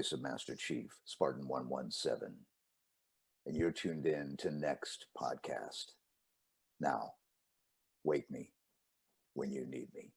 voice of Master Chief, Spartan 117, and you're tuned in to Next Podcast. Now, wake me when you need me.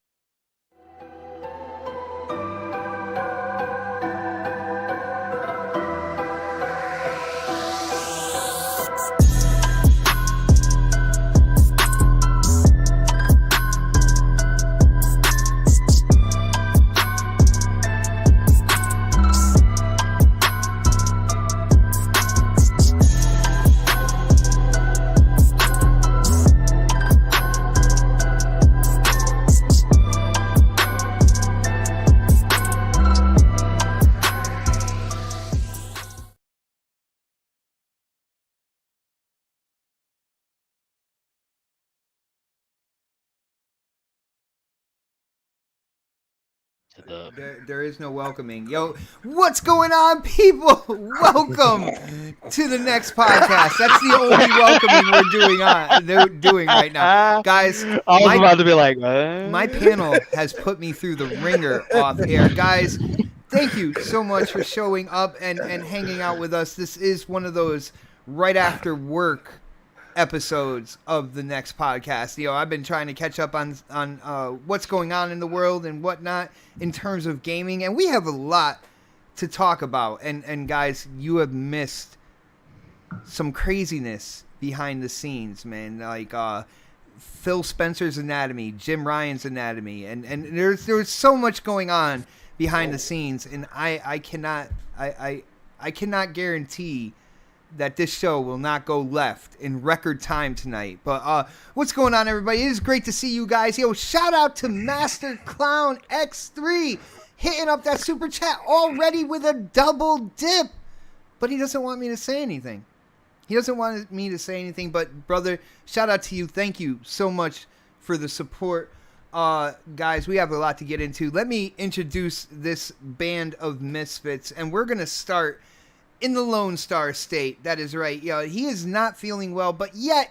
There is no welcoming. Yo, what's going on, people? Welcome to the next podcast. That's the only welcoming they're doing right now. Guys, I was about to be like, what? My panel has put me through the ringer off air. Guys, thank you so much for showing up and hanging out with us. This is one of those right after work episodes of the next podcast. You know, I've been trying to catch up on what's going on in the world and whatnot in terms of gaming, and we have a lot to talk about. And guys, you have missed some craziness behind the scenes, man. Like Phil Spencer's anatomy, Jim Ryan's anatomy, and there's so much going on behind the scenes, and I cannot guarantee that this show will not go left in record time tonight. But what's going on, everybody? It is great to see you guys. Yo, shout out to Master Clown X3 hitting up that super chat already with a double dip. But he doesn't want me to say anything. But brother, shout out to you. Thank you so much for the support. Guys, we have a lot to get into. Let me introduce this band of misfits, and we're going to start in the Lone Star State. That is right. He is not feeling well, but yet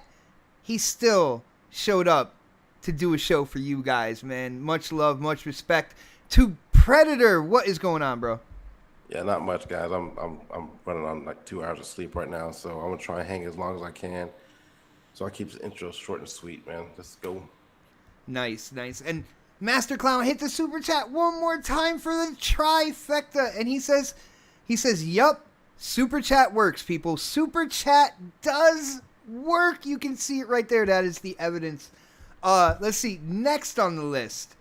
he still showed up to do a show for you guys, man. Much love, much respect to Predator. What is going on, bro? Yeah, not much, guys. I'm running on like 2 hours of sleep right now, so I'm gonna try and hang as long as I can. So I keep the intro short and sweet, man. Let's go. Nice. And Master Clown hit the super chat one more time for the trifecta, and he says, "Yup. Super chat works, people. Super chat does work. You can see it right there. That is the evidence. Let's see. Next on the list.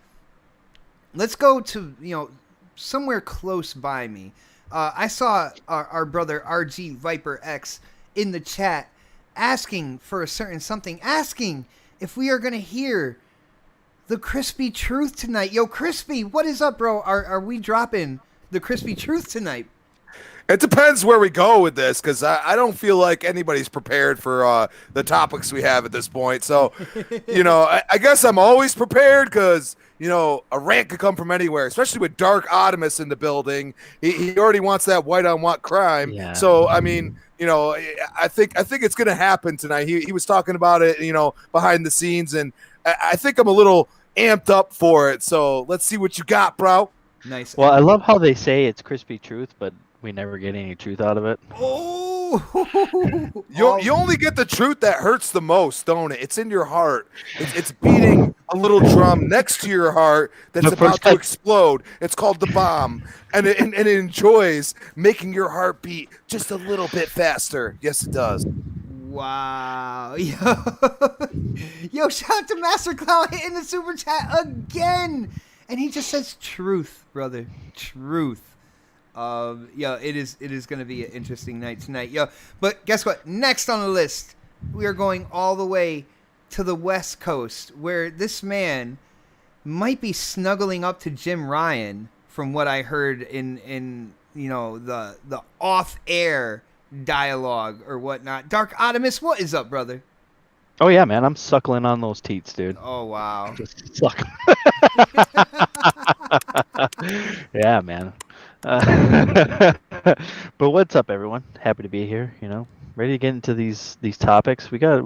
Let's go to, somewhere close by me. I saw our brother RG Viper X in the chat asking for a certain something, asking if we are going to hear the Crispy Truth tonight. Yo, Crispy, what is up, bro? Are we dropping the Crispy Truth tonight? It depends where we go with this, because I don't feel like anybody's prepared for the topics we have at this point. So, I guess I'm always prepared because, a rant could come from anywhere, especially with Dark Optimus in the building. He already wants that white-on-white crime. Yeah. So, I mean, I think it's going to happen tonight. He was talking about it, behind the scenes, and I think I'm a little amped up for it. So let's see what you got, bro. Nice. Well, I love how they say it's Crispy Truth, but we never get any truth out of it. Oh, you only get the truth that hurts the most, don't it? It's in your heart. It's beating a little drum next to your heart that's about to explode. It's called the bomb, and it enjoys making your heart beat just a little bit faster. Yes, it does. Wow. Yo, shout out to Master Clown in the super chat again, and he just says truth, brother. Truth. It is going to be an interesting night tonight. But guess what? Next on the list, we are going all the way to the West Coast, where this man might be snuggling up to Jim Ryan, from what I heard in the off-air dialogue or whatnot. Dark Optimus, what is up, brother? Oh yeah, man, I'm suckling on those teats, dude. Oh wow, just suck. Yeah, man. But what's up, everyone? Happy to be here. Ready to get into these topics. We got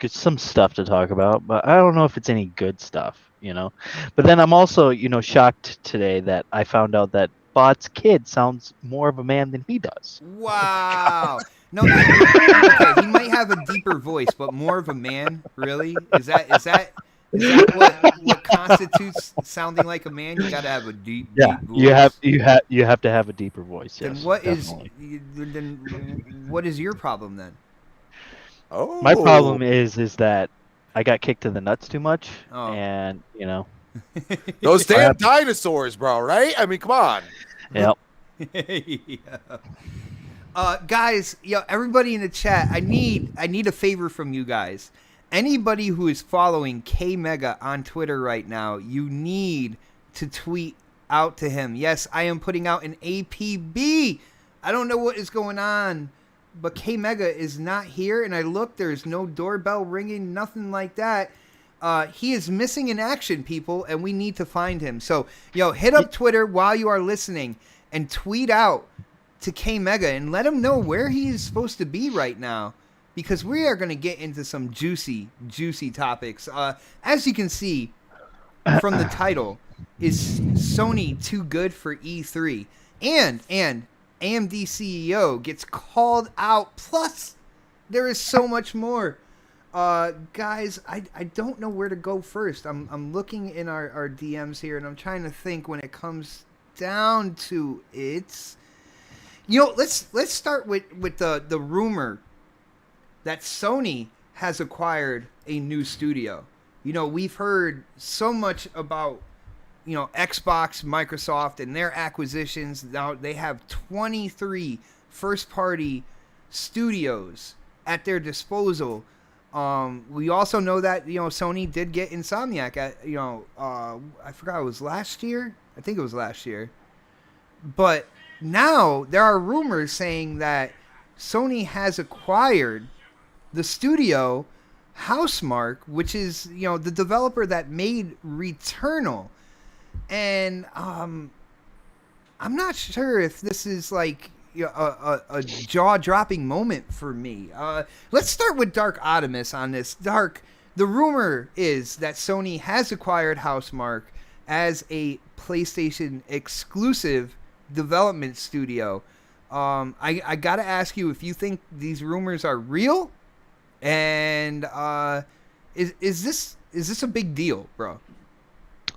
some stuff to talk about, but I don't know if it's any good stuff. But then I'm also shocked today that I found out that bot's kid sounds more of a man than he does. Wow. No, okay, he might have a deeper voice, but more of a man. Really? Is that what constitutes sounding like a man? You got to have a Yeah, deep voice. you have to have a deeper voice. Then Yes, what is definitely. then what is your problem then? Oh, My problem is that I got kicked to the nuts too much, Oh. and those I damn have- dinosaurs, bro. Right? I mean, come on. yep. Yeah. Guys, everybody in the chat, I need a favor from you guys. Anybody who is following K Mega on Twitter right now, you need to tweet out to him. Yes, I am putting out an APB. I don't know what is going on, but K Mega is not here, and I look, there's no doorbell ringing, nothing like that. He is missing in action, people, and we need to find him. So, hit up Twitter while you are listening and tweet out to K Mega and let him know where he is supposed to be right now, because we are going to get into some juicy topics. As you can see from the title, is Sony too good for E3? And AMD CEO gets called out. Plus, there is so much more. Guys, I don't know where to go first. I'm looking in our DMs here, and I'm trying to think when it comes down to it. Let's start with the rumor that Sony has acquired a new studio. We've heard so much about Xbox, Microsoft, and their acquisitions. Now they have 23 first-party studios at their disposal. We also know that Sony did get Insomniac at I forgot, it was last year. I think it was last year. But now there are rumors saying that Sony has acquired the studio Housemarque, which is the developer that made Returnal. And I'm not sure if this is like a jaw-dropping moment for me. Let's start with Dark Optimus on this. Dark, the rumor is that Sony has acquired Housemarque as a PlayStation exclusive development studio. I gotta ask you if you think these rumors are real, and is this a big deal, bro?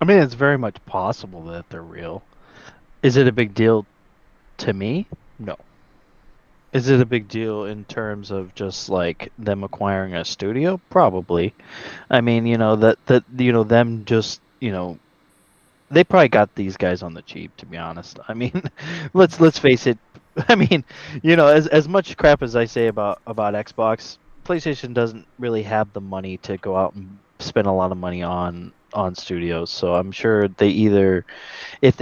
I mean, it's very much possible that they're real. Is it a big deal to me? No. Is it a big deal in terms of just like them acquiring a studio? Probably. I mean, them just, they probably got these guys on the cheap, to be honest. I mean, let's face it. I mean, as much crap as I say about Xbox, PlayStation doesn't really have the money to go out and spend a lot of money on studios. So I'm sure they either, if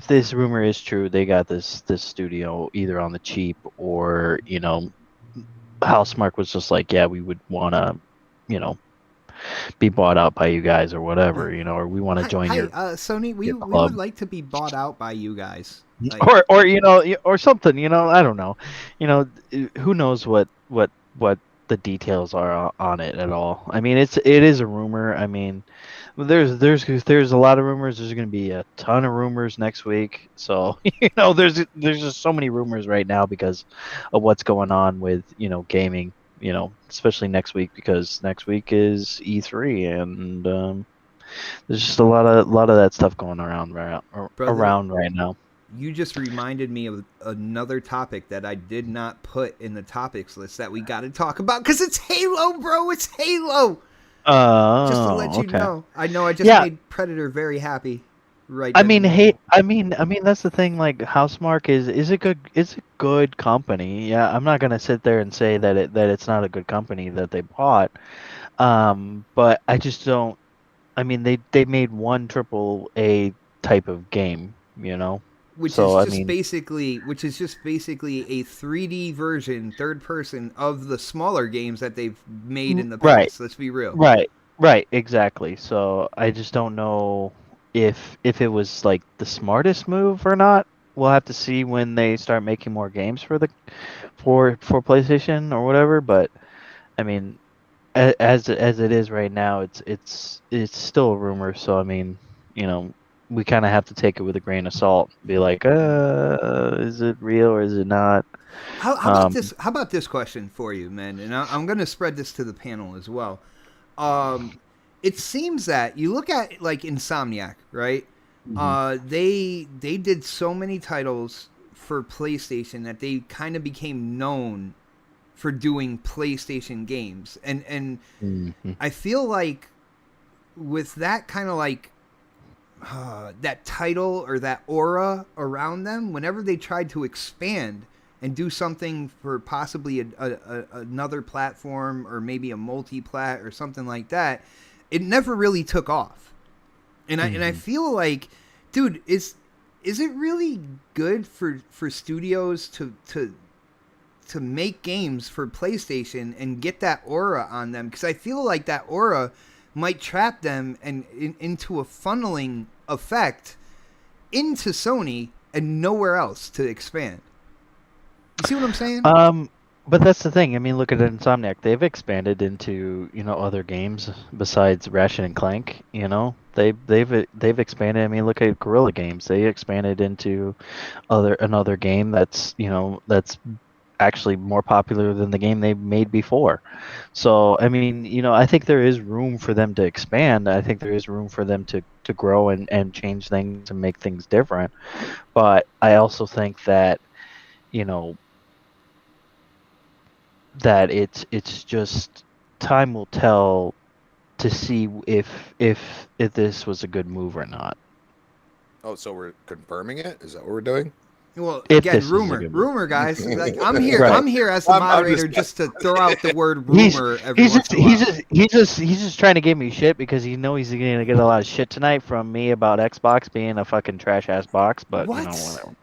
this rumor is true, they got this studio either on the cheap, or Housemarque was just like, yeah, we would want to, be bought out by you guys or whatever, or we want to join your Sony. We club. would like to be bought out by you guys. Like, or something. I don't know. Who knows what the details are on it at all. I mean, it is a rumor. I mean, there's a lot of rumors. There's going to be a ton of rumors next week. So there's just so many rumors right now because of what's going on with gaming. Especially next week, because next week is E3, and there's just a lot of that stuff going around right now. You just reminded me of another topic that I did not put in the topics list that we got to talk about, because it's Halo, bro. It's Halo. Just to let you know. I know I just made Predator very happy. Right. I mean, that's the thing. Like, Housemarque is a good company. Yeah, I'm not gonna sit there and say that it's not a good company that they bought. But I just don't. I mean, they made one AAA type of game, which is just basically a 3D version, third person, of the smaller games that they've made in the past. Right. Let's be real. Right, exactly. So I just don't know if it was like the smartest move or not. We'll have to see when they start making more games for PlayStation or whatever. But I mean, as it is right now, it's still a rumor. So I mean, we kind of have to take it with a grain of salt. Be like, is it real or is it not? How about this? How about this question for you, man? And I'm going to spread this to the panel as well. It seems that you look at like Insomniac, right? They did so many titles for PlayStation that they kind of became known for doing PlayStation games, and I feel like with that kind of like that title or that aura around them, whenever they tried to expand and do something for possibly another platform or maybe a multi-plat or something like that, it never really took off. And I feel like, dude, is it really good for studios to make games for PlayStation and get that aura on them? Because I feel like that aura might trap them and into a funneling effect into Sony and nowhere else to expand. You see what I'm saying? But that's the thing. I mean, look at Insomniac. They've expanded into other games besides Ratchet and Clank. They've expanded. I mean, look at Guerrilla Games. They expanded into another game that's that's actually more popular than the game they made before. So I mean, I think there is room for them to expand. I think there is room for them to grow and change things and make things different. But I also think that that it's just time will tell to see if this was a good move or not. Oh, so we're confirming it? Is that what we're doing? Well, If again, this is a rumor, good rumor, guys. Like I'm here. Right. I'm here as the I'm moderator just to throw out the word rumor every once in a while. He's just trying to give me shit because he's gonna get a lot of shit tonight from me about Xbox being a fucking trash ass box. But What? whatever.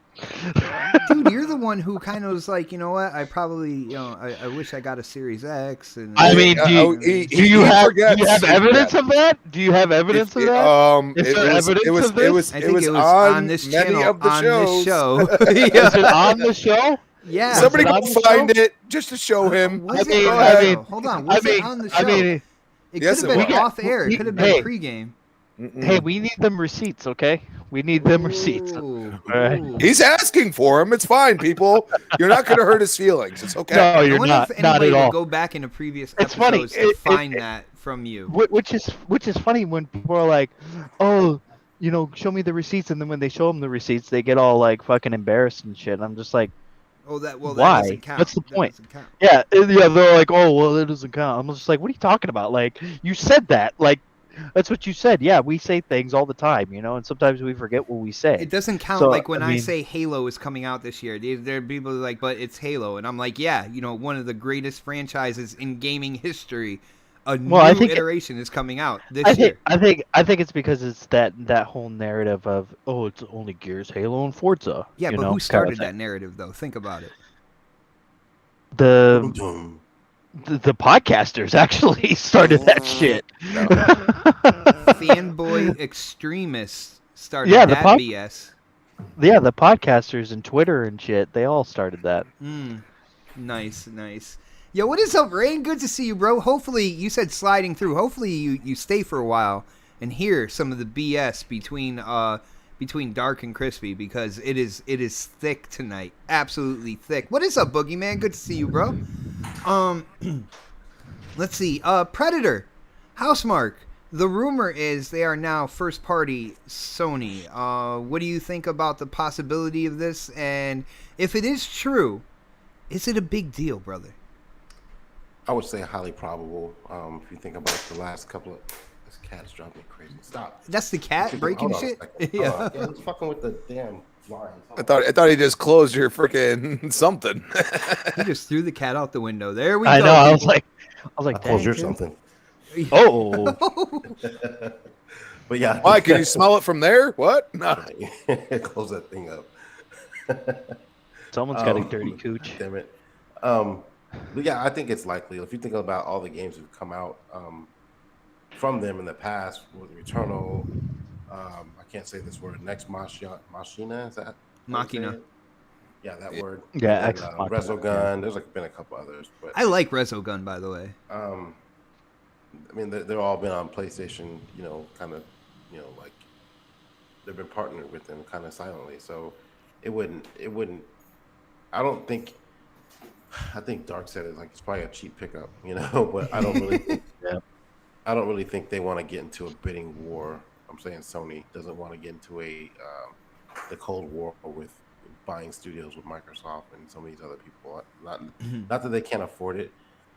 Dude, you're the one who kind of was like, you know what? I probably, I wish I got a Series X. And I mean, do you have evidence of that? Do you have evidence of that? Is there evidence of this? I think it was on this many channel, of the on shows. this show. Is it on the show? Yeah. Somebody Was it go on the find show? it just to show him. Was I it? mean- on I the mean- show? Hold on. Was it on the show? It Yes, could have it been was. off air. It could have been Hey. pregame. Hey, we need them receipts, okay? We need them receipts. Ooh, Alright. ooh. He's asking for him. It's fine, people. You're not going to hurt his feelings. It's okay. No, I you're wonder not. if Not anybody at will all. go back into previous It's funny. episodes to It- find it- that from you. Which is funny when people are like, "Oh, show me the receipts," and then when they show them the receipts, they get all like fucking embarrassed and shit. I'm just like, Oh, that why? that doesn't count. What's the That point? doesn't count. yeah, they're like, "Oh, well, that doesn't count." I'm just like, "What are you talking about? Like, you said that. Like, that's what you said. Yeah, we say things all the time, and sometimes we forget what we say." It doesn't count. So, Like when I I mean- say Halo is coming out this year, there are people who are like, but it's Halo, and I'm like, yeah, one of the greatest franchises in gaming history. A new I think iteration is coming out this I year. think it's because it's that whole narrative of, oh, it's only Gears, Halo, and Forza. Yeah, but who kind of started thing. that narrative though? Think about it. The Boom. the podcasters actually started that shit. Fanboy extremists started Yeah, the that pod- BS. Yeah, the podcasters and Twitter and shit, they all started that. Nice. Yo, what is up, Rain? Good to see you, bro. Hopefully, you said sliding through. Hopefully, you stay for a while and hear some of the BS between Dark and Crispy, because it is thick tonight. Absolutely thick. What is up, Boogeyman? Good to see you, bro. Let's see. Predator, Housemark. The rumor is they are now first party Sony. What do you think about the possibility of this? And if it is true, is it a big deal, brother? I would say highly probable. If you think about the last couple of, this cat's driving me crazy. Stop. That's the cat breaking Hold on a shit? second. Yeah. Hold on. Yeah, it's fucking with the damn blinds. I thought he just closed your freaking something. He just threw the cat out the window. There we go. I know. I was people. like, I closed dang, your dude. something. Oh, But yeah. Why? Can you smell it from there? What? No. Close that thing up. someone's got a dirty cooch. Damn it. But yeah, I think it's likely. If you think about all the games that have come out from them in the past, with Returnal, I can't say this word. Next Machina, is that? Machina. Yeah, that word. Yeah, And Ex then, Machina, Resogun. There's been a couple others, but I like Resogun, by the way. I mean, they're all been on PlayStation. Like they've been partnered with them kind of silently. So it wouldn't. I don't think. I think Dark said it like it's probably a cheap pickup, But Yeah. I don't really think they want to get into a bidding war. I'm saying Sony doesn't want to get into the Cold War with buying studios with Microsoft and some of these other people. Not that they can't afford it.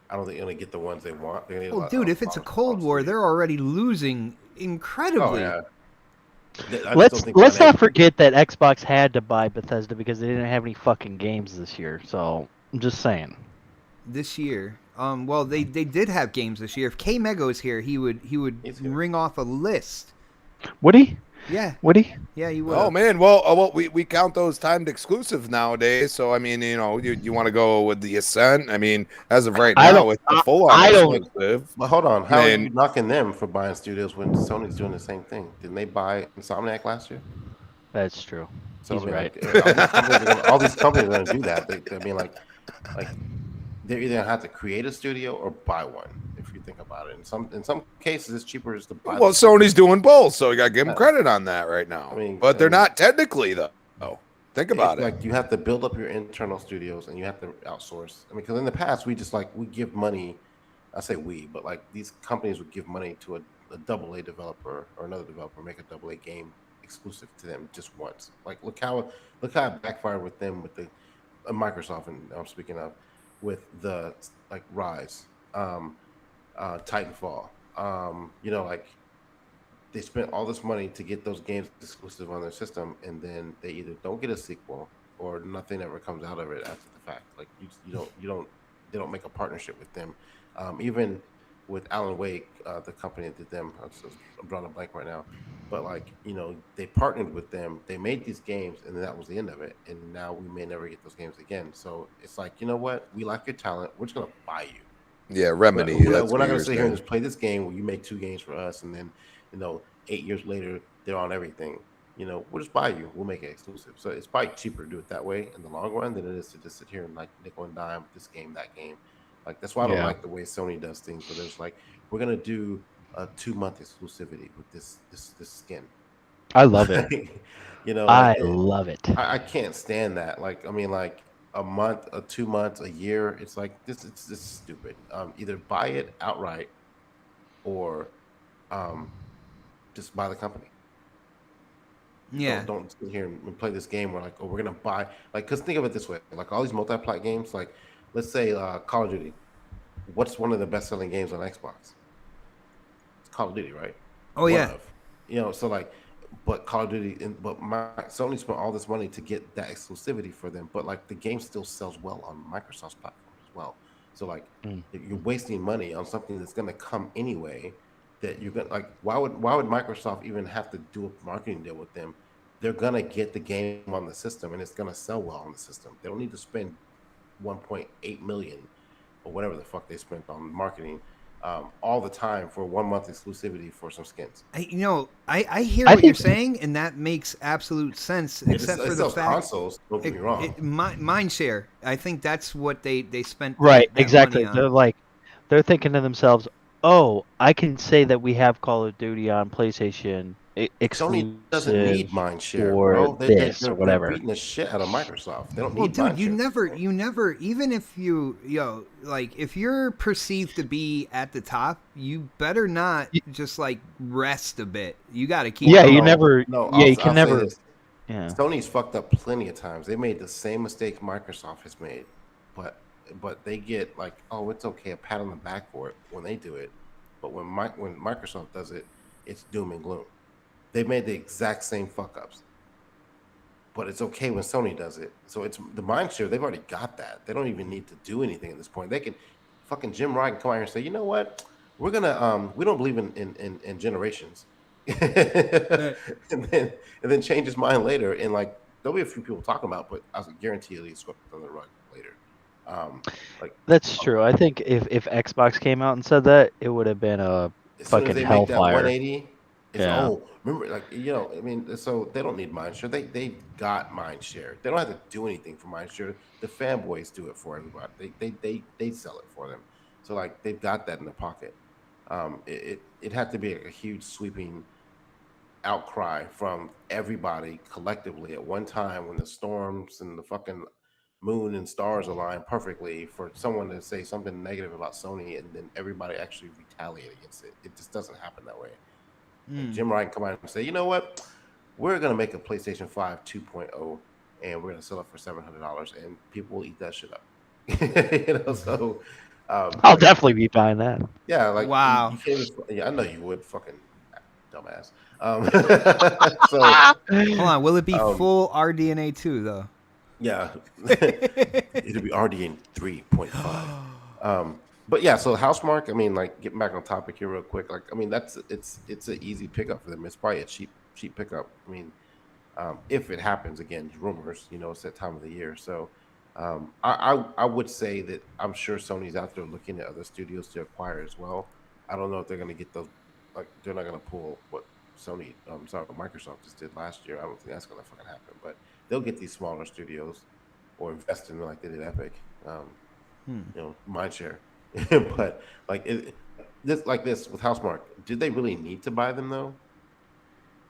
I don't think they're gonna get the ones they want. They're gonna need Well, dude, if it's a lot Cold of War, studios. they're already losing Oh incredibly. yeah. I just don't think Let's not financially. forget that Xbox had to buy Bethesda because they didn't have any fucking games this year. So I'm just saying. This year. Well, they did have games this year. If K Mego was here, he would He's here. ring off a list. Would he? Yeah, Would he? yeah, he would. Oh man, well, we count those timed exclusive nowadays. So I mean, you want to go with the Ascent? I mean, as of right I now, don't- it's the full-on I don't- exclusive. But hold on, how are Man. you knocking them for buying studios when Sony's doing the same thing? Didn't they buy Insomniac last year? That's true. So He's I mean, right. like, all these companies are going to do that. I mean, like they're either going to have to create a studio or buy one. If you think about it, in some cases, it's cheaper just to buy. Well, the studio. Sony's doing both, so you got to give them Yeah. credit on that right now. I mean, but they're not technically though. Think about it. Like you have to build up your internal studios and you have to outsource. I mean, because in the past we just we give money. I say we, but like these companies would give money to a AA developer or another developer, make a AA game exclusive to them just once. Like look how it backfired with them with the Microsoft, and I'm speaking of with the like Rise, Titanfall. Like they spent all this money to get those games exclusive on their system, and then they either don't get a sequel or nothing ever comes out of it after the fact. Like they don't make a partnership with them. Even with Alan Wake, the company that did them, I'm drawing a blank right now, but they partnered with them. They made these games, and that was the end of it. And now we may never get those games again. So it's like, you know what? We like your talent. We're just gonna buy you. Yeah, Remedy. We're That's not what going to you're sit here and saying. just play this game where you make 2 games for us, and then 8 years later they're on everything. We'll just buy you. We'll make it exclusive. So it's probably cheaper to do it that way in the long run than it is to just sit here and like nickel and dime this game, that game. Like that's why I don't Yeah. like the way Sony does things. Where there's like we're gonna do a 2-month exclusivity with this skin. I love it. I love it. I can't stand that. Like, I mean, like a month, 2 months, a year. It's like this. It's stupid. Either buy it outright, or just buy the company. Yeah. Don't sit here and play this game where like, oh, we're gonna buy because think of it this way. Like all these multi-plat games. Like, let's say Call of Duty. What's one of the best-selling games on Xbox? It's Call of Duty, right? Oh One yeah. of. So like, but Call of Duty, but Sony spent all this money to get that exclusivity for them, but like the game still sells well on Microsoft's platform as well. So like, if you're wasting money on something that's going to come anyway, that you're gonna like, why would Microsoft even have to do a marketing deal with them? They're gonna get the game on the system, and it's gonna sell well on the system. They don't need to spend 1.8 million or whatever the fuck they spent on marketing all the time for 1 month exclusivity for some skins. I hear I what you're think- saying, and that makes absolute sense, except for the sells fact consoles. Don't get me wrong. Mindshare. I think that's what they spent. Right, that exactly. money on. They're thinking to themselves, "Oh, I can say that we have Call of Duty on PlayStation exclusive Sony doesn't need mindshare, or bro. this They're or whatever." beating the shit out of Microsoft. They don't Well, need dude, mindshare. you never, even if like, if you're perceived to be at the top, you better not just like rest a bit. You got to keep. Yeah, going. you never. No, Yeah, you I'll can say never. this. Yeah. Sony's fucked up plenty of times. They made the same mistake Microsoft has made, but they get like, oh, it's okay, a pat on the back for it when they do it. But when Microsoft does it, it's doom and gloom. They made the exact same fuck ups, but it's okay when Sony does it. So it's the mindshare. They've already got that. They don't even need to do anything at this point. They can fucking Jim Ryan come out here and say, you know what, we're gonna we don't believe in generations, and then change his mind later. And like there'll be a few people talking about, but I guarantee you'll get swept under the rug later. That's true. I think if Xbox came out and said that, it would have been a as soon as fucking they make that hellfire. 180, it's Yeah. remember, like I mean, so they don't need mindshare. They got mindshare. They don't have to do anything for mindshare. The fanboys do it for everybody. They sell it for them. So like they've got that in their pocket. It had to be a huge sweeping outcry from everybody collectively at one time when the storms and the fucking moon and stars align perfectly for someone to say something negative about Sony and then everybody actually retaliate against it. It just doesn't happen that way. Like Jim Ryan come out and say, you know what? We're going to make a PlayStation 5 2.0 and we're going to sell it for $700 and people will eat that shit up. So I'll definitely be buying that. yeah, like Wow. you can't even, yeah, I know you would, fucking dumbass. So Hold on, will it be full RDNA 2 though? yeah, it'll be RDN 3.5. But yeah, so Housemark, I mean, like getting back on topic here real quick, like I mean it's an easy pickup for them. It's probably a cheap pickup. I mean, if it happens again, rumors, it's that time of the year. So I would say that I'm sure Sony's out there looking at other studios to acquire as well. I don't know if they're going to get those, like they're not going to pull what Microsoft just did last year. I don't think that's going to fucking happen, but they'll get these smaller studios or invest in them like they did Epic, mindshare. But like this with Housemark, did they really need to buy them though?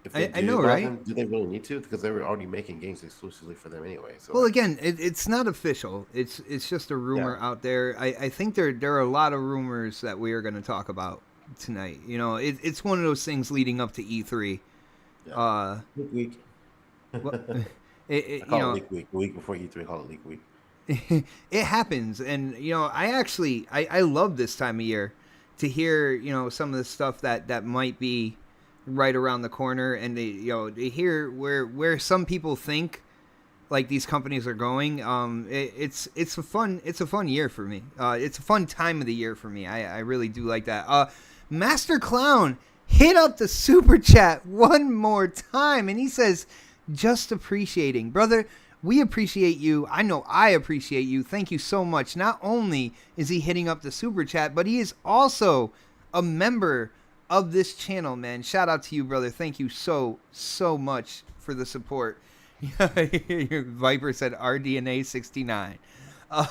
If they I know, right? Them, do they really need to? Because they were already making games exclusively for them anyway. So well, again, it's not official. It's just a rumor out there. I think there are a lot of rumors that we are going to talk about tonight. It's one of those things leading up to E3. Yeah. Leak week. I call it leak week. The week before E3, I call it leak week. It happens, and I love this time of year to hear some of the stuff that might be right around the corner, and to hear where some people think like these companies are going. It's a fun year for me. It's a fun time of the year for me. I really do like that. Master Clown hit up the super chat one more time, and he says, "Just appreciating, brother. We appreciate you. I know I appreciate you. Thank you so much." Not only is he hitting up the super chat, but he is also a member of this channel, man. Shout out to you, brother. Thank you so much for the support. Viper said RDNA 69.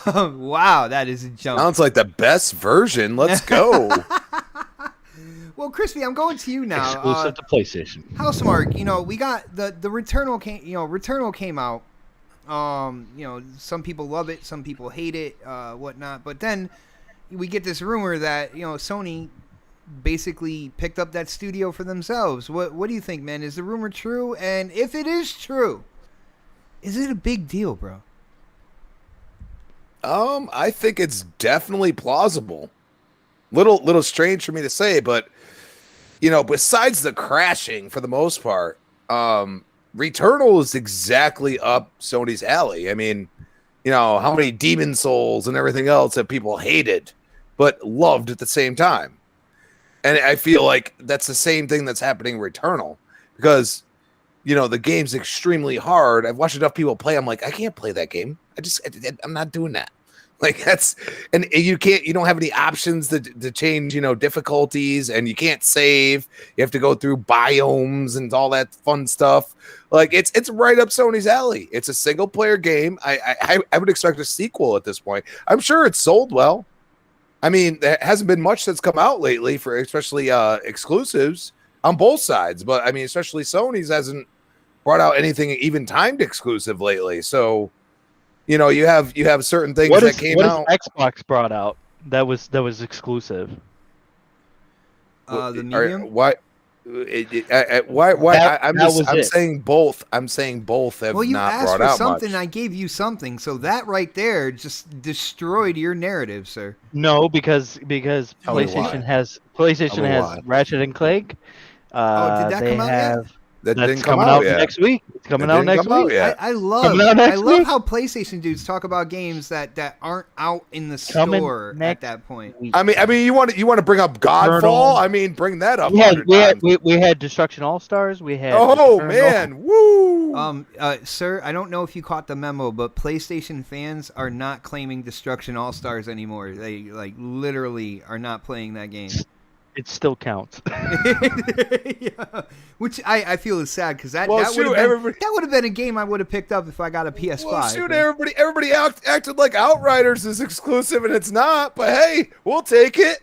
Wow, that is a jump. Sounds like the best version. Let's go. Well, Crispy, I'm going to you now. Exclusive to PlayStation. Housemark, we got the Returnal came. Returnal came out. Some people love it, some people hate it, whatnot. But then we get this rumor that Sony basically picked up that studio for themselves. What do you think, man? Is the rumor true? And if it is true, is it a big deal, bro? I think it's definitely plausible. Little strange for me to say, but besides the crashing for the most part, Returnal is exactly up Sony's alley. I mean, how many Demon Souls and everything else that people hated, but loved at the same time. And I feel like that's the same thing that's happening in Returnal you know, the game's extremely hard. I've watched enough people play. I'm like, I can't play that game. I'm not doing that. Like and you don't have any options to change, you know, difficulties, and you can't save. You have to go through biomes and all that fun stuff. Like it's right up Sony's alley. It's a single player game. I would expect a sequel at this point. I'm sure it's sold well. I mean, there hasn't been much that's come out lately for especially exclusives on both sides, but I mean, especially Sony's hasn't brought out anything even timed exclusive lately. So, you know, you have certain things that came out. Xbox brought out that was exclusive. The Medium. What? I'm saying both. I'm saying both have well, you not asked brought for out something. much. I gave you something, so that right there just destroyed your narrative, sir. No, because Tell me PlayStation why. has Ratchet and Clank. Did that come out yet? That That's didn't come coming out out yet. next week. It's coming It out didn't next come out week. yet. I love Coming out next week? how PlayStation dudes talk about games that aren't out in the Coming store at next that point. week. I mean, you want to bring up Godfall? Eternal. I mean, bring that up. We 100 times. had Destruction All Stars. We had Oh Eternal. man, woo! Sir, I don't know if you caught the memo, but PlayStation fans are not claiming Destruction All Stars anymore. They literally are not playing that game. It still counts. Yeah. Which I feel is sad because that Well, would shoot, have been a game I would have picked up if I got a PS5. Well, shoot, but- everybody acted like Outriders is exclusive, and it's not. But hey, we'll take it.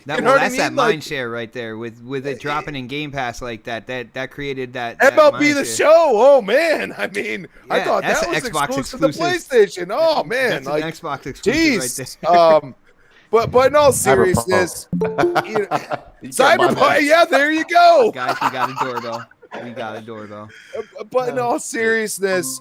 That, You know well, what I that's that mean? Like- mind share right there with it dropping in Game Pass like that. That created that. MLB mind the share. show. Oh man, I mean, I Yeah, thought that's that an was Xbox exclusive to exclusive. PlayStation. Oh man, That's like an Xbox exclusive jeez. right there. But in all seriousness, you know, You can't buy Cyberpunk. that. Yeah, there you go. Guys, we got a doorbell. We got a doorbell. But in all seriousness,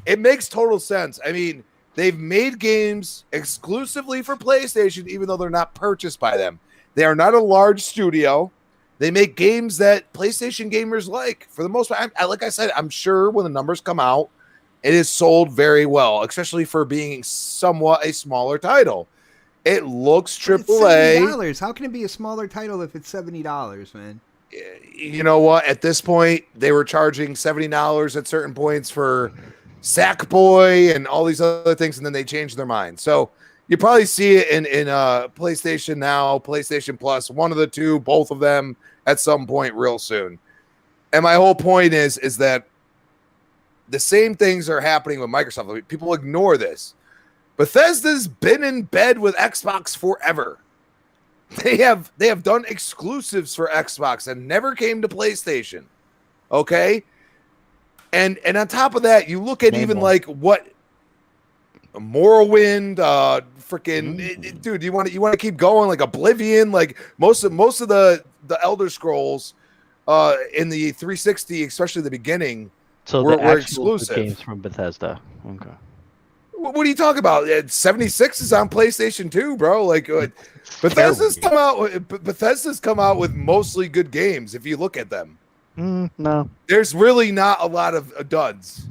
it makes total sense. I mean, they've made games exclusively for PlayStation, even though they're not purchased by them. They are not a large studio. They make games that PlayStation gamers like. For the most part, like I said, I'm sure when the numbers come out, it is sold very well, especially for being somewhat a smaller title. It looks AAA. $70. How can it be a smaller title if it's $70, man? You know what? At this point, they were charging $70 at certain points for Sackboy and all these other things, and then they changed their mind. So you probably see it in PlayStation Now, PlayStation Plus, one of the two, both of them at some point real soon. And my whole point is that the same things are happening with Microsoft. I mean, people ignore this. Bethesda's been in bed with Xbox forever. They have done exclusives for Xbox and never came to PlayStation. Okay? And on top of that, you look at even like what Morrowind, dude, you want to keep going, like Oblivion, like most of the Elder Scrolls in the 360, especially the beginning, So were the actual exclusive games from Bethesda. Okay. What are you talking about? 76 is on PlayStation 2, bro. Like Bethesda's come out with mostly good games if you look at them. No. There's really not a lot of duds.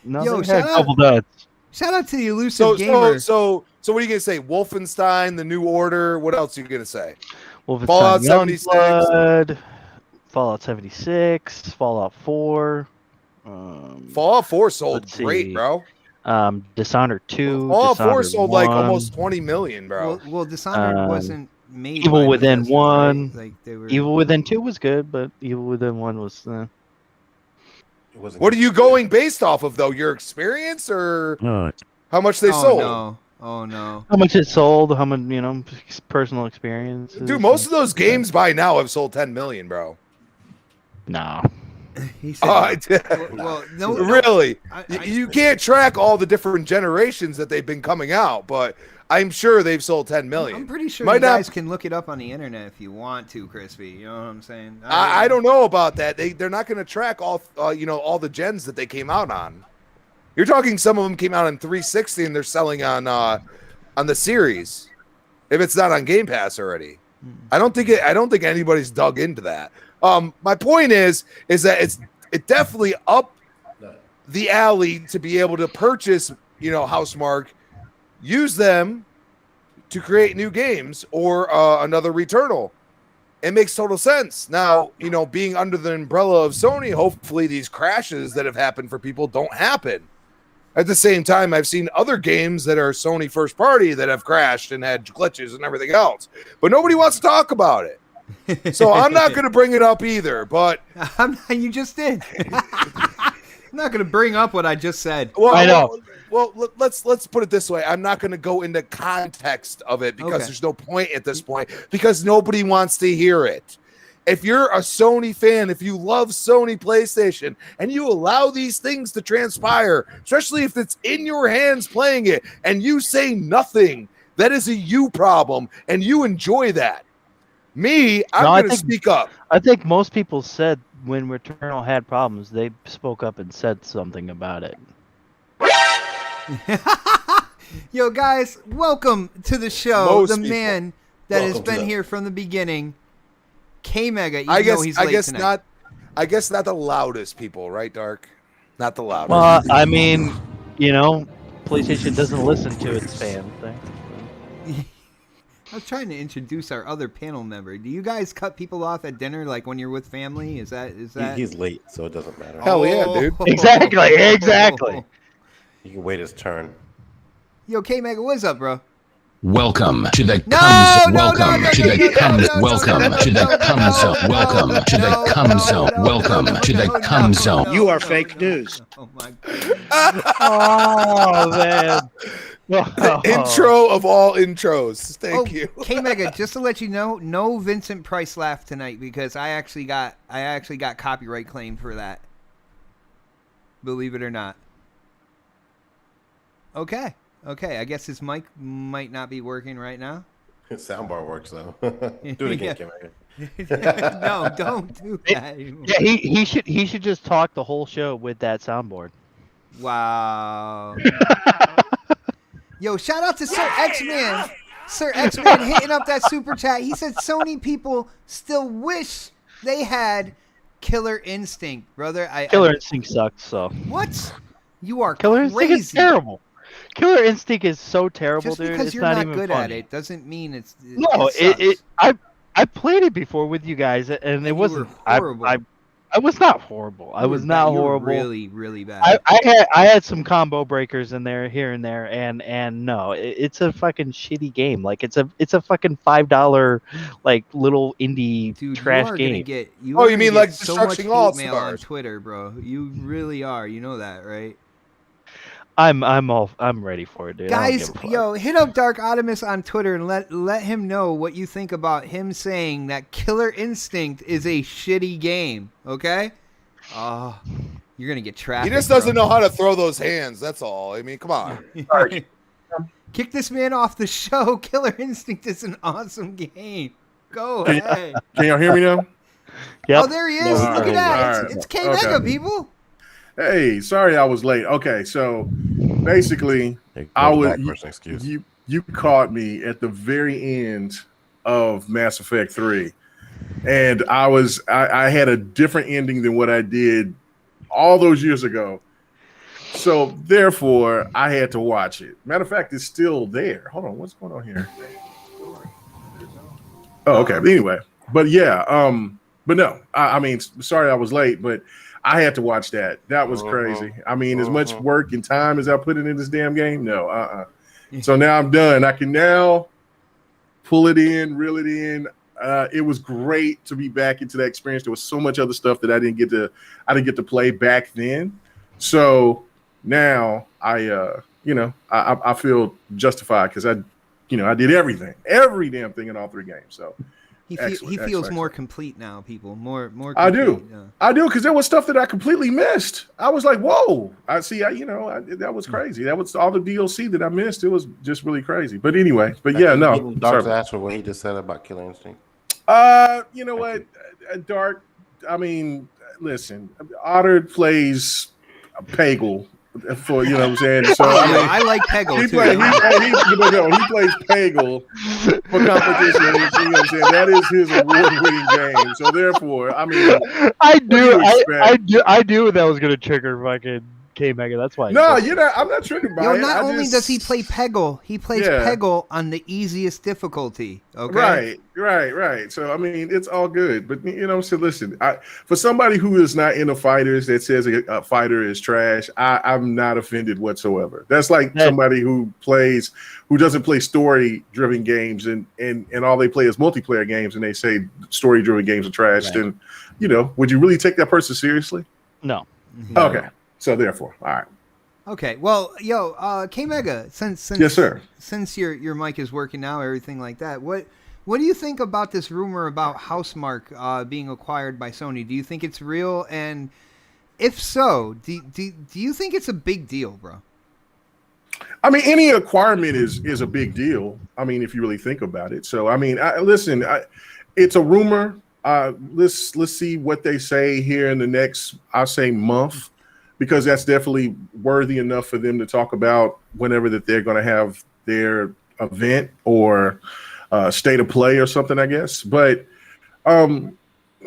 No, Yo, they had shout out- double duds. Shout out to the elusive gamer. So what are you gonna say? Wolfenstein, The New Order. What else are you gonna say? Wolfenstein Fallout 76. Youngblood, Fallout 76, Fallout 4. Fallout 4 sold let's great, see. bro. Dishonored 2. Fallout 4 Dishonored sold 1, like almost 20 million, bro. Well, Dishonored wasn't made. Evil by Within Bethesda, 1. right? Like they were. Evil Within 2 was good, but Evil Within 1 was. What are you going based off of though? Your experience or how much they sold? No. Oh no. How much it sold? How much personal experience? Dude, most of those games by now have sold 10 million, bro. No. He said, no. Really? I- You can't track all the different generations that they've been coming out, but I'm sure they've sold 10 million. I'm pretty sure Might you not- guys can look it up on the internet if you want to, Crispy. You know what I'm saying? I don't know about that. They're not going to track all all the gens that they came out on. You're talking some of them came out on 360 and they're selling on the series. If it's not on Game Pass already, I don't think anybody's dug into that. My point is that it definitely up the alley to be able to purchase, Housemarque, use them to create new games or another Returnal. It makes total sense. Now, being under the umbrella of Sony, hopefully these crashes that have happened for people don't happen. At the same time, I've seen other games that are Sony first party that have crashed and had glitches and everything else, but nobody wants to talk about it. So I'm not going to bring it up either, but You just did. I'm not going to bring up what I just said. well, I know. Well, let's put it this way. I'm not going to go into context of it because Okay. there's no point at this point because nobody wants to hear it. If you're a Sony fan, if you love Sony PlayStation and you allow these things to transpire, especially if it's in your hands playing it and you say nothing, that is a you problem and you enjoy that. Me, I'm going to speak up. I think most people said when Returnal had problems, they spoke up and said something about it. Yo, guys, welcome to the show. Most the people. man that has Welcome to been the- here from the beginning, K-Mega, even I though he's late tonight. not. I guess not the loudest people, right, Dark? Not the loudest. Well, I mean, PlayStation doesn't listen to its fans. I was trying to introduce our other panel member. Do you guys cut people off at dinner like when you're with family? Is that? He's late, so it doesn't matter. Hell yeah, dude. Exactly. He can wait his turn. Yo, K-Mega, what's up, bro? Welcome to the No, Cum no, Zone. no, Welcome no, to no, the no, Cum no, Zone. no, Welcome no, to the no, Cum no, Zone. no, Welcome no, to the no, Cum no, Zone. no, Welcome no, to the no, Cum no, Zone. no, You are no, fake no, news. Oh my god. Oh man. Intro of all intros. Thank you. K Mega, just to let you know, no Vincent Price laugh tonight because I actually got copyright claim for that. Believe it or not. Okay. I guess his mic might not be working right now. His soundbar works though. Do it again, Kim. No, don't do that anymore. Yeah, he should just talk the whole show with that soundboard. Wow. Yo, shout out to Sir X-Man. Sir X-Man hitting up that super chat. He said Sony people still wish they had Killer Instinct, brother. Killer Instinct sucks, so. What? You are Killer crazy. Instinct is terrible. Killer Instinct is so terrible, Just dude. because It's you're not not even good funny. at it doesn't mean it's No, it sucks. I played it before with you guys, and it wasn't horrible. I was not horrible. I was not horrible. Really, really bad. I had some combo breakers in there here and there, and no, it's a fucking shitty game. Like it's a fucking $5 like little indie Dude, trash you are game. Gonna get, you Oh, are you gonna mean get like so much Destruction hate All mail on Stars? Twitter, bro? You really are. You know that, right? I'm ready for it, dude. I don't Guys, give a fuck. yo, hit up Dark Optimus on Twitter and let him know what you think about him saying that Killer Instinct is a shitty game. Okay? You're gonna get trapped. He just doesn't know how to throw those hands. That's all. I mean, come on. Kick this man off the show. Killer Instinct is an awesome game. Go ahead. Can y'all hear me now? Yep. Oh, there he is. All Look at that. right. It's K Mega, people. Hey, sorry I was late. Okay, so basically, you caught me at the very end of Mass Effect 3, and I had a different ending than what I did all those years ago. So therefore, I had to watch it. Matter of fact, it's still there. Hold on, what's going on here? Oh, okay. Anyway, but yeah, but no, I mean, sorry I was late, but I had to watch that. That was crazy. I mean, as much work and time as I put in this damn game, no, So now I'm done. I can now pull it in, reel it in. It was great to be back into that experience. There was so much other stuff that I didn't get to play back then. So now I feel justified because I did every damn thing in all three games. So He feels more complete now, people. More complete. I do because there was stuff that I completely missed. I was like, whoa. That was crazy. That was all the DLC that I missed. It was just really crazy. But anyway, Dark's answer what he just said about Killer Instinct. You know what, Dark? I mean, listen, Otter plays Peggle for, you know what I'm saying? So I like Peggle too. He plays Peggle for competition. You know what I'm saying? That is his award-winning game. So therefore, I mean, I knew that was gonna trigger fucking K Mega. That's why. No, I'm not triggered by it. Not only does he play Peggle, he plays Peggle on the easiest difficulty. Okay. Right. So I mean, it's all good. But so listen, for somebody who is not into fighters that says a fighter is trash, I'm not offended whatsoever. That's like somebody who doesn't play story-driven games and all they play is multiplayer games and they say story-driven games are trash. Right. Then, would you really take that person seriously? No. Okay. So therefore, all right. Okay. Well, K Mega, since yes, sir. Since your mic is working now, everything like that. What do you think about this rumor about Housemarque being acquired by Sony? Do you think it's real? And if so, do you think it's a big deal, bro? I mean, any acquirement is a big deal. I mean, if you really think about it. So I mean, it's a rumor. Let's see what they say here in the next, I'll say, month. Because that's definitely worthy enough for them to talk about whenever that they're going to have their event or state of play or something, I guess. But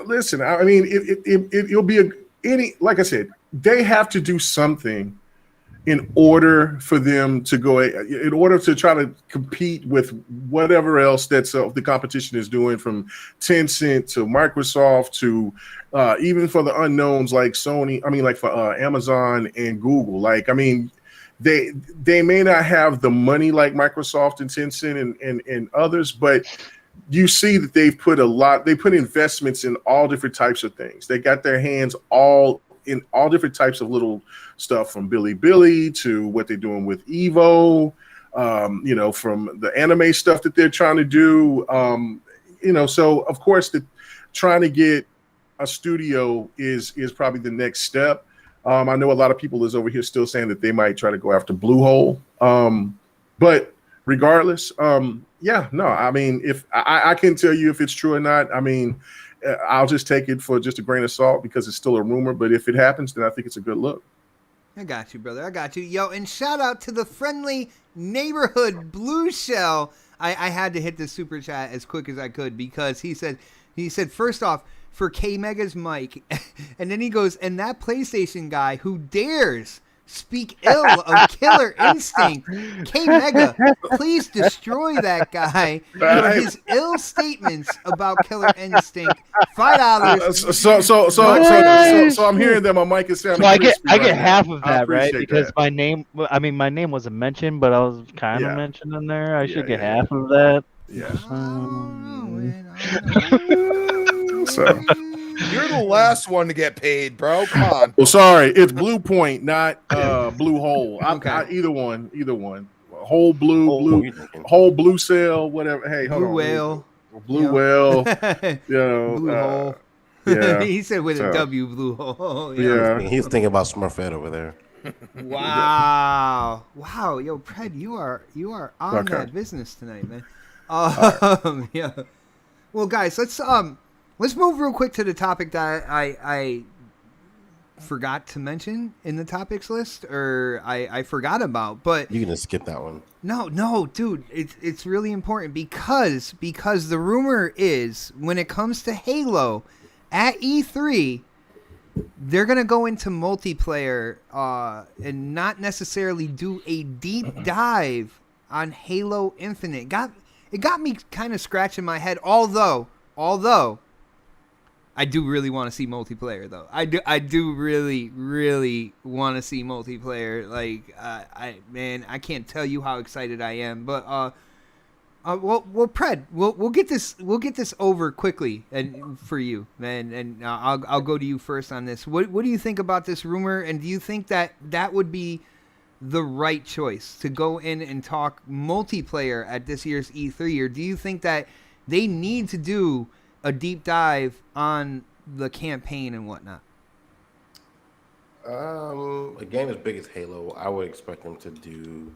listen, I mean, it'll be like I said, they have to do something in order for them to go, in order to try to compete with whatever else that's the competition is doing, from Tencent to Microsoft to even for the unknowns like Sony, I mean, like for Amazon and Google. Like, I mean, they may not have the money like Microsoft and Tencent and others, but you see that they put investments in all different types of things. They got their hands in all different types of little stuff, from Bilibili to what they're doing with Evo, from the anime stuff that they're trying to do. So of course, trying to get a studio is probably the next step. I know a lot of people is over here still saying that they might try to go after Bluehole. But regardless, I mean, if I can tell you if it's true or not, I mean, I'll just take it for just a grain of salt because it's still a rumor. But if it happens, then I think it's a good look. I got you, brother. I got you. Yo, and shout out to the friendly neighborhood Blue Shell. I had to hit the super chat as quick as I could because he said first off, for K Mega's mic, and then he goes, and that PlayStation guy who dares speak ill of Killer Instinct, K Mega, please destroy that guy for his ill statements about Killer Instinct. $5. So I'm hearing that my mic is sounding. So I get crispy right half now. of I that, right? appreciate Because that. my name wasn't mentioned, but I was kind of mentioned in there. I should get half of that. Yeah. So you're the last one to get paid, bro. Come on. Well, sorry, it's Blue Point, not Blue Hole. Okay. Either one. Whole blue cell, whatever. Hey, hold Blue on. Whale. Blue Whale. Blue Hole. Yeah. He said with a W, Blue Hole. Yeah. He's thinking about Smurfette over there. Wow. Yo, Pred, you are on that business tonight, man. Yeah. Well, guys, let's move real quick to the topic that I forgot to mention in the topics list, or I forgot about. But You can just skip that one. no, dude, it's really important because the rumor is when it comes to Halo at E3, they're gonna go into multiplayer and not necessarily do a deep dive on Halo Infinite. It got me kind of scratching my head. Although I do really want to see multiplayer, though. I do really, really want to see multiplayer. Like, I can't tell you how excited I am. But Pred, we'll get this over quickly and for you, man. And I'll go to you first on this. What do you think about this rumor? And do you think that would be the right choice to go in and talk multiplayer at this year's E3, or do you think that they need to do a deep dive on the campaign and whatnot? A game as big as Halo, I would expect them to do.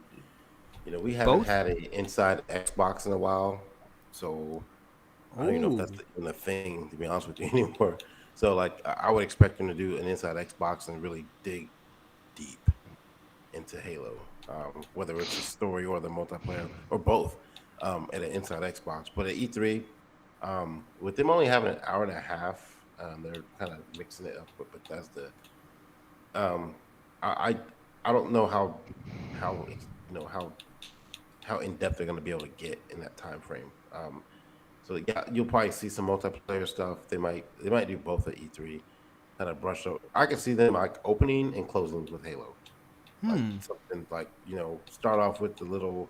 We haven't had an inside Xbox in a while, so I don't even know if that's even a thing, to be honest with you, anymore. So, like, I would expect them to do an inside Xbox and really dig deep into Halo, whether it's the story or the multiplayer or both, at an inside Xbox. But at E3, with them only having an hour and a half, they're kind of mixing it up with Bethesda. I don't know how in depth they're going to be able to get in that time frame. So yeah, you'll probably see some multiplayer stuff. They might do both at E3, kind of brush up. I can see them like opening and closing with Halo. Like something like, start off with the little,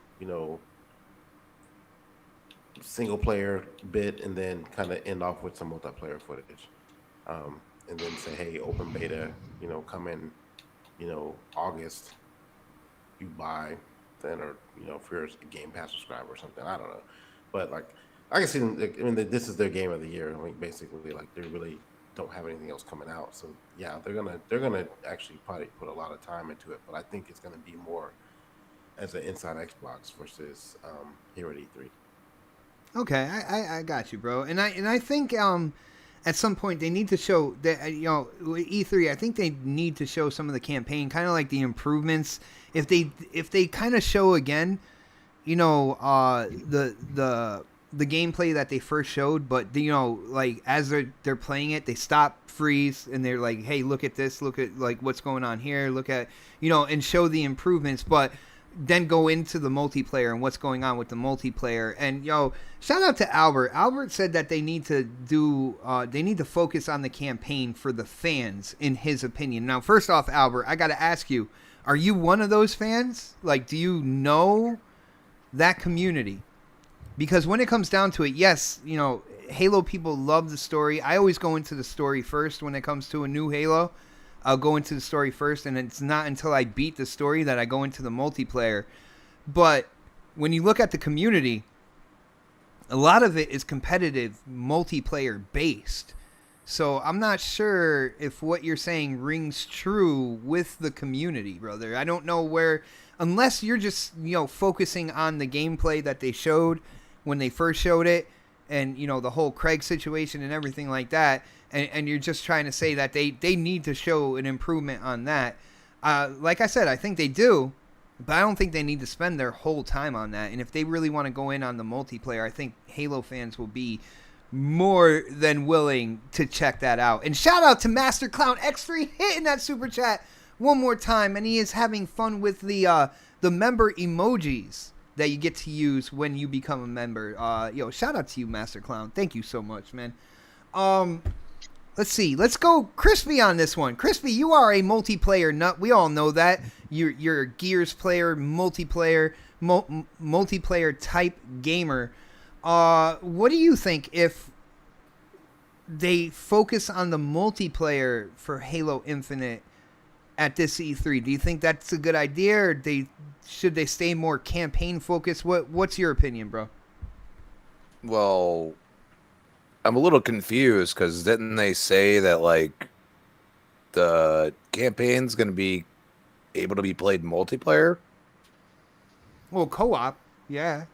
single player bit and then kind of end off with some multiplayer footage. And then say, hey, open beta, come in, August, you buy then, or, if you're a Game Pass subscriber or something, I don't know. But like, I can see them, this is their game of the year. I mean, basically, like, they really don't have anything else coming out. So yeah, they're gonna actually probably put a lot of time into it, but I think it's gonna be more as an inside Xbox versus here at E3. Okay, I got you, bro. And I think at some point they need to show that E3. I think they need to show some of the campaign, kind of like the improvements. If they kind of show again, the gameplay that they first showed, but like as they're playing it, they stop, freeze, and they're like, hey, look at this, look at like what's going on here, look at and show the improvements, but then go into the multiplayer and what's going on with the multiplayer. And shout out to Albert. Albert said that they need to focus on the campaign for the fans, in his opinion. Now, first off, Albert, I got to ask you, are you one of those fans? Like, do you know that community? Because when it comes down to it, yes, Halo people love the story. I always go into the story first when it comes to a new Halo. I'll go into the story first, and it's not until I beat the story that I go into the multiplayer. But when you look at the community, a lot of it is competitive, multiplayer based. So I'm not sure if what you're saying rings true with the community, brother. I don't know where, unless you're just, focusing on the gameplay that they showed when they first showed it, and, the whole Craig situation and everything like that, and you're just trying to say that they need to show an improvement on that. Like I said, I think they do, but I don't think they need to spend their whole time on that. And if they really want to go in on the multiplayer, I think Halo fans will be more than willing to check that out. And shout out to Master Clown X3 hitting that super chat one more time, and he is having fun with the member emojis that you get to use when you become a member. Shout out to you, Master Clown. Thank you so much, man. Let's see. Let's go Crispy on this one. Crispy, you are a multiplayer nut. We all know that. You're a Gears player, multiplayer type gamer. What do you think if they focus on the multiplayer for Halo Infinite at this E3? Do you think that's a good idea, or should they stay more campaign focused? What's your opinion, bro? Well, I'm a little confused because didn't they say that like the campaign's going to be able to be played multiplayer? Well, co-op, yeah.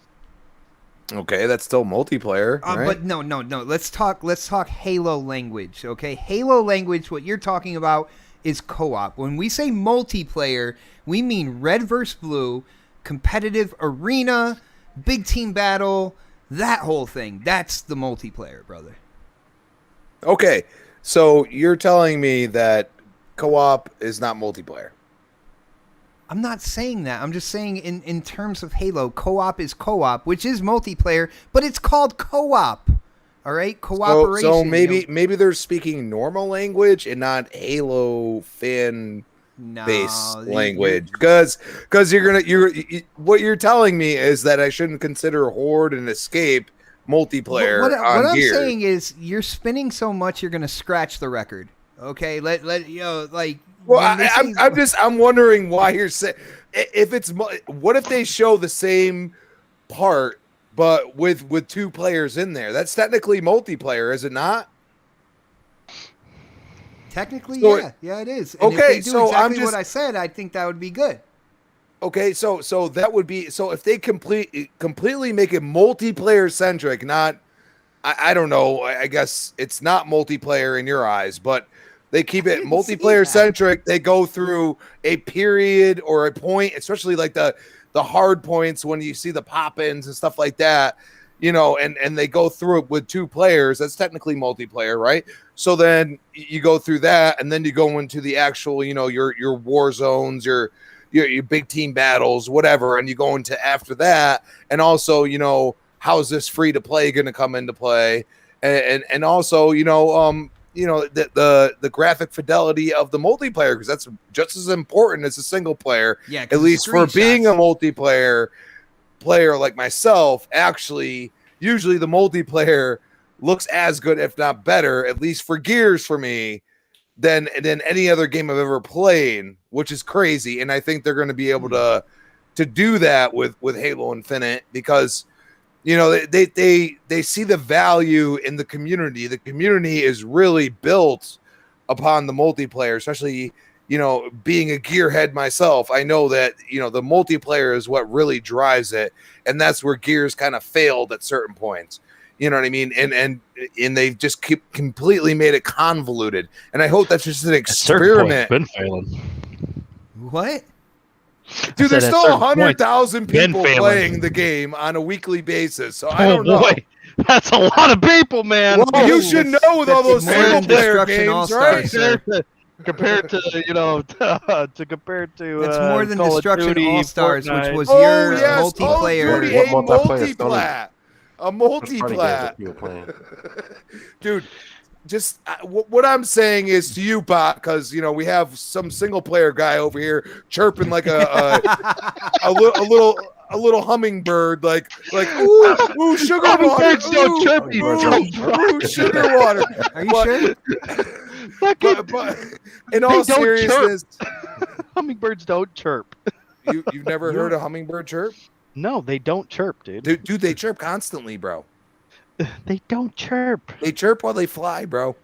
Okay, that's still multiplayer, right? But no. Let's talk Halo language, okay? Halo language, what you're talking about is co-op. When we say multiplayer, we mean red versus blue, competitive arena, big team battle, that whole thing. That's the multiplayer, brother. Okay, so you're telling me that co-op is not multiplayer? I'm not saying that. I'm just saying in terms of Halo, co-op is co-op, which is multiplayer, but it's called co-op. All right, cooperation. So maybe they're speaking normal language and not Halo fan based language. Because what you're telling me is that I shouldn't consider Horde and Escape multiplayer. What I'm Gears. saying is you're spinning so much you're gonna scratch the record. Okay, like. Well, I'm wondering why you're saying what if they show the same part but with two players in there? That's technically multiplayer, is it not? Technically, so yeah, it is. And okay, if they do so exactly what I said, I think that would be good. Okay, so that would be if they completely make it multiplayer centric, not I don't know. I guess it's not multiplayer in your eyes, but they keep it multiplayer centric. They go through a period or a point, especially like the hard points when you see the pop-ins and stuff like that, and they go through it with two players. That's technically multiplayer, right? So then you go through that, and then you go into the actual, your war zones, your big team battles, whatever, and you go into after that, and also, how's this free to play going to come into play, and also, the graphic fidelity of the multiplayer, because that's just as important as a single player. Yeah, at least for being a multiplayer player like myself. Actually, usually the multiplayer looks as good, if not better, at least for Gears for me, than any other game I've ever played, which is crazy. And I think they're going to be able to do that with Halo Infinite because. They see the value in the community. The community is really built upon the multiplayer, especially, being a gearhead myself. I know that, the multiplayer is what really drives it. And that's where Gears kind of failed at certain points. You know what I mean? And they've just completely made it convoluted. And I hope that's just an experiment. Been failing. What? Dude, there's still 100,000 people playing the game on a weekly basis. So I don't know. Boy, that's a lot of people, man. Well, you should know with all those single player games, right? Compared to it's more than Call Destruction Duty, All-Stars, Fortnite. which was your multiplayer. A multiplat. Dude. Just what I'm saying is to you, Bot, because we have some single player guy over here chirping like a little hummingbird, like ooh sugar water, ooh sugar water. Are you sure? But in all seriousness, hummingbirds don't chirp. You've never heard a hummingbird chirp? No, they don't chirp, dude. Dude, they chirp constantly, bro. They don't chirp. They chirp while they fly, bro.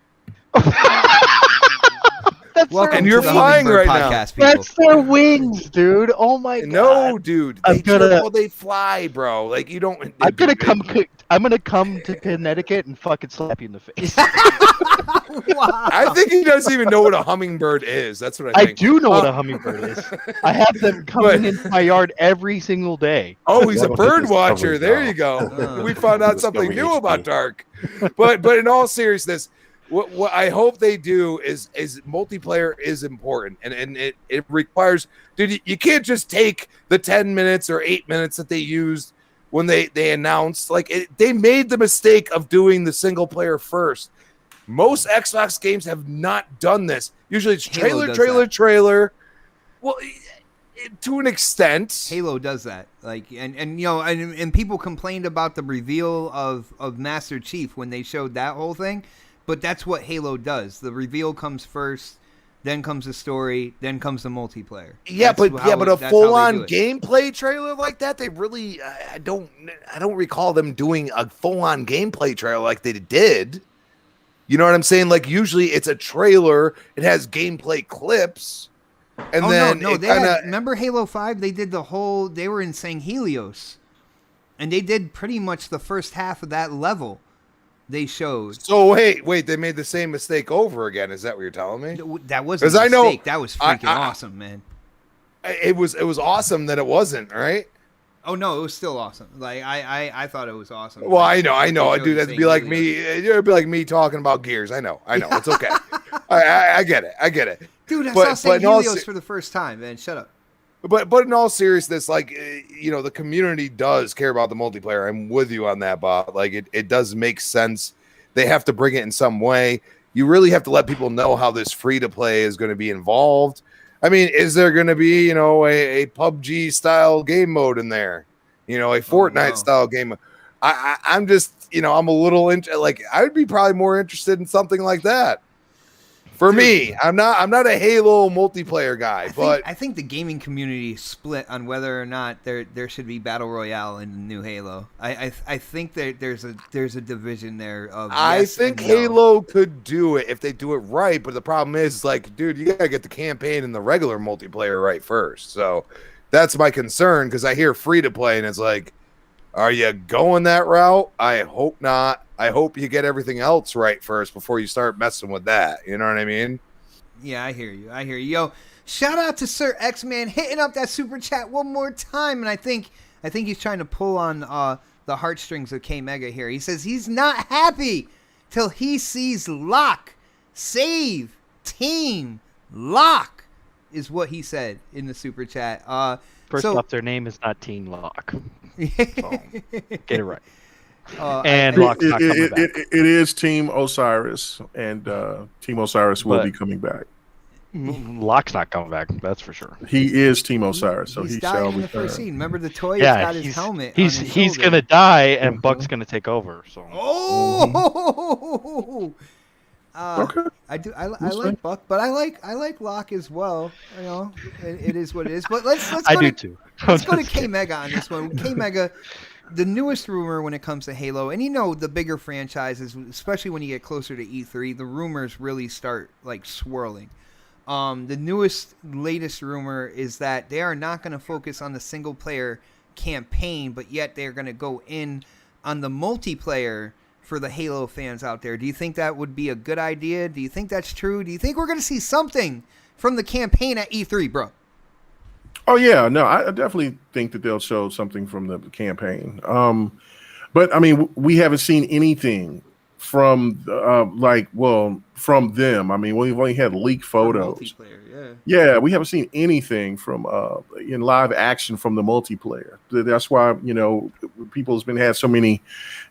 That's Welcome And to you're the flying Hummingbird right now. podcast, people. That's their wings, dude. Oh my god. No, dude. I'm They chirp gonna- while they fly, bro. Like, you don't. I'm gonna come to Connecticut and fucking slap you in the face. Wow. I think he doesn't even know what a hummingbird is. That's what I I think. do know what a hummingbird is. I have them coming into my yard every single day. Oh, he's a Welcome to bird Discovery watcher. There you Channel. go. We found out something Discovery new HD. about Dark. But in all seriousness, what I hope they do is multiplayer is important, and it requires, dude. You can't just take the 10 minutes or 8 minutes that they used when they announced. Like, they made the mistake of doing the single player first. Most Xbox games have not done this. Usually it's Halo trailer, does trailer. Well, to an extent. Halo does that, like, and you know, and people complained about the reveal of Master Chief when they showed that whole thing, but that's what Halo does. The reveal comes first, then comes the story, then comes the multiplayer. Yeah, That's but how a that's how full they on do it. gameplay trailer like that, they really I don't recall them doing a full on gameplay trailer like they did. You know what I'm saying? Like, usually it's a trailer, it has gameplay clips, and then no, it they kind of. remember Halo 5? They did the whole. They were in St. Helios, and they did pretty much the first half of that level. They showed. So wait, they made the same mistake over again. Is that what you're telling me? That wasn't 'Cause a I know- mistake. That was freaking I- awesome, man. It was awesome that it wasn't, right? Oh no, it was still awesome. Like I thought it was awesome. Well, Like, I know, they showed dude. the That'd St. be like Helios. me. It'd be like me talking about Gears. I know. It's okay. I get it. Dude, I But- saw but St. in all Helios se- for the first time, man. Shut up. But in all seriousness, like, you know, the community does care about the multiplayer. I'm with you on that, Bob. Like, it does make sense. They have to bring it in some way. You really have to let people know how this free to play is going to be involved. I mean, is there going to be, you know, a PUBG style game mode in there? You know, a Fortnite style game. I'm just, you know, I'm a little like, I would be probably more interested in something like that. For me, I'm not a Halo multiplayer guy, but I think the gaming community is split on whether or not there should be battle royale in the new Halo. I think that there's a division there of I yes think and no. Halo could do it if they do it right. But the problem is, like, dude, you gotta get the campaign and the regular multiplayer right first. So that's my concern, because I hear free to play and it's like, are you going that route? I hope not. I hope you get everything else right first before you start messing with that. You know what I mean? Yeah, I hear you. Yo, shout out to Sir X-Man hitting up that super chat one more time, and I think he's trying to pull on the heartstrings of K Mega here. He says he's not happy till he sees Locke save Team Locke, is what he said in the super chat. First so- off, their name is not Teen Lock. Get it right. And Locke's not coming back. It is Team Osiris, and Team Osiris will But- be coming back. Locke's not coming back. That's for sure. He is Team Osiris, so he's he dying shall in the return. first scene. Remember the toy? He's Yeah, got his helmet. he's on his he's shoulder. gonna die, and Buck's gonna take over. So Oh, Okay. I do. I That's like fine. Buck, but I like Locke as well. You know, it is what it is. But let's I go do to, too. let's go to K Mega on this one. K Mega, the newest rumor when it comes to Halo, and you know the bigger franchises, especially when you get closer to E3, the rumors really start like swirling. The latest rumor is that they are not going to focus on the single player campaign, but yet they're going to go in on the multiplayer for the Halo fans out there. Do you think that would be a good idea? Do you think that's true? Do you think we're going to see something from the campaign at E3, bro? Oh yeah, no, I definitely think that they'll show something from the campaign. But I mean, we haven't seen anything from from them. I mean, we've only had leaked photos. Multiplayer, Yeah, we haven't seen anything from in live action from the multiplayer. That's why, you know, people's had so many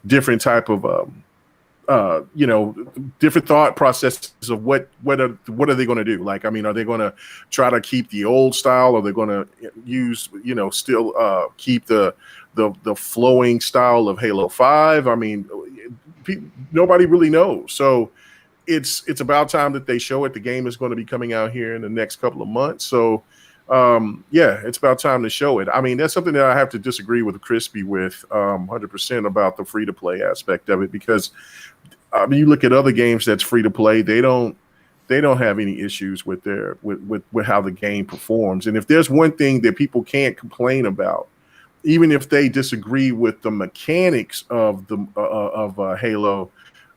different type of you know, different thought processes of what are they going to do? Like, I mean, are they going to try to keep the old style, or they're going to use, you know, still keep the flowing style of Halo 5? I mean, nobody really knows. So it's about time that they show it. The game is going to be coming out here in the next couple of months. So yeah, it's about time to show it. I mean, that's something that I have to disagree with Crispy with 100% about the free to play aspect of it, because I mean, you look at other games that's free to play, they don't have any issues with with how the game performs. And if there's one thing that people can't complain about, even if they disagree with the mechanics of the Halo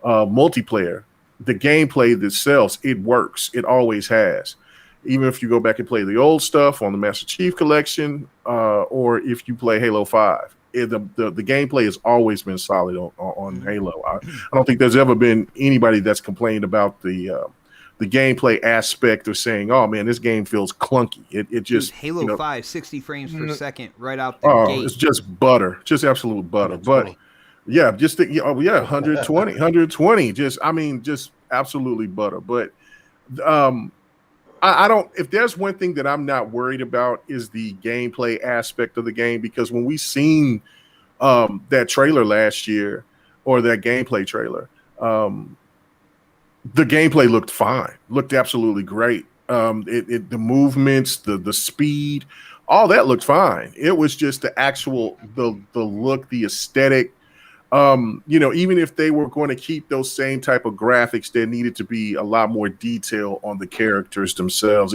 multiplayer, the gameplay itself, it works. It always has. Even if you go back and play the old stuff on the Master Chief Collection, or if you play Halo 5, the gameplay has always been solid on Halo. I don't think there's ever been anybody that's complained about the gameplay aspect of saying, "Oh man, this game feels clunky." It just Dude, Halo 5, 60 frames per second, right out the oh, gate. it's just butter, just absolute butter. But yeah, just 120, 120. Just absolutely butter. But I don't. If there's one thing that I'm not worried about is the gameplay aspect of the game, because when we seen that trailer last year, or that gameplay trailer, the gameplay looked fine, looked absolutely great. The movements, the speed, all that looked fine. It was just the actual the look, the aesthetic. Even if they were going to keep those same type of graphics, there needed to be a lot more detail on the characters themselves.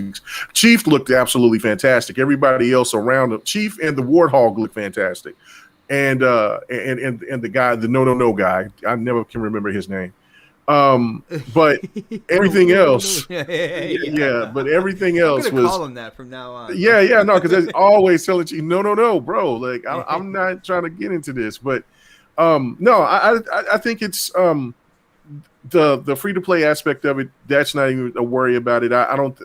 Chief looked absolutely fantastic. Everybody else around him, Chief and the Warthog looked fantastic. And the guy, the no guy, I never can remember his name. But everything else, but everything else I'm gonna was call him that from now on. no, because they're always telling you, no, bro. Like I'm not trying to get into this, but no, I think it's the free to play aspect of it. That's not even a worry about it. I don't.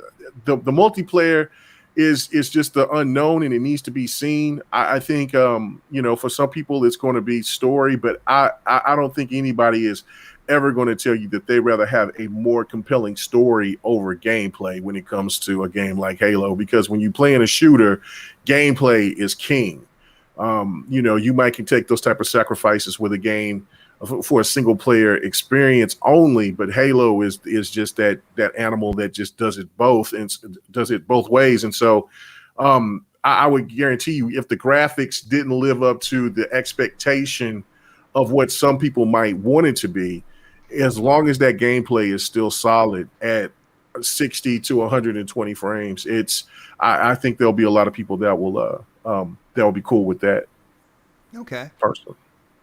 The multiplayer is just the unknown, and it needs to be seen. I think for some people it's going to be story, but I don't think anybody is ever going to tell you that they rather have a more compelling story over gameplay when it comes to a game like Halo, because when you play in a shooter, gameplay is king. You might can take those type of sacrifices with a game for a single player experience only, but Halo is just that animal that just does it both and does it both ways. And so I would guarantee you, if the graphics didn't live up to the expectation of what some people might want it to be, as long as that gameplay is still solid at 60 to 120 frames, I think there'll be a lot of people that will be cool with that. Okay. Personally.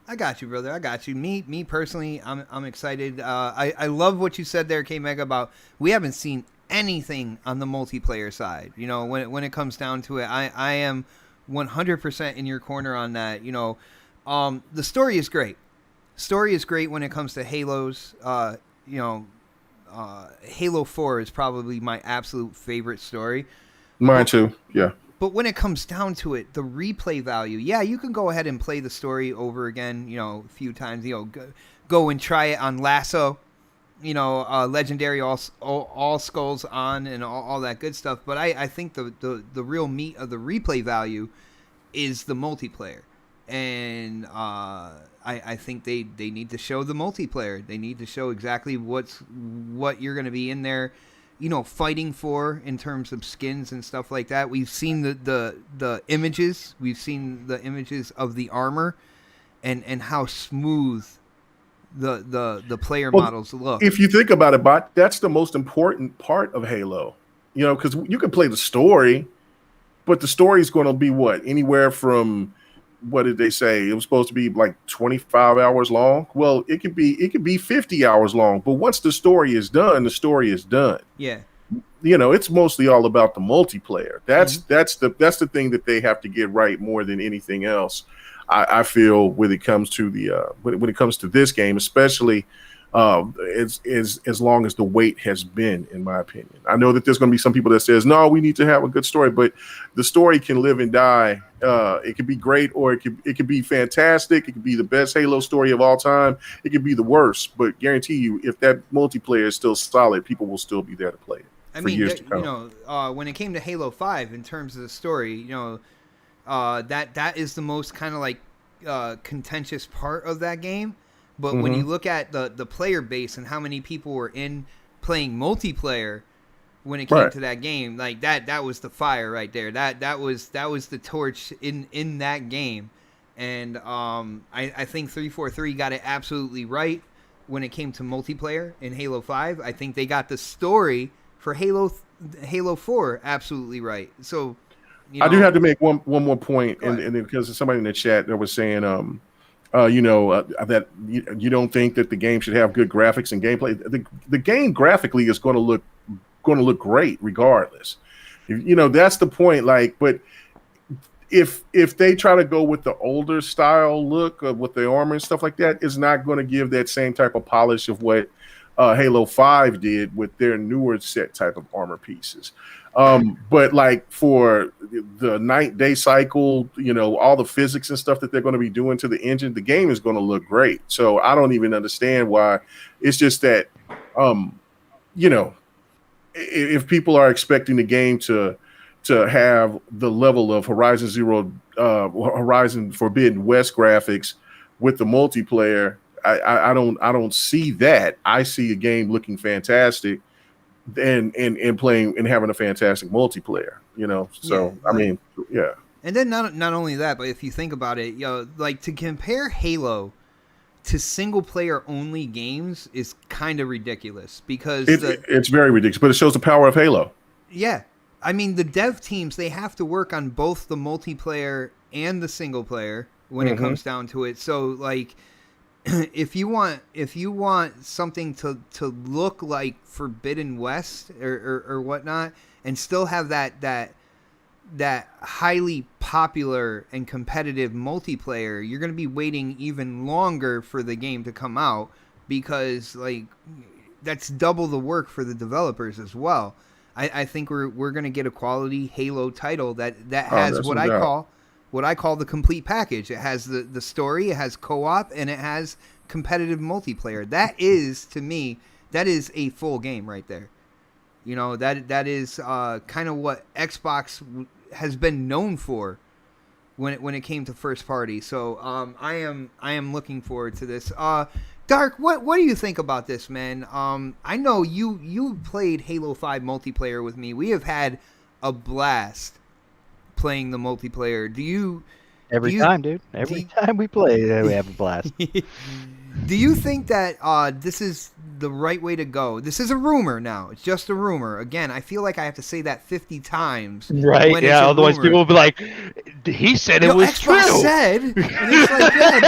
I got you, brother. I got you. Me personally, I'm excited. I love what you said there, K-Mega, about we haven't seen anything on the multiplayer side. When it comes down to it, I am 100% in your corner on that. The story is great. Story is great when it comes to Halos. Halo 4 is probably my absolute favorite story. Mine too. Yeah. But when it comes down to it, the replay value, yeah, you can go ahead and play the story over again, a few times, go and try it on Lasso, Legendary all Skulls on and all that good stuff. But I think the real meat of the replay value is the multiplayer. And I think they need to show the multiplayer. They need to show exactly what you're going to be in there, fighting for in terms of skins and stuff like that. We've seen the images. We've seen the images of the armor and how smooth the player models look. If you think about it, Bot, that's the most important part of Halo. Because you can play the story, but the story is going to be anywhere from, what did they say? It was supposed to be like 25 hours long. Well, it could be 50 hours long. But once the story is done, the story is done. Yeah. It's mostly all about the multiplayer. That's the thing that they have to get right more than anything else. I feel when it comes to when it comes to this game, especially as long as the wait has been, in my opinion. I know that there's going to be some people that says, no, we need to have a good story, but the story can live and die. It could be great, or it could be fantastic. It could be the best Halo story of all time. It could be the worst, but guarantee you, if that multiplayer is still solid, people will still be there to play it for years to come. When it came to Halo 5, in terms of the story, that is the most kind of like contentious part of that game. But when you look at the player base and how many people were in playing multiplayer, when it came Right. to that game. Like that was the fire right there. That was the torch in that game. And I think 343 got it absolutely right when it came to multiplayer in Halo 5. I think they got the story for Halo 4 absolutely right. So I do have to make one more point, and because there's somebody in the chat that was saying, that you don't think that the game should have good graphics and gameplay. The game graphically is going to look great regardless. That's the point. Like, but if they try to go with the older style look with the armor and stuff like that, it's not going to give that same type of polish of what Halo 5 did with their newer set type of armor pieces. But like for the night-day cycle, all the physics and stuff that they're going to be doing to the engine, the game is going to look great. So I don't even understand why. It's just that, if people are expecting the game to have the level of Horizon Forbidden West graphics with the multiplayer, I don't see that. I see a game looking fantastic and playing and having a fantastic multiplayer, So Yeah, I mean, yeah. And then not only that, but if you think about it, like to compare Halo to single player only games is kind of ridiculous because It's very ridiculous, but it shows the power of Halo. Yeah. I mean, the dev teams, they have to work on both the multiplayer and the single player when it comes down to it. So like if you want something to look like Forbidden West or whatnot and still have that highly popular and competitive multiplayer, you're going to be waiting even longer for the game to come out because like that's double the work for the developers as well. I think we're going to get a quality Halo title that has what I call the complete package. It has the story, it has co-op, and it has competitive multiplayer. That is, to me, that is a full game right there. That is kind of what Xbox has been known for when it came to first party. So I am looking forward to this. Dark, what do you think about this, man? I know you played Halo 5 multiplayer with me. We have had a blast playing the multiplayer. Every time we play, we have a blast. Do you think that this is the right way to go? This is a rumor now. It's just a rumor. Again, I feel like I have to say that 50 times. Right, yeah, otherwise people will be like, he said it was Xbox true. said, and it's like, yeah,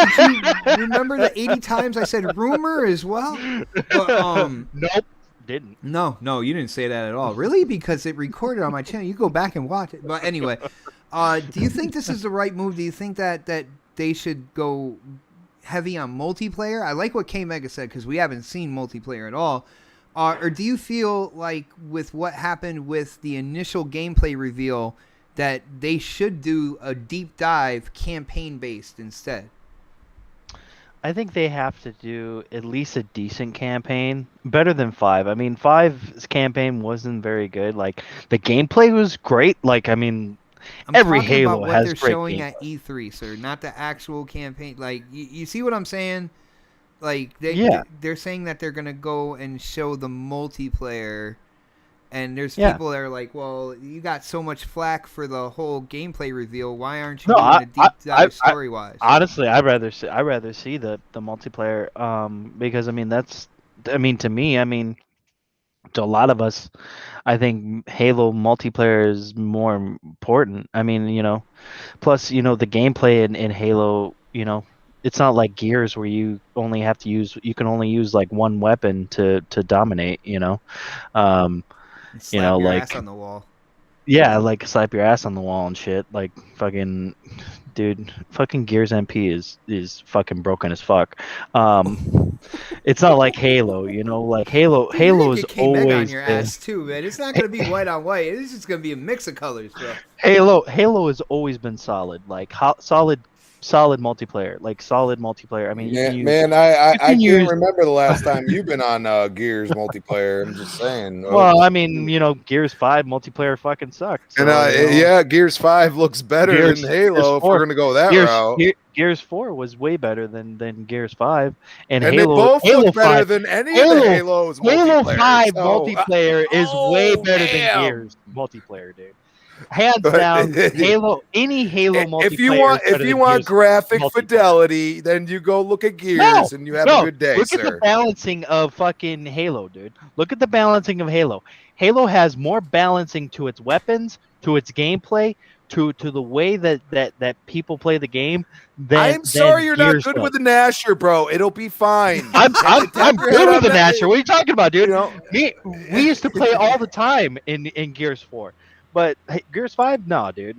did you remember the 80 times I said rumor as well? But, Nope, didn't. No, you didn't say that at all. Really? Because it recorded on my channel. You go back and watch it. But anyway, do you think this is the right move? Do you think that they should go heavy on multiplayer? I like what K-Mega said because we haven't seen multiplayer at all. Or do you feel like with what happened with the initial gameplay reveal that they should do a deep dive campaign-based instead? I think they have to do at least a decent campaign, better than 5. I mean, 5's campaign wasn't very good. Like, the gameplay was great. Like, I mean, every Halo about what has they're great showing gameplay. at E3, sir, not the actual campaign. Like, you see what I'm saying? Like, they're saying that they're gonna go and show the multiplayer, and there's people that are like, "Well, you got so much flack for the whole gameplay reveal. Why aren't you doing a deep dive story wise?" Honestly, I'd rather see the multiplayer. Because I mean, to me, to a lot of us, I think Halo multiplayer is more important. I mean, plus, the gameplay in Halo, it's not like Gears where you can only use like one weapon to dominate, Slap your like ass on the wall. Yeah, like slap your ass on the wall and shit. Like fucking Gears MP is fucking broken as fuck. It's not like Halo, like Halo is always on your ass too, man. It's not gonna be white on white. It's just gonna be a mix of colors, bro. Halo has always been solid, like solid solid multiplayer. Like solid multiplayer. I mean, you can use. Man, I can can't use- remember the last time you've been on Gears multiplayer. I'm just saying. Well, I mean, Gears 5 multiplayer fucking sucked. So, And yeah, Gears 5 looks better Gears- than Halo Gears if 4 we're gonna go that Gears, route. Gears 4 was way better than Gears 5, and And Halo. they both Halo look better 5, than any Halo- of the Halos Halo multiplayer. 5 so, multiplayer is way better damn. than Gears multiplayer, dude. Hands down, Halo. Any Halo multiplayer. If you want graphic fidelity, then you go look at Gears and you have a good day, look sir. at the balancing of fucking Halo, dude. Look at the balancing of Halo. Halo has more balancing to its weapons, to its gameplay, to the way that people play the game. I'm sorry you're not good with the Nasher, bro. It'll be fine. I'm good with the Nasher. What are you talking about, dude? We used to play all the time in Gears 4. But Gears 5, no, dude.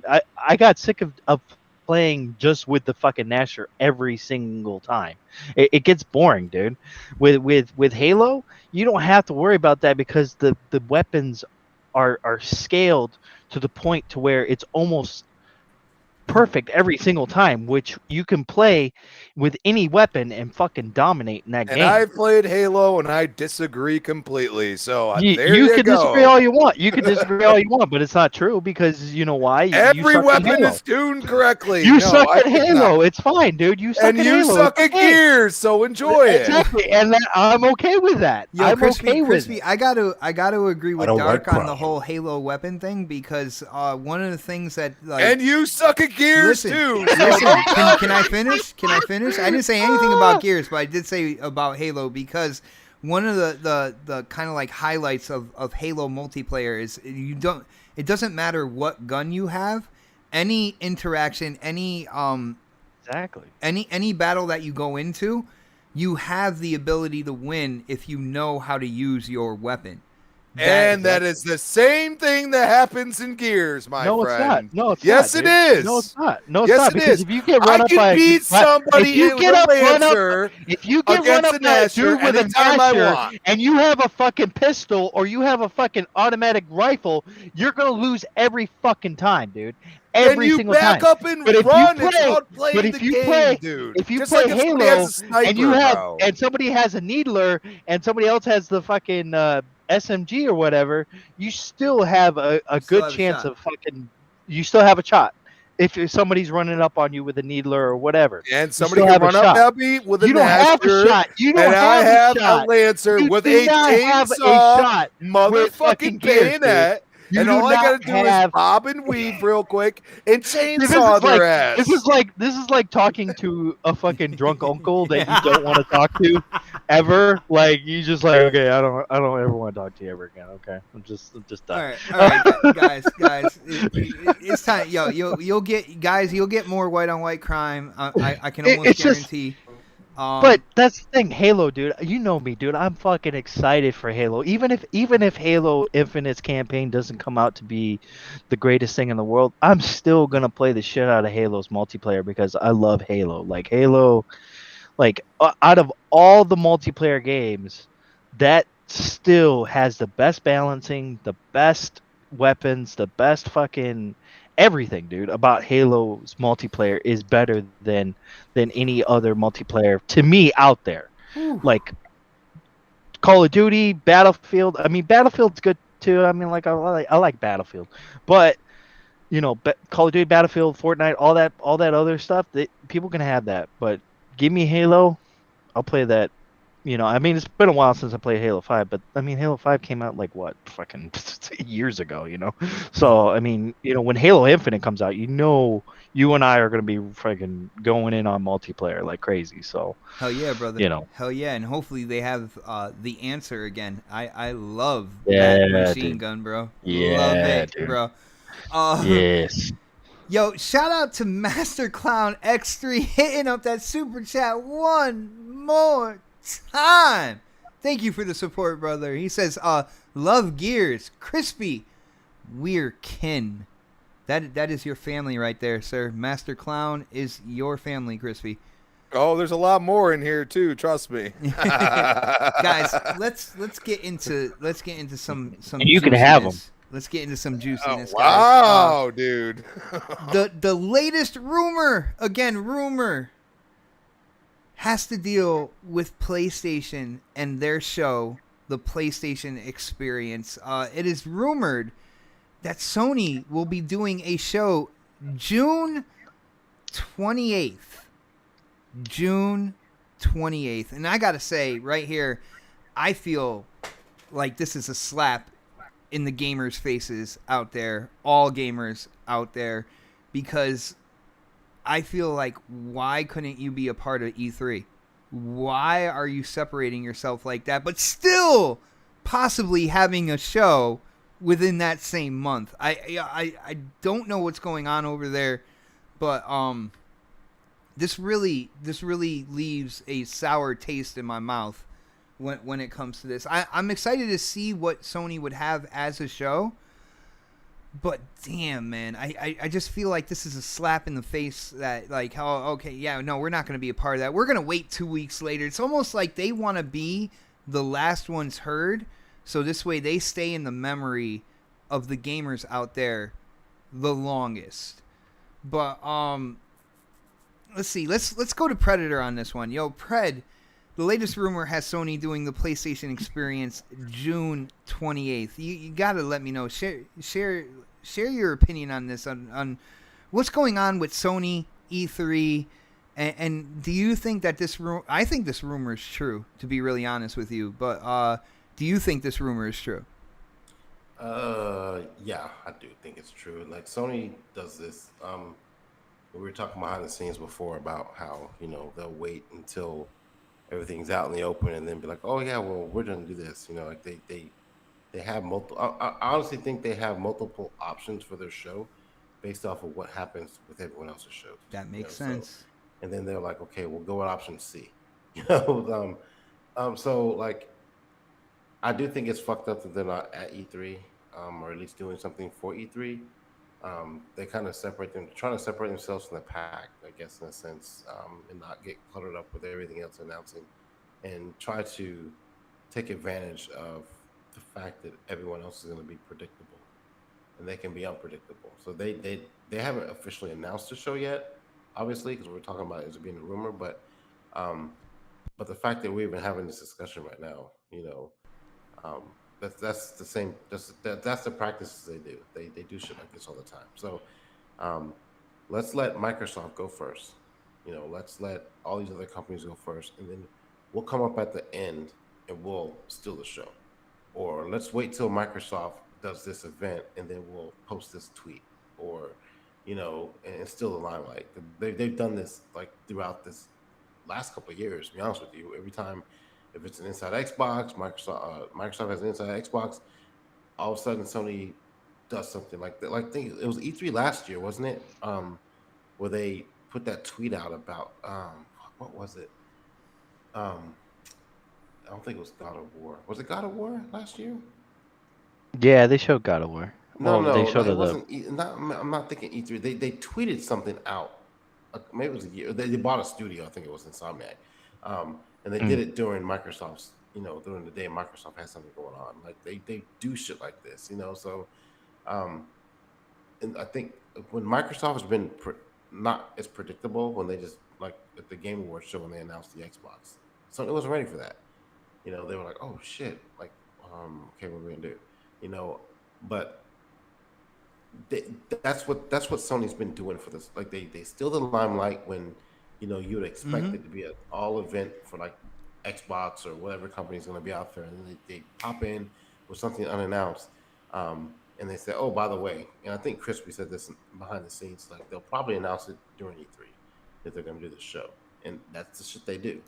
I got sick of playing just with the fucking Nasher every single time. It gets boring, dude. With Halo, you don't have to worry about that because the weapons are scaled to the point to where it's almost perfect every single time, which you can play with any weapon and fucking dominate in that game. And I've played Halo, and I disagree completely. So there you you can go. disagree all you want. You can disagree all you want, but it's not true because you know why? Every suck at weapon Halo. is tuned correctly. You No, suck I at did Halo. not. It's fine, dude. You suck And at you Halo. suck It's at okay. Gears, so enjoy it. Exactly, and I'm okay with that. Yo, I'm Crispy, okay with Crispy, it. I gotta agree with don't Dark like on the crime. whole Halo weapon thing because one of the things that like And you suck at Gears listen, too. listen, can I finish? Can I finish? I didn't say anything about Gears, but I did say about Halo because one of the kind of like highlights of Halo multiplayer is it doesn't matter what gun you have, any interaction, Exactly. any battle that you go into, you have the ability to win if you know how to use your weapon. And that is the same thing that happens in Gears, my No, friend. it's not. No, it's yes, not. it Dude. is. No, it's not. No, it's Yes, not. it Because is. if you get run I up by can beat somebody if you with get a up, run up, Lancer if you get run against up a by a Nasher dude with a anytime I Nasher want. and you have a fucking pistol or you have a fucking automatic rifle, you're gonna lose every fucking time, dude. Every Then you single back time. up and But if you run. It's play- called playing but if the you game, play- dude. if you Just play like if somebody Halo has a sniper, and you have bro. and somebody has a needler and somebody else has the fucking SMG or whatever, you still have a Still good have a chance shot. of fucking. You still have a shot if somebody's running up on you with a needler or whatever. And You somebody still can have a run up shot. at me with a You don't have a Nasher, shot. You don't and I have have a shot. a Lancer You with do a not have a chainsaw, shot with fucking motherfucking Gears, dude. bayonet. You And do all I gotta not do have- is bob and weave real quick and This is chainsaw their like ass. this is like talking to a fucking drunk uncle that you don't want to talk to ever. Like you just like, okay, I don't ever want to talk to you ever again. Okay, I'm just done. All right, guys, it's time. Yo, you'll get more white on white crime. I can almost It's just- guarantee. But that's the thing, Halo, dude. You know me, dude. I'm fucking excited for Halo. Even if Halo Infinite's campaign doesn't come out to be the greatest thing in the world, I'm still gonna play the shit out of Halo's multiplayer because I love Halo. Like Halo, out of all the multiplayer games, that still has the best balancing, the best weapons, the best fucking everything, dude. About Halo's multiplayer is better than any other multiplayer to me out there. Like Call of Duty, Battlefield. I mean, Battlefield's good too. I mean, I like Battlefield, but Call of Duty, Battlefield, Fortnite, all that other stuff. People can have that, but give me Halo, I'll play that. I mean, it's been a while since I played Halo 5, but I mean, Halo 5 came out like what, fucking years ago, So, I mean, when Halo Infinite comes out, you and I are going to be fucking going in on multiplayer like crazy. So, Hell yeah, brother. Hell yeah, and hopefully they have the answer again. I love that machine gun, bro. Yeah, love it, dude. bro. Yes. Yo, shout out to Master Clown X3 hitting up that super chat one more time. Thank you for the support, brother. He says, love Gears. Crispy. We're kin. That is your family right there, sir. Master Clown is your family, Crispy. Oh, there's a lot more in here too. Trust me, guys. Let's get into some. And you can have 'em. let's get into some Oh, juiciness, guys. wow, dude. The latest rumor, again, rumor, has to deal with PlayStation and their show, the PlayStation Experience. It is rumored that Sony will be doing a show June 28th. June 28th. And I got to say, right here, I feel like this is a slap in the gamers' faces out there, all gamers out there, because I feel like, why couldn't you be a part of E3? Why are you separating yourself like that, but still possibly having a show within that same month? I don't know what's going on over there, but this really leaves a sour taste in my mouth when it comes to this. I'm excited to see what Sony would have as a show. But damn, man, I just feel like this is a slap in the face that, like, oh, okay, yeah, no, we're not going to be a part of that. We're going to wait 2 weeks later. It's almost like they want to be the last ones heard, so this way they stay in the memory of the gamers out there the longest. But let's see, let's go to Predator on this one. Yo, Pred, the latest rumor has Sony doing the PlayStation Experience June 28th. You got to let me know. Share your opinion on this, on what's going on with Sony, E3, and do you think that this rumor... I think this rumor is true, to be really honest with you, but do you think this rumor is true? Yeah, I do think it's true. Like, Sony does this. We were talking behind the scenes before about how, they'll wait until everything's out in the open and then be like, oh yeah, well, we're gonna do this. Like they have multiple. I honestly think they have multiple options for their show based off of what happens with everyone else's show. That makes sense. And then they're like, okay, we'll go with option C. So like, I do think it's fucked up that they're not at E3, or at least doing something for E3. They kind of trying to separate themselves from the pack, I guess, in a sense, and not get cluttered up with everything else announcing, and try to take advantage of the fact that everyone else is going to be predictable, and they can be unpredictable. So they haven't officially announced the show yet, obviously, because we're talking about it being a rumor, but the fact that we're even having this discussion right now, that's the same. That's the practices they do. They do shit like this all the time. So let's let Microsoft go first. Let's let all these other companies go first, and then we'll come up at the end and we'll steal the show. Or let's wait till Microsoft does this event and then we'll post this tweet, or and steal the limelight. They've done this like throughout this last couple of years. To be honest with you, every time. If it's an Inside Xbox, Microsoft has an Inside Xbox, all of a sudden Sony does something like that. Like, I think it was E3 last year, wasn't it? Where they put that tweet out about what was it? I don't think it was God of War. Was it God of War last year? Yeah, they showed God of War. No, they showed it wasn't. I'm not thinking E3. They tweeted something out. Maybe it was a year. They bought a studio. I think it was Insomniac. And they did it during Microsoft's, during the day Microsoft has something going on. Like, they do shit like this, So, and I think when Microsoft has been not as predictable, when they just, like, at the Game Awards show when they announced the Xbox, Sony wasn't ready for that. They were like, oh shit, like, okay, what are we gonna do? But that's what Sony's been doing for this. Like, they steal the limelight when you would expect it to be an all event for like Xbox or whatever company is going to be out there, and then they pop in with something unannounced, and they say, oh, by the way, and I think Crispy said this behind the scenes, like, they'll probably announce it during E3 that they're going to do this show, and that's the shit they do.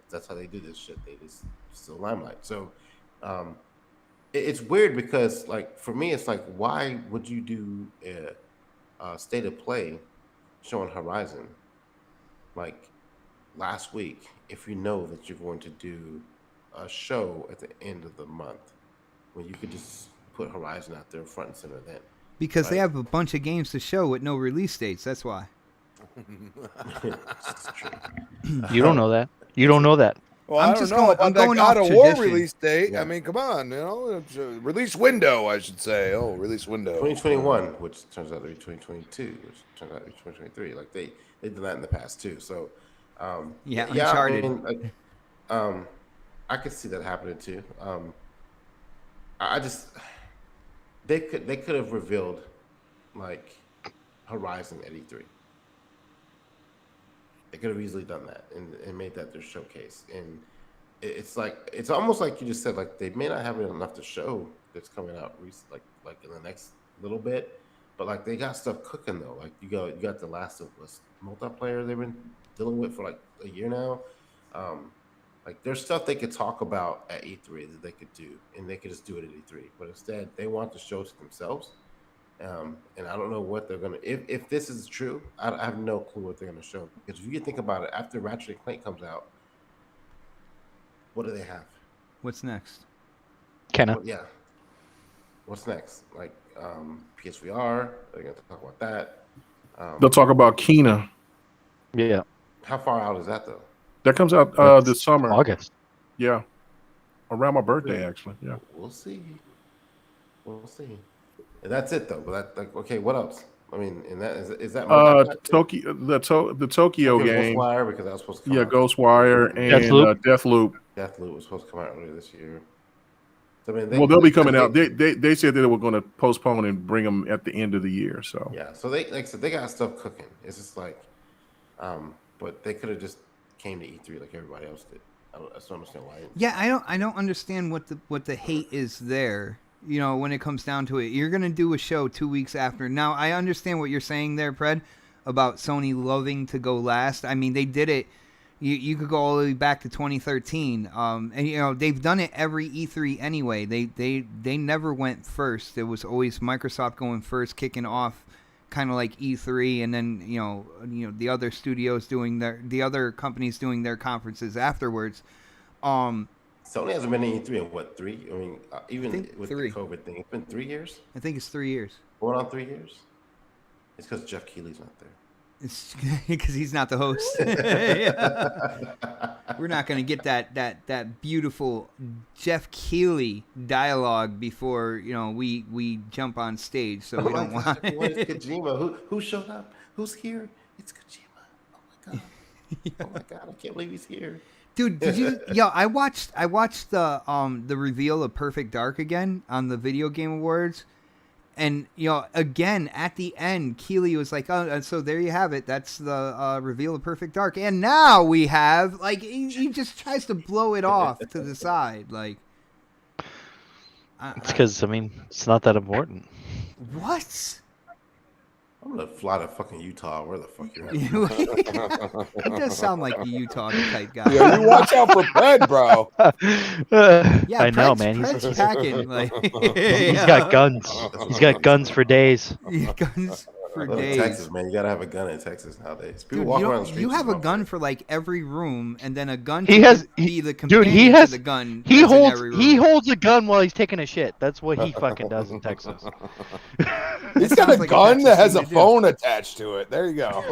That's how they do this shit. They just steal limelight. So it's weird because, like, for me, it's like, why would you do a state of play showing Horizon like last week if you know that you're going to do a show at the end of the month, when you could just put Horizon out there front and center then? Because they have a bunch of games to show with no release dates. That's why. You don't know that. You don't know that. Well, I'm I don't just know going- about I'm that going God off of War tradition. release date. Yeah. I mean, come on, it's a release window, I should say. Oh, release window. 2021, which turns out to be 2022, which turns out to be 2023. Like they've done that in the past too. So Yeah, yeah, Uncharted. I mean, I could see that happening too. I just they could have revealed like Horizon at E3. They could have easily done that and made that their showcase. And it's like it's almost like you just said, like they may not have enough to show that's coming out like in the next little bit, but like they got stuff cooking though. Like you got the Last of Us multiplayer they've been dealing with for like a year now. Like there's stuff they could talk about at E3 that they could do, and they could just do it at E3. But instead, they want to show to themselves. And I don't know what they're gonna. If this is true, I have no clue what they're gonna show. Because if you think about it, after Ratchet and Clank comes out, what do they have? What's next? Kenna. Yeah. What's next? Like PSVR. They're gonna talk about that. They'll talk about Kena. Yeah. How far out is that though? That comes out That's this summer. August. Yeah, around my birthday actually. Yeah. We'll see. We'll see. And that's it though. But like, okay, what else? I mean, and that is that Tokyo the Tokyo game. Ghostwire, because that was supposed to come Yeah, out. Ghostwire and Deathloop. Deathloop. Deathloop was supposed to come out earlier this year. So, I mean, Well, they'll be coming out. They said that they were going to postpone and bring them at the end of the year. So yeah, so they, like I said, they got stuff cooking. It's just like, but they could have just came to E3 like everybody else did. I just don't understand why. Yeah, I don't understand what the hate is there. You know, when it comes down to it, you're gonna do a show 2 weeks after. Now, I understand what you're saying there, Pred, about Sony loving to go last. I mean, they did it. You could go all the way back to 2013, and you know they've done it every E3 anyway. They never went first. It was always Microsoft going first, kicking off, kind of like E3, and then you know the other studios doing the other companies doing their conferences afterwards. Sony hasn't been in E3 in what, 3? I mean, even with 3. the COVID thing, it's been 3 years. I think it's 3 years. Going on 3 years. It's because Jeff Keighley's not there. It's because he's not the host. Yeah. We're not going to get that beautiful Jeff Keighley dialogue before we jump on stage. So we don't want. What is Kojima? Who showed up? Who's here? It's Kojima. Oh my god! Oh my god! I can't believe he's here. Dude, did you? Yo, I watched the reveal of Perfect Dark again on the Video Game Awards. And, again, at the end, Keighley was like, oh, so there you have it. That's the reveal of Perfect Dark. And now we have, like, he just tries to blow it off to the side. Like, It's because, it's not that important. what? I'm going to fly to fucking Utah. Where the fuck you're at? He does sound like a Utah type guy. Yeah, you watch out for Pred, bro. Yeah, I know, Pred's- man. Pred's packing. Like, He's got guns. He's got guns for days. guns for Well, in days. Texas, man, you gotta have a gun in Texas nowadays. People Dude, walk you, around the streets. you have a with gun them. for like every room, and then a gun He to has- be the Dude, companion he has. to the gun. He that's in holds. every He room. holds a gun while he's taking a shit. That's what he fucking does in Texas. He's That got a sounds like a gun Texas that has thing a to do. phone attached to it. There you go.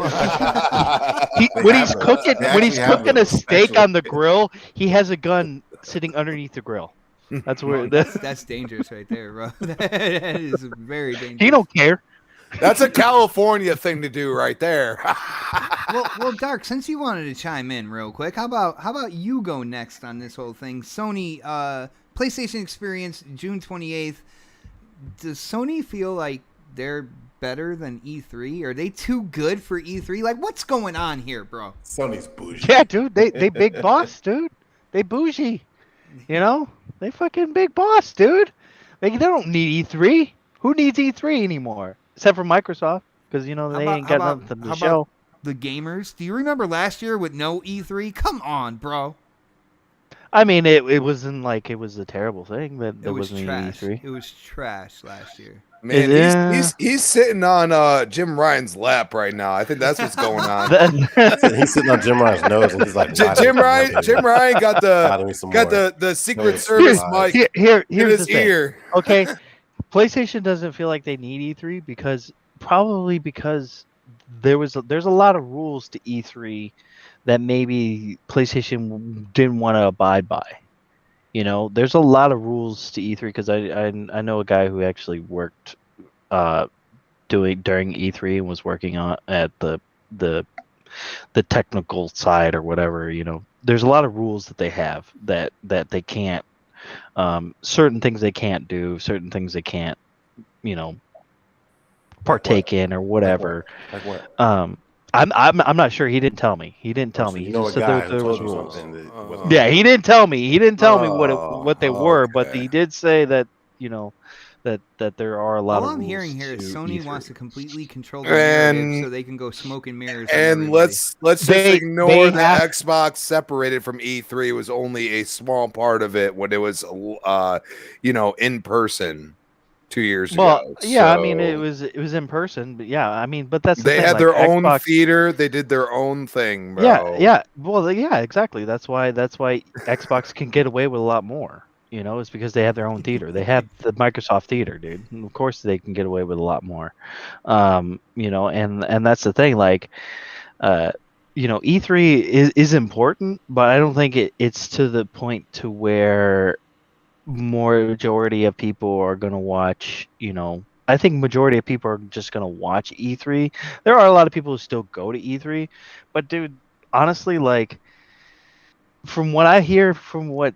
When he's those. cooking, They when he's actually have cooking a those. steak Actually. on the grill, he has a gun sitting underneath the grill. That's where. That's dangerous right there, bro. That is very dangerous. He don't care. That's a California thing to do right there. Well, Dark, since you wanted to chime in real quick, how about you go next on this whole thing? Sony, PlayStation Experience, June 28th. Does Sony feel like they're better than E3? Are they too good for E3? Like, what's going on here, bro? Sony's bougie. Yeah, dude. They big boss, dude. They bougie. They fucking big boss, dude. They don't need E3. Who needs E3 anymore? Except for Microsoft, because they ain't got nothing to show. The gamers? Do you remember last year with no E3? Come on, bro. It wasn't like it was a terrible thing that there It was wasn't trash. any E3. It was trash last year. Man, Yeah. he's sitting on Jim Ryan's lap right now. I think that's what's going on. He's sitting on Jim Ryan's nose and he's like, Jim Ryan got Got me some more. the Secret No, Service here's- mic Here's in his the thing. ear. Okay, PlayStation doesn't feel like they need E3 because there's a lot of rules to E3 that maybe PlayStation didn't want to abide by. You know, there's a lot of rules to E3 because I know a guy who actually worked during E3 and was working on at the the technical side or whatever. You know, there's a lot of rules that they have that they can't certain things they can't do, certain things they can't, you know, partake in or whatever. Like what? I'm not sure. He didn't tell me. He didn't tell So me. you He know just a said guy who there was told you rules. something that wasn't Yeah, true. he didn't tell me. He didn't tell me what they were, but okay. he did say that, you know, that there are a lot All of I'm rules hearing here is to Sony E3. wants to completely control the narrative so And they can go smoke and mirrors on and everybody. let's just They ignore the have Xbox separated from E3. It was only a small part of it when it was in person 2 years ago. well, yeah, I mean So it was in person, but yeah, I mean, but that's the they thing, had like their own Xbox. theater. They did their own thing, Yeah, bro. yeah. Well, yeah, exactly. That's why Xbox can get away with a lot more. You know, it's because they have their own theater. They have the Microsoft theater, dude. And of course, they can get away with a lot more. You know, and that's the thing. Like, uh, you know, E3 is important, but I don't think it's to the point to where majority of people are gonna watch. You know, I think majority of people are just gonna watch E3. There are a lot of people who still go to E3, but dude, honestly, like from what I hear, from what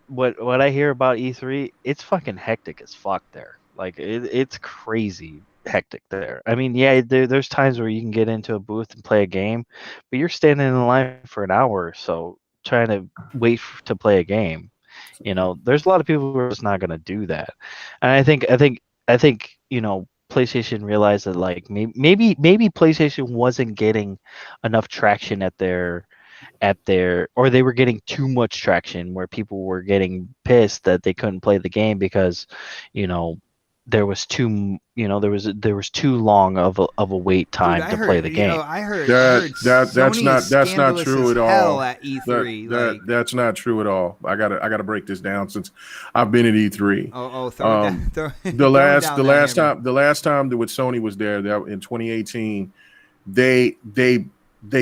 I hear about E3, it's fucking hectic as fuck there. Like it's crazy hectic there. I mean, yeah, there's times where you can get into a booth and play a game, but you're standing in line for an hour or so trying to wait to play a game. You know, there's a lot of people who are just not gonna do that, and I think you know, PlayStation realized that like maybe PlayStation wasn't getting enough traction or they were getting too much traction where people were getting pissed that they couldn't play the game because, you know, there was too long of a wait Dude, time to play the game. I heard That's Sony is that's not scandalous true as at hell all. at E3. like, That's not true at all. I gotta break this down since I've been at E3. throw it down, The throwing last down the that last hammer. time the last time that with Sony was there, that in 2018, they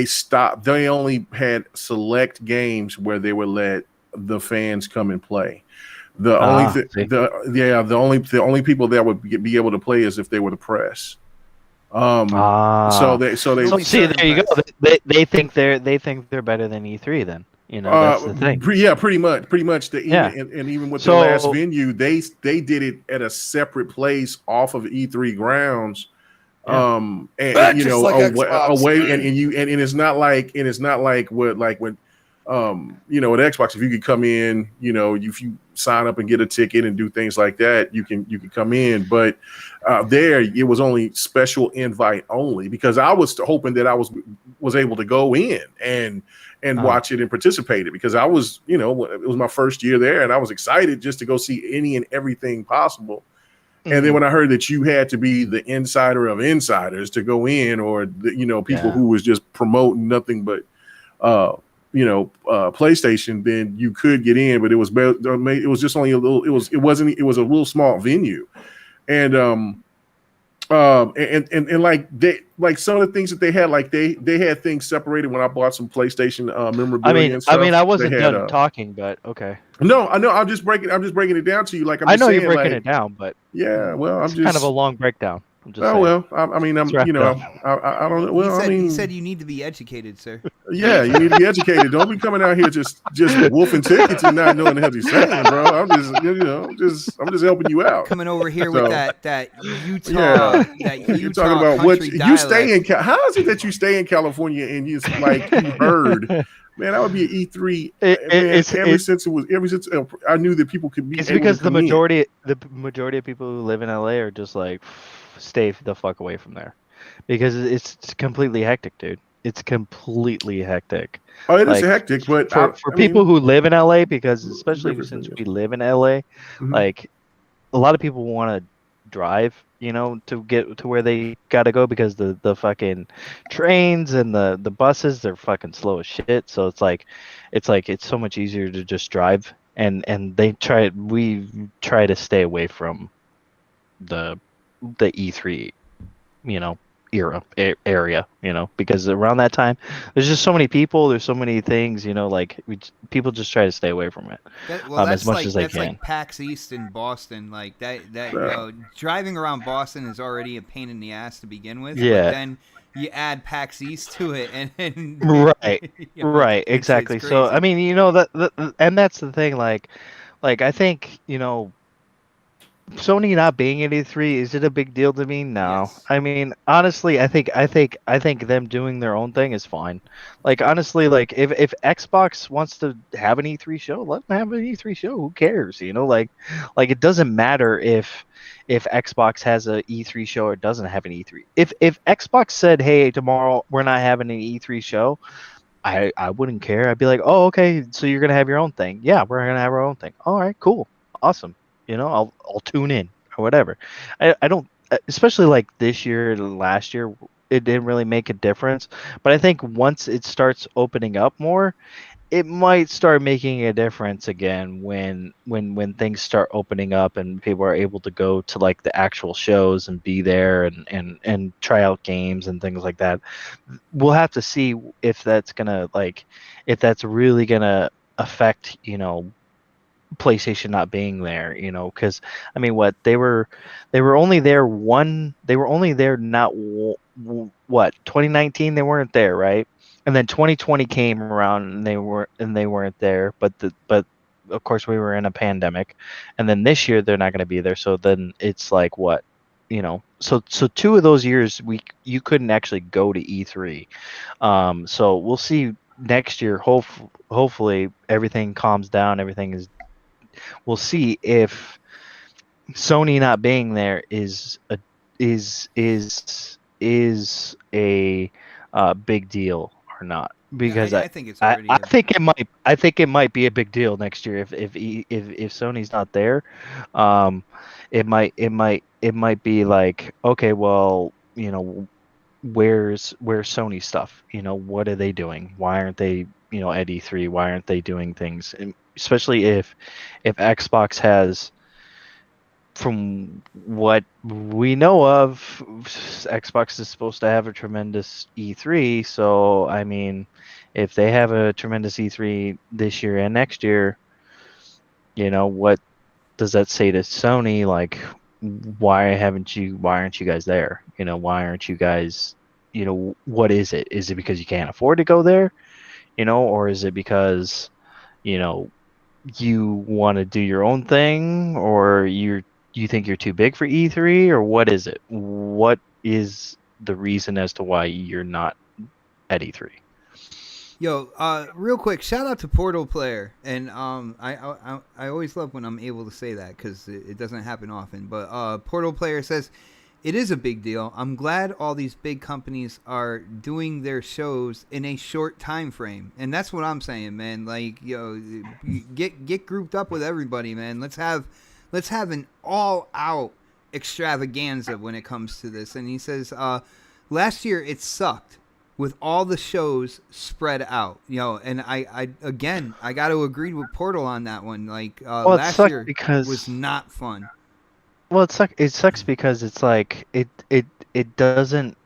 stopped. They only had select games where they would let the fans come and play. The only See? the only people that would be able to play is if they were the press. So Ah, they so Only see, certain there you go. press. They think they're better than E3 then. You know, that's the thing. Pretty much. The even Yeah. and even with their last So venue, they did it at a separate place off of E3 grounds. Yeah. And you Just know, like Xbox. away, and it's not like what like when you know, at Xbox, if you could come in, you know, if you sign up and get a ticket and do things like that, you can come in. But there, it was only special invite only because I was hoping that I was able to go in and watch it and participate it because I was, you know, it was my first year there and I was excited just to go see any and everything possible. And then when I heard that you had to be the insider of insiders to go in, or the, you know, people who was just promoting nothing but PlayStation, then you could get in, but it was just only a little. It was a little small venue, and like some of the things that they had, like they had things separated when I bought some PlayStation memorabilia and stuff. I wasn't they had, done talking, but okay. No, I know. I'm just breaking it down to you. Like I know saying, you're breaking like, it down, but yeah. Well, I'm it's just kind of a long breakdown. I'm just oh saying. well. I mean, I'm wrap you it know, up. I don't know. Well, He said you need to be educated, sir. yeah, you need to be educated. Don't be coming out here just wolfing tickets and not knowing the hell you're saying, bro. I'm just helping you out. Coming over here with that Utah, Yeah. that Utah You're talking about what country you dialect. stay in. How is it that you stay in California and you like you heard? Man, that would be an E3. Ever since I knew that people could be. It's able because to the come in. majority of people who live in LA are just like, stay the fuck away from there, because it's completely hectic, dude. It's completely hectic. Oh, it is Like, hectic, but for people who live in LA, because especially different since thing, we live in LA, Mhm. like a lot of people want to drive, you know, to get to where they gotta go, because the fucking trains and the buses, they're fucking slow as shit. So it's so much easier to just drive, and we try to stay away from the E3, you know, area, because around that time there's just so many people, there's so many things, like people just try to stay away from it as much as they That's can. like PAX East in Boston. Like that Yeah. driving around Boston is already a pain in the ass to begin with. But Yeah. then you add PAX East to it, and Right. Right, it's exactly. So I crazy. mean, and that's the thing, like I think, Sony not being at E3, is it a big deal to me? No. Yes. I mean, honestly, I think them doing their own thing is fine. Like honestly, like if Xbox wants to have an E3 show, let them have an E3 show. Who cares? Like it doesn't matter if Xbox has a E3 show or doesn't have an E3. If Xbox said, "Hey, tomorrow we're not having an E3 show," I wouldn't care. I'd be like, "Oh, okay, so you're gonna have your own thing." Yeah, we're gonna have our own thing. All right, cool, awesome. I'll tune in or whatever. I don't, especially like this year and last year, it didn't really make a difference. But I think once it starts opening up more, it might start making a difference again when things start opening up and people are able to go to like the actual shows and be there and try out games and things like that. We'll have to see if that's gonna like if that's really gonna affect PlayStation not being there, because I mean, they were only there they were only there not what 2019 they weren't there, right? And then 2020 came around and they weren't there, but of course we were in a pandemic, and then this year they're not going to be there. So then it's like what, so 2 of those years you couldn't actually go to E3. So we'll see next year. Hopefully everything calms down, everything is we'll see if Sony not being there is a big deal or not, Yeah, because I think it's already I think it might be a big deal next year if Sony's not there. um it might be like, okay, well, where's Sony stuff? What are they doing? Why aren't they, at E3? Why aren't they doing things? And especially if Xbox has, from what we know of, Xbox is supposed to have a tremendous E3. So I mean, if they have a tremendous E3 this year and next year, what does that say to Sony? Like, why aren't you guys there? Why aren't you guys, what is it? Is it because you can't afford to go there? Or is it because, you know, you want to do your own thing, or you think you're too big for E3, or what is it? What is the reason as to why you're not at E3? Yo, real quick, shout out to Portal Player, and I always love when I'm able to say that because it doesn't happen often. But Portal Player says it is a big deal. I'm glad all these big companies are doing their shows in a short time frame, and that's what I'm saying, man. Like, get grouped up with everybody, man. Let's have an all out extravaganza when it comes to this. And he says, last year it sucked with all the shows spread out, and I got to agree with Portal on that one. Like, last year was not fun. Well, it sucks because it's like it doesn't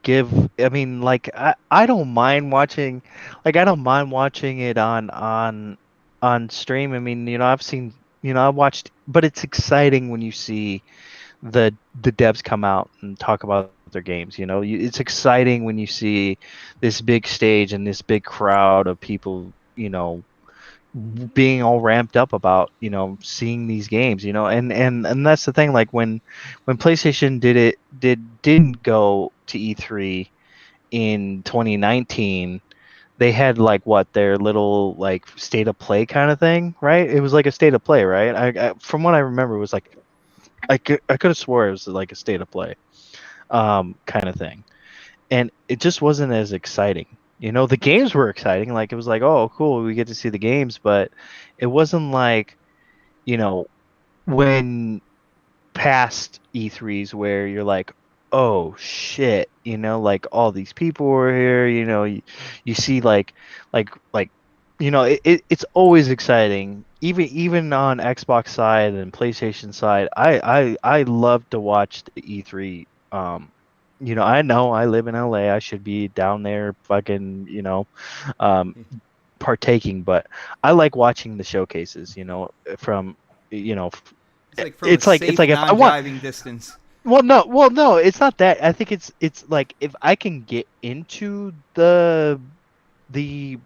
give. I mean, like I don't mind watching, it on stream. I mean, I've seen, I've watched, but it's exciting when you see the devs come out and talk about their games. It's exciting when you see this big stage and this big crowd of people, being all ramped up about, seeing these games, and that's the thing. Like when PlayStation didn't go to E3 in 2019, they had like what, their little like state of play kind of thing, right? It was like a state of play, right? I from what I remember, it was like I could have swore it was like a state of play kind of thing, and it just wasn't as exciting. The games were exciting, like it was like, oh cool, we get to see the games, but it wasn't like, when past E3s where you're like, oh shit, like all these people were here, you see like it's always exciting, even on Xbox side and PlayStation side. I love to watch the E3 I know I live in LA. I should be down there fucking, um, partaking, but I like watching the showcases, from, you know, f- It's like from a it's like safe, if I want, non-driving distance. well, no, it's not that. I think it's like if I can get into the the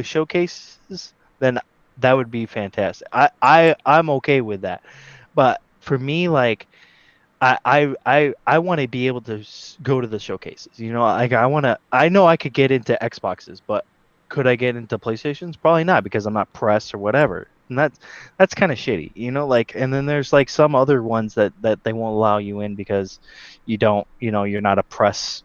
showcases, then that would be fantastic. I'm okay with that. But for me, like I want to be able to go to the showcases. Like I know I could get into Xboxes, but could I get into PlayStations? Probably not because I'm not press or whatever. And that's kind of shitty, like, and then there's like some other ones that they won't allow you in because you don't, you're not a press,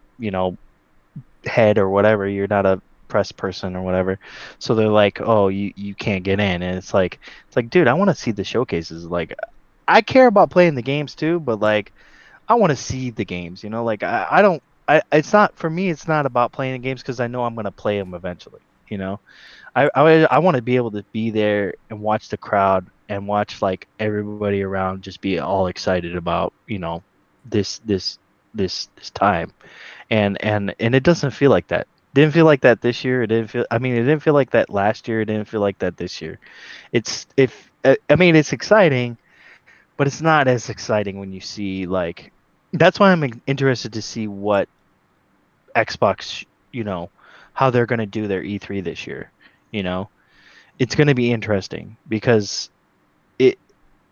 head or whatever. You're not a press person or whatever. So they're like, "Oh, you can't get in." And it's like, dude, I want to see the showcases. Like I care about playing the games too, but like I want to see the games, like I don't it's not for me, it's not about playing the games because I know I'm going to play them eventually, I want to be able to be there and watch the crowd and watch like everybody around just be all excited about, this time. And it doesn't feel like that. Didn't feel like that this year. It didn't feel like that last year. It didn't feel like that this year. It's exciting, but it's not as exciting when you see like that's why I'm interested to see what Xbox, how they're going to do their E3 this year. You know, it's going to be interesting because it.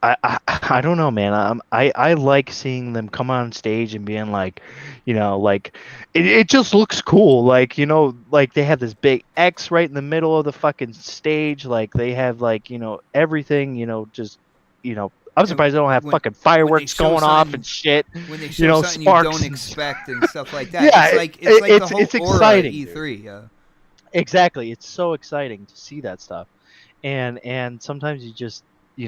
I don't know, man. I like seeing them come on stage and being like, like it just looks cool. Like, like they have this big X right in the middle of the fucking stage. Like they have like, everything, just, I'm And surprised they don't have when fucking when they fireworks show going off something, and shit. when they show something you Sparks don't and expect and stuff like that, yeah, it's like the whole it's aura of exciting, dude. E3. Yeah. Exactly. It's so exciting to see that stuff. And sometimes you just, you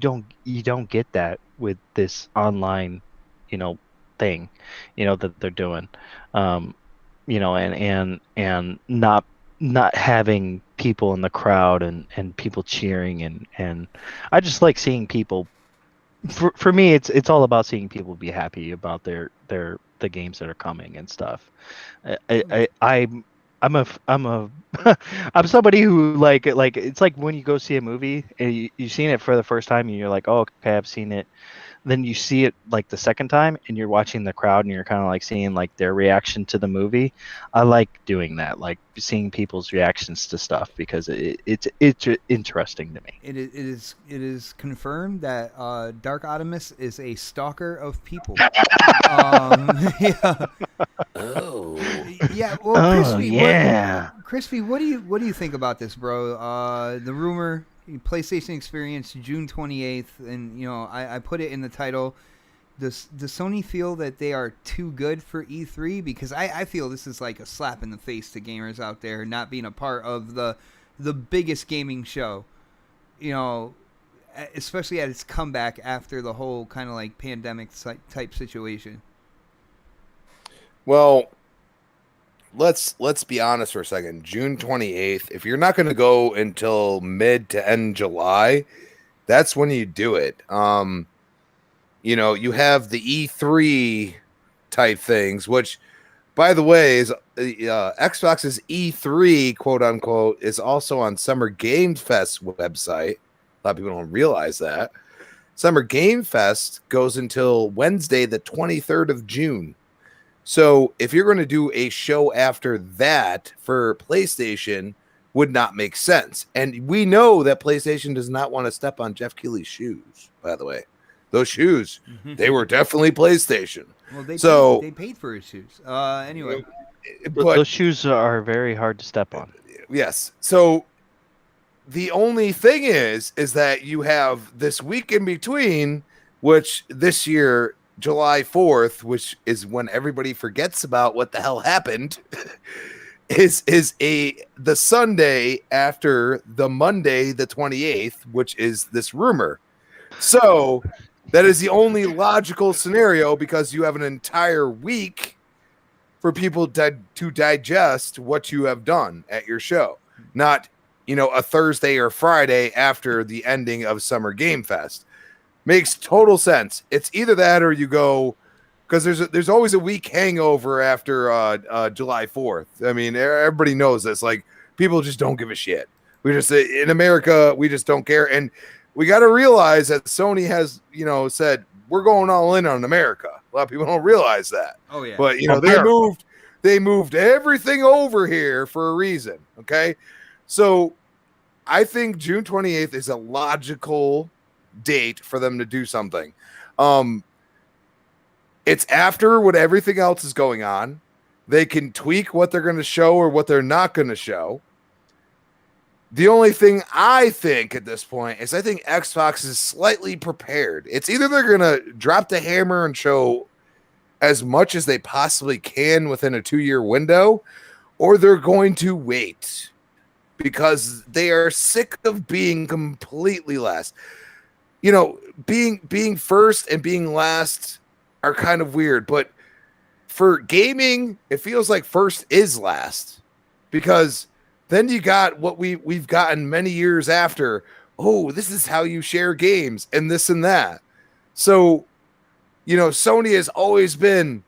don't get that with this online, thing, that they're doing. Um, and not having people in the crowd and people cheering and I just like seeing people. For me, it's all about seeing people be happy about the games that are coming and stuff. I'm a I'm somebody who like it's like when you go see a movie and you've seen it for the first time and you're like, oh, okay, I've seen it. Then you see it like the second time and you're watching the crowd and you're kind of like seeing like their reaction to the movie. I like doing that, like seeing people's reactions to stuff because it's interesting to me. It is confirmed that Dark Optimus is a stalker of people. Yeah. Oh, Yeah. Well, Oh yeah. Crispy, what do you think about this, bro? The rumor, PlayStation Experience, June 28th, and I put it in the title. Does Sony feel that they are too good for E3? Because I feel this is like a slap in the face to gamers out there not being a part of the biggest gaming show. Especially at its comeback after the whole kind of like pandemic type situation. Well, let's be honest for a second. June 28th, if you're not going to go until mid to end July, that's when you do it. You have the E3 type things, which, by the way, is Xbox's E3, quote unquote, is also on Summer Game Fest website. A lot of people don't realize that. Summer Game Fest goes until Wednesday, the 23rd of June. So if you're going to do a show after that for PlayStation, would not make sense. And we know that PlayStation does not want to step on Jeff Keighley's shoes, by the way. Those shoes, they were definitely PlayStation. Well, they paid for his shoes. Anyway. But those shoes are very hard to step on. yes. So the only thing is that you have this week in between, which this year, July 4th, which is when everybody forgets about what the hell happened, is the Sunday after the Monday, the 28th, which is this rumor. So that is the only logical scenario because you have an entire week for people to digest what you have done at your show, not a Thursday or Friday after the ending of Summer Game Fest. Makes total sense. It's either that or you go because there's always a week hangover after July 4th. I mean, everybody knows this. Like, people just don't give a shit. We just in America, we just don't care, and we got to realize that Sony has, said we're going all in on America. A lot of people don't realize that. Oh yeah, but America. they moved everything over here for a reason. Okay, so I think June 28th is a logical date for them to do something. It's after what everything else is going on. They can tweak what they're going to show or what they're not going to show. The only thing I think at this point is I think Xbox is slightly prepared. It's either they're going to drop the hammer and show as much as they possibly can within a 2-year window, or they're going to wait because they are sick of being completely last. Being first and being last are kind of weird, but for gaming, it feels like first is last, because then you got what we've gotten many years after. Oh, this is how you share games and this and that. So, Sony has always been,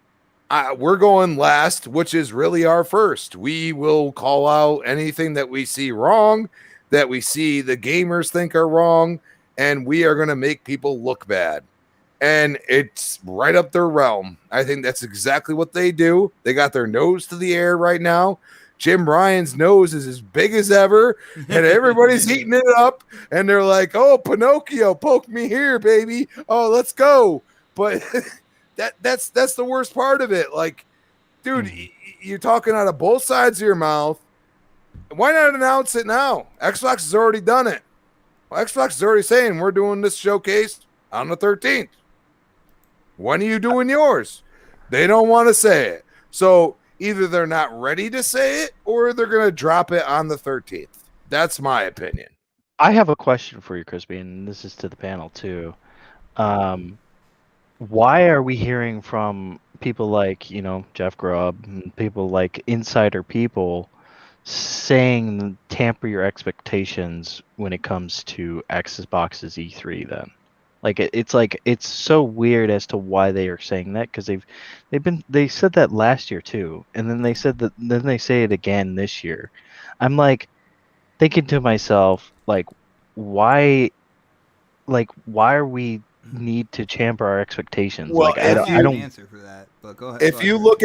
we're going last, which is really our first. We will call out anything that we see wrong, that we see the gamers think are wrong, and we are going to make people look bad. And it's right up their realm. I think that's exactly what they do. They got their nose to the air right now. Jim Ryan's nose is as big as ever, and everybody's eating it up. And they're like, "Oh, Pinocchio, poke me here, baby. Oh, let's go." But that's the worst part of it. Like, dude, you're talking out of both sides of your mouth. Why not announce it now? Xbox has already done it. Well, Xbox is already saying we're doing this showcase on the 13th. When are you doing yours? They don't want to say it. So either they're not ready to say it or they're going to drop it on the 13th. That's my opinion. I have a question for you, Crispy, and this is to the panel too. Why are we hearing from people like, Jeff Grubb and people like insider people saying tamper your expectations when it comes to Xbox's E3 then? It's so weird as to why they are saying that, because they said that last year too, and then they say it again this year. I'm like thinking to myself, why are we need to chamber our expectations? Well, I don't have don't an answer for that, but go ahead. If you look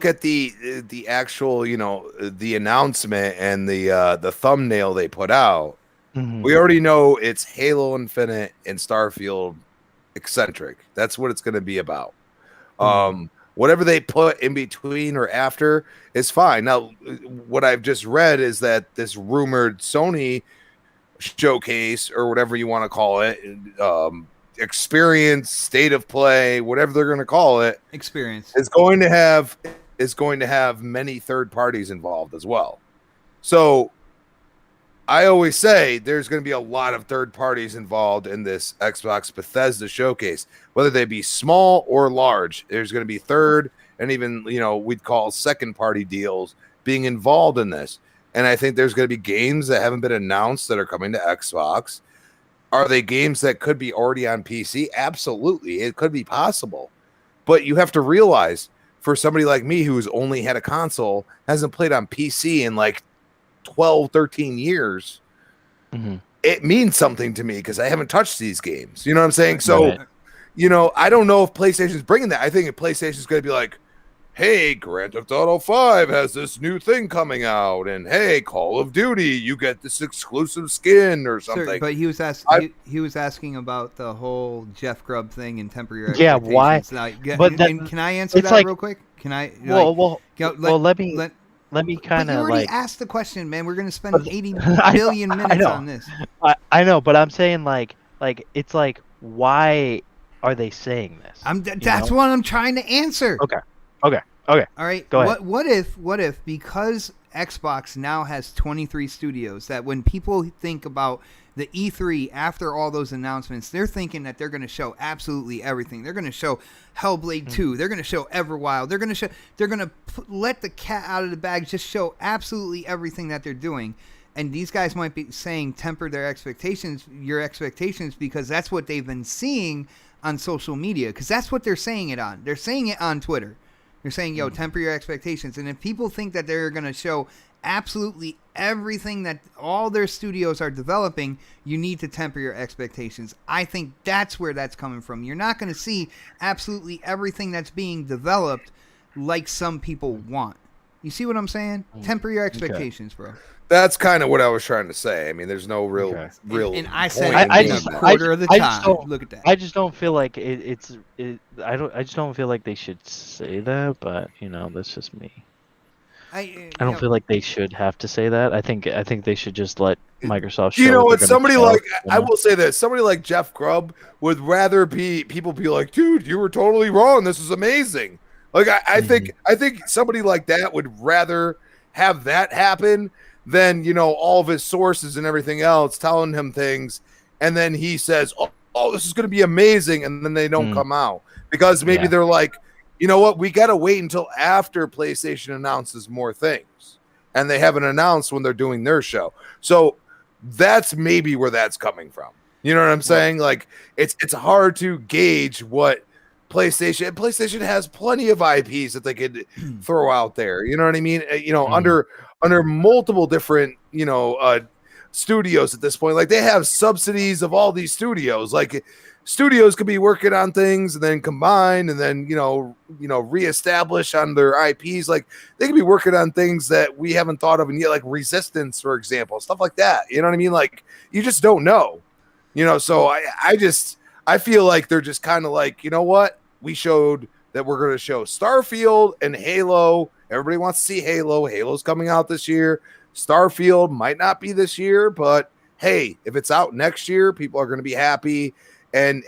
at the actual, the announcement and the thumbnail they put out, we already know it's Halo Infinite and Starfield eccentric. That's what it's going to be about. Whatever they put in between or after is fine. Now, what I've just read is that this rumored Sony showcase, or whatever you want to call it, experience, state of play, whatever they're going to call it, experience, is going to have many third parties involved as well. So I always say there's going to be a lot of third parties involved in this Xbox Bethesda showcase, whether they be small or large. There's going to be third and even, we'd call second party deals being involved in this. And I think there's going to be games that haven't been announced that are coming to Xbox. Are they games that could be already on PC? Absolutely. It could be possible. But you have to realize, for somebody like me who's only had a console, hasn't played on PC in 12, 13 years, it means something to me because I haven't touched these games. You know what I'm saying? So, I don't know if PlayStation's bringing that. I think if PlayStation's going to be like, hey, Grand Theft Auto 5 has this new thing coming out, and hey, Call of Duty, you get this exclusive skin or something. Sir, but he was asking about the whole Jeff Grubb thing and temper your expectations. Yeah, why? Can I answer that real quick? Can I? Let me kind of you already asked the question, man. We're going to spend 80 billion minutes on this. I know, but I'm saying it's why are they saying this? That's what I'm trying to answer. Okay. All right. Go ahead. What if because Xbox now has 23 studios, that when people think about the E3 after all those announcements, they're thinking that they're going to show absolutely everything. They're going to show Hellblade 2. They're going to show Everwild. They're going to let the cat out of the bag, just show absolutely everything that they're doing. And these guys might be saying temper your expectations, because that's what they've been seeing on social media, because that's what they're saying it on. They're saying it on Twitter. They're saying, yo, temper your expectations. And if people think that they're going to show absolutely everything that all their studios are developing, you need to temper your expectations. I think that's where that's coming from. You're not going to see absolutely everything that's being developed like some people want. You see what I'm saying? Temper your expectations, bro. That's kind of what I was trying to say. I mean, there's no real. And I said point in a doing quarter of the I just time. don't- Look at that. I just don't feel like I just don't feel like they should say that, but that's just me. I don't feel like they should have to say that. I think they should just let Microsoft show. You know what? they're gonna Somebody show, like you I know? will say this. Somebody like Jeff Grubb would rather people be like, dude, you were totally wrong. This is amazing. Like I think somebody like that would rather have that happen than all of his sources and everything else telling him things, and then he says, "Oh, this is going to be amazing," and then they don't come out because maybe they're like, you know what, we got to wait until after PlayStation announces more things, and they haven't announced when they're doing their show. So that's maybe where that's coming from. You know what I'm saying? Like it's hard to gauge what PlayStation has plenty of IPs that they could throw out there. You know what I mean? Under multiple different studios at this point. Like they have subsidies of all these studios. Like studios could be working on things and then combine and then reestablish on their IPs. Like they could be working on things that we haven't thought of, and yet, like Resistance, for example, stuff like that. You know what I mean? Like you just don't know. So I feel like they're just kind of like, you know what? We showed that we're going to show Starfield and Halo. Everybody wants to see Halo. Halo's coming out this year. Starfield might not be this year, but hey, if it's out next year, people are going to be happy. And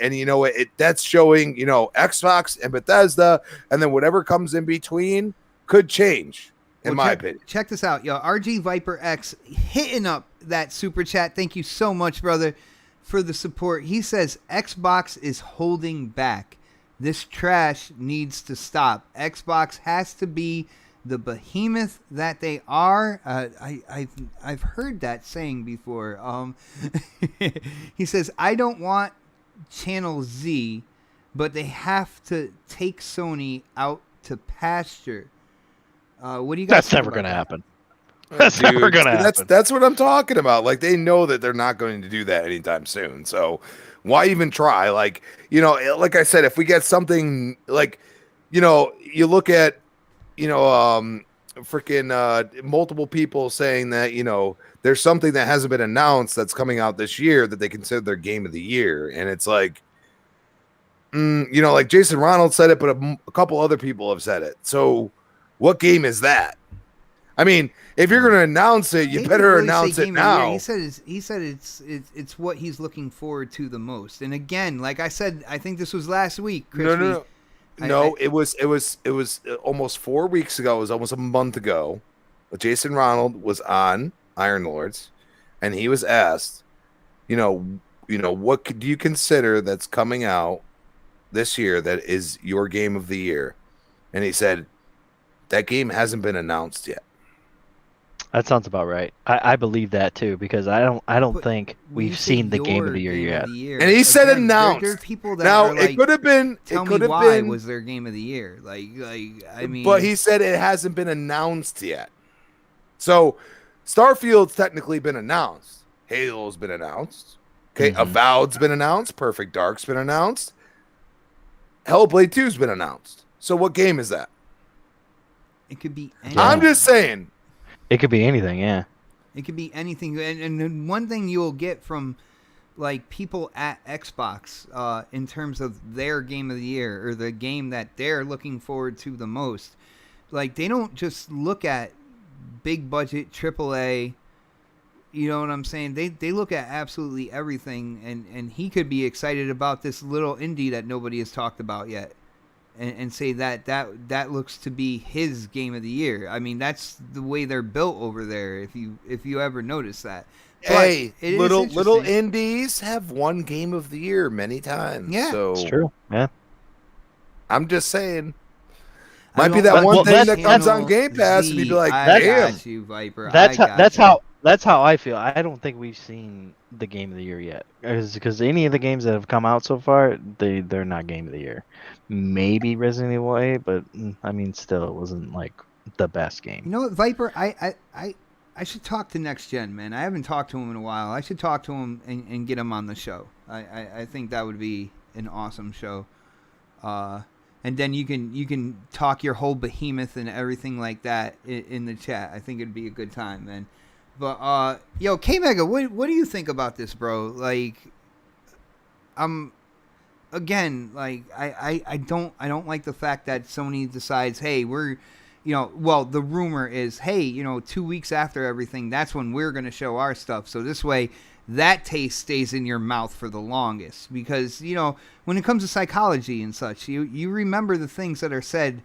that's showing, Xbox and Bethesda, and then whatever comes in between could change, in my opinion. Check this out, yo. RG Viper X hitting up that super chat. Thank you so much, brother, for the support. He says Xbox is holding back. This trash needs to stop. Xbox has to be the behemoth that they are. I've heard that saying before. He says, I don't want Channel Z, but they have to take Sony out to pasture. What do you guys? That's never going to happen. That's never going to happen. That's what I'm talking about. Like they know that they're not going to do that anytime soon. So why even try? Like, like I said, if we get something like, you look at, freaking multiple people saying that, there's something that hasn't been announced that's coming out this year that they consider their game of the year. And it's like, like Jason Ronald said it, but a couple other people have said it. So what game is that? I mean, if you're going to announce it, you better really announce it now. He said it's what he's looking forward to the most. And again, like I said, I think this was last week. Chris, No, it was almost 4 weeks ago. It was almost a month ago. Jason Ronald was on Iron Lords, and he was asked, what do you consider that's coming out this year that is your game of the year? And he said that game hasn't been announced yet. That sounds about right. I believe that too, because I don't think we've seen the game of the year yet. And he said announced. There are people that now are like, it could have been. Tell it could me have why been, was their game of the year? Like I mean. But he said it hasn't been announced yet. So Starfield's technically been announced. Halo's been announced. Okay, Avowed's been announced. Perfect Dark's been announced. Hellblade 2's been announced. So what game is that? It could be anything. I'm just saying. It could be anything, yeah. It could be anything. And one thing you'll get from like people at Xbox in terms of their game of the year or the game that they're looking forward to the most, like they don't just look at big budget AAA. You know what I'm saying? They look at absolutely everything, and he could be excited about this little indie that nobody has talked about yet. And say that looks to be his game of the year. I mean, that's the way they're built over there. If you ever notice that, hey, little indies have won game of the year many times. Yeah, so it's true. Yeah, I'm just saying. Might be that one thing that comes on Game Pass, and you'd be like, "Damn, got you, Viper." That's That's how I feel. I don't think we've seen the game of the year yet, because any of the games that have come out so far, they're not game of the year. Maybe Resident Evil 8, but I mean, still, it wasn't like the best You game. know what, Viper? I should talk to Next Gen, man. I haven't talked to him in a while. I should talk to him and get him on the show. I think that would be an awesome show. And then you can talk your whole behemoth and everything like that in the chat. I think it'd be a good time, man. But yo, K Mega, what do you think about this, bro? Like, again, like I don't like the fact that Sony decides, hey, we're, well, the rumor is, hey, 2 weeks after everything, that's when we're gonna show our stuff. So this way, that taste stays in your mouth for the longest. Because when it comes to psychology and such, you remember the things that are said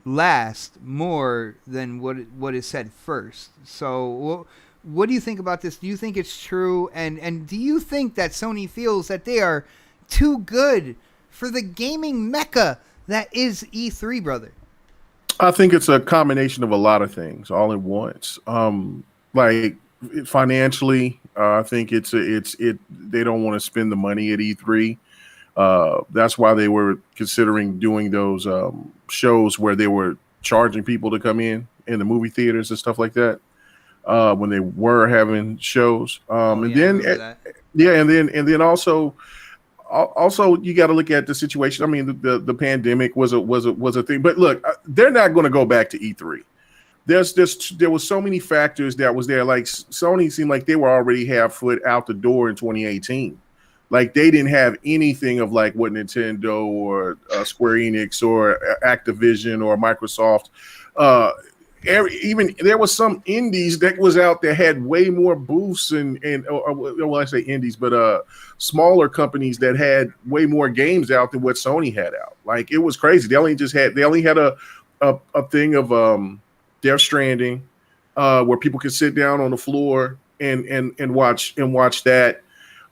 last more than what is said first. So what do you think about this? Do you think it's true? And do you think that Sony feels that they are too good for the gaming mecca that is E3, brother? I think it's a combination of a lot of things all at once. Like financially, I think it. They don't want to spend the money at E3. That's why they were considering doing those shows where they were charging people to come in the movie theaters and stuff like that. When they were having shows, and then also you got to look at the situation. I mean, the pandemic was a thing, but look, they're not going to go back to E3. There was so many factors that was there. Like Sony seemed like they were already half foot out the door in 2018. Like they didn't have anything of like what Nintendo or Square Enix or Activision or Microsoft. Even there was some indies that was out that had way more booths well, I say indies, but smaller companies that had way more games out than what Sony had out. Like it was crazy. They only had a thing of Death Stranding, where people could sit down on the floor and watch that.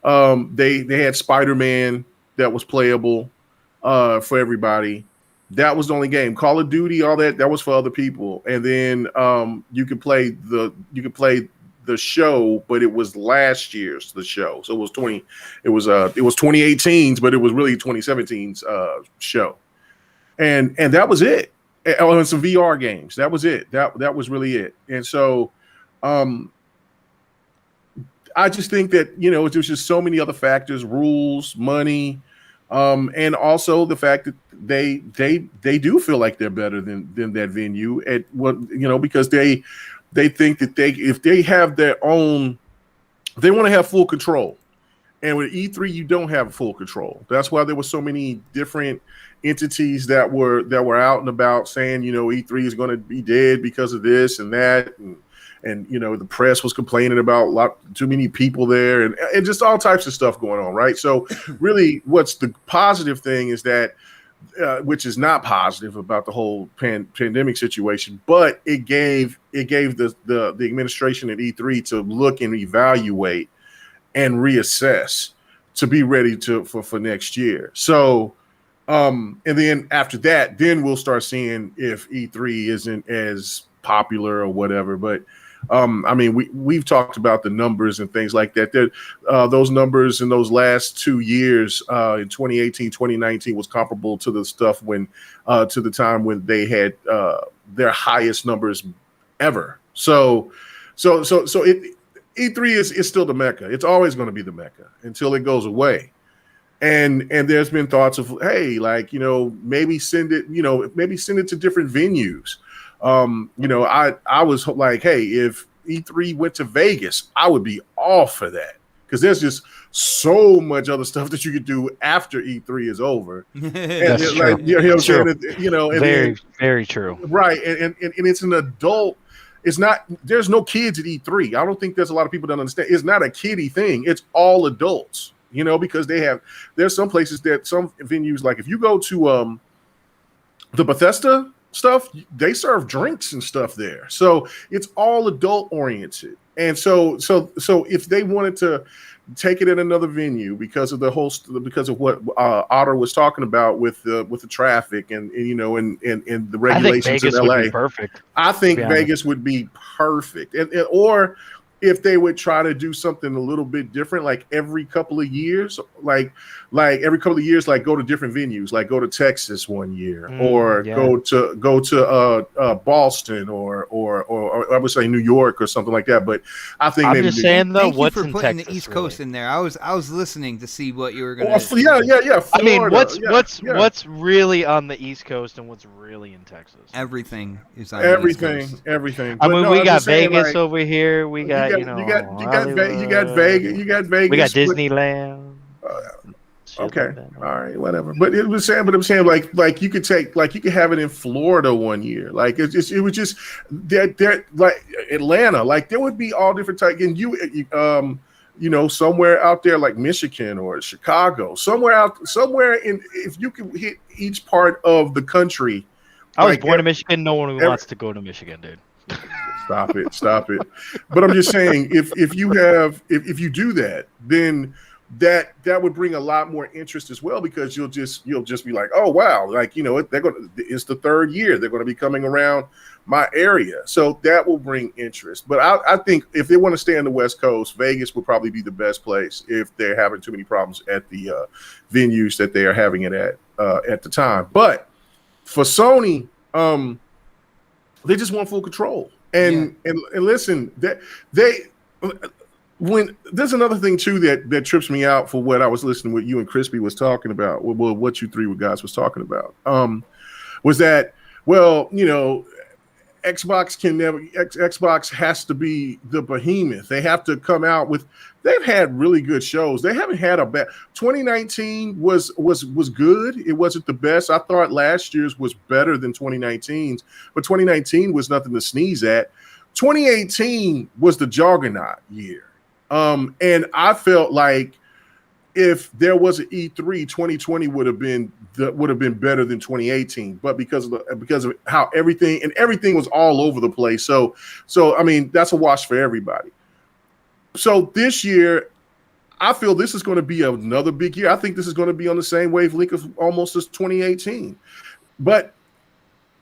They had Spider-Man that was playable for everybody. That was the only game. Call of Duty, all that was for other people. And then you could play the show, but it was last year's the show. So it was 2018's, but it was really 2017's show. And that was it. And some VR games. That was it. That was really it. And so I just think that, there's just so many other factors, rules, money, and also the fact that they do feel like they're better than that venue at because they think that if they have their own, they want to have full control. And with E3, you don't have full control. That's why there were so many different entities that were out and about saying, E3 is going to be dead because of this and that. And the press was complaining about too many people there and just all types of stuff going on, right? So really what's the positive thing is that, which is not positive about the whole pandemic situation, but it gave the administration at E3 to look and evaluate and reassess to be ready for next year. So and then after that, then we'll start seeing if E3 isn't as popular or whatever. But I mean, we've talked about the numbers and things like that. Those numbers in those last 2 years, in 2018, 2019, was comparable to the stuff to the time when they had their highest numbers ever. So E3 is still the Mecca. It's always going to be the Mecca until it goes away. And there's been thoughts of, hey, like, maybe send it to different venues. I was like, hey, if E3 went to Vegas, I would be all for that because there's just so much other stuff that you could do after E3 is over. That's true. Like, you know what I'm saying? Very true. Right. And it's an adult. It's not, there's no kids at E3. I don't think there's a lot of people that understand. It's not a kiddie thing. It's all adults, because there's some places some venues, like if you go to the Bethesda stuff, they serve drinks and stuff there. So it's all adult oriented. And so if they wanted to take it at another venue because of what Otter was talking about with the traffic and the regulations in LA, would be perfect. I think Vegas would be perfect. Or if they would try to do something a little bit different, like every couple of years, like every couple of years, like go to different venues, like go to Texas one year, or go to Boston, or I would say New York or something like that. But I think I'm maybe just saying though, Thank you what's for in putting Texas, the East really? Coast in there. I was listening to see what you were going yeah. to. I mean, Florida, what's really on the East Coast and what's really in Texas? Everything is on the East Coast. everything. I But mean, no, we I'm got just saying, Vegas like, over here. We got, you got Hollywood. You got Vegas. We got but- Disneyland. Shit Okay, like that. all right, whatever. But I'm saying, like you could have it in Florida one year. Like it was just that like Atlanta. Like there would be all different type. And somewhere out there like Michigan or Chicago, somewhere in, if you can hit each part of the country. I was like, born in Michigan. No one wants to go to Michigan, dude. Stop it. But I'm just saying, if you do that, then that would bring a lot more interest as well, because you'll just be like, oh wow, like it's the third year they're going to be coming around my area, so that will bring interest. But I think if they want to stay on the West Coast, Vegas would probably be the best place if they're having too many problems at the venues that they are having it at the time. But for Sony, they just want full control. And listen, that when there's another thing too that trips me out for what I was listening with you and Crispy was talking about, well, what you three guys was talking about, was that, well, Xbox has to be the behemoth. They have to come out with. They've had really good shows. They haven't had a bad. 2019 was good. It wasn't the best. I thought last year's was better than 2019's, but 2019 was nothing to sneeze at. 2018 was the juggernaut year, and I felt like if there was an E3, 2020 would have been better than 2018. But because of how everything was all over the place. So I mean, that's a wash for everybody. So this year, I feel this is going to be another big year. I think this is going to be on the same wavelength of almost as 2018. But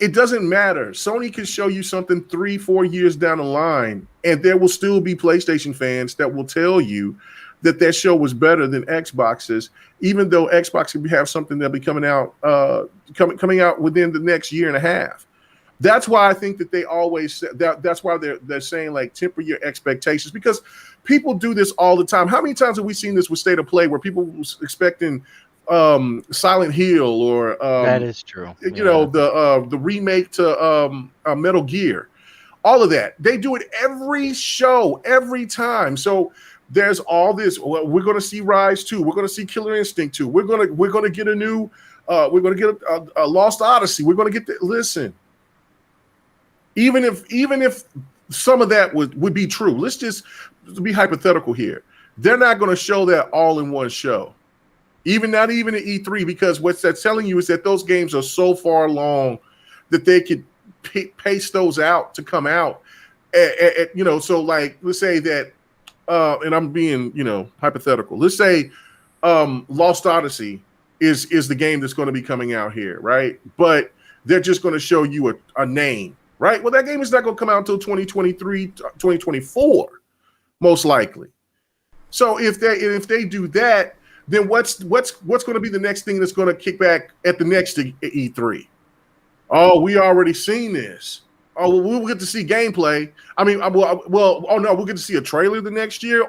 it doesn't matter. Sony can show you something 3-4 years down the line, and there will still be PlayStation fans that will tell you that show was better than Xbox's, even though Xbox could have something that'll be coming out within the next year and a half. That's why I think that they always that's why they're saying, like, temper your expectations, because people do this all the time. How many times have we seen this with State of Play where people was expecting Silent Hill or that is true. The remake to Metal Gear, all of that. They do it every show, every time. So there's all this. Well, we're going to see Rise 2. We're going to see Killer Instinct 2. We're going to get a new. We're going to get a Lost Odyssey. We're going to get listen. Even if some of that would be true, let's just be hypothetical here. They're not going to show that all in one show. Not even at E3, because what that's telling you is that those games are so far along that they could pace those out to come out. So like, let's say that. And I'm being, hypothetical. Let's say Lost Odyssey is the game that's going to be coming out here, right? But they're just going to show you a name, right? Well, that game is not going to come out until 2023, 2024, most likely. So if they do that, then what's going to be the next thing that's going to kick back at the next E3? Oh, we already seen this. Oh, well, we'll get to see gameplay. I mean, we'll get to see a trailer the next year,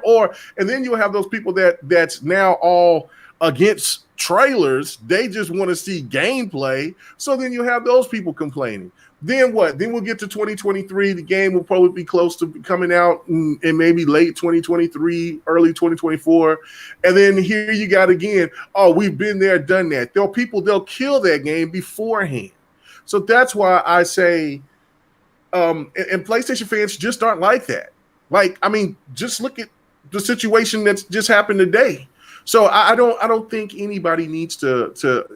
and then you'll have those people that's now all against trailers. They just want to see gameplay. So then you have those people complaining. Then what? Then we'll get to 2023. The game will probably be close to coming out in maybe late 2023, early 2024. And then here you got again, oh, we've been there, done that. They'll kill that game beforehand. So that's why I say, and PlayStation fans just aren't like that. Like, I mean, just look at the situation that's just happened today. So I don't think anybody needs to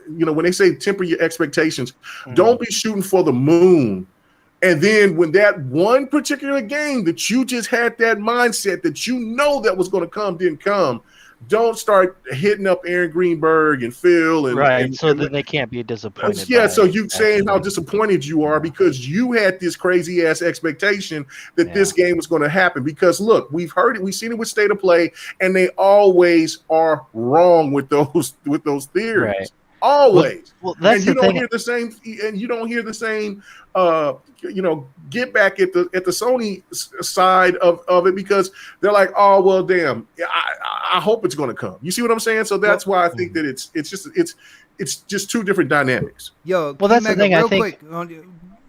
when they say temper your expectations, don't be shooting for the moon. And then when that one particular game that you just had that mindset that that was going to come didn't come, don't start hitting up Aaron Greenberg and Phil and Right. and, So and then they can't be disappointed. yeah, by so you saying how actually- disappointed you are because you had this crazy ass expectation that this game was going to happen. Because look, we've heard it, we've seen it with State of Play, and they always are wrong with those theories. Right. Always. Well, that's And you the don't thing. hear the same, and you don't hear the same get back at the Sony side of it, because they're like, oh well, damn, I hope it's going to come. You see what I'm saying? So that's why I think that it's just two different dynamics. Yo, Well, that's the thing, I think-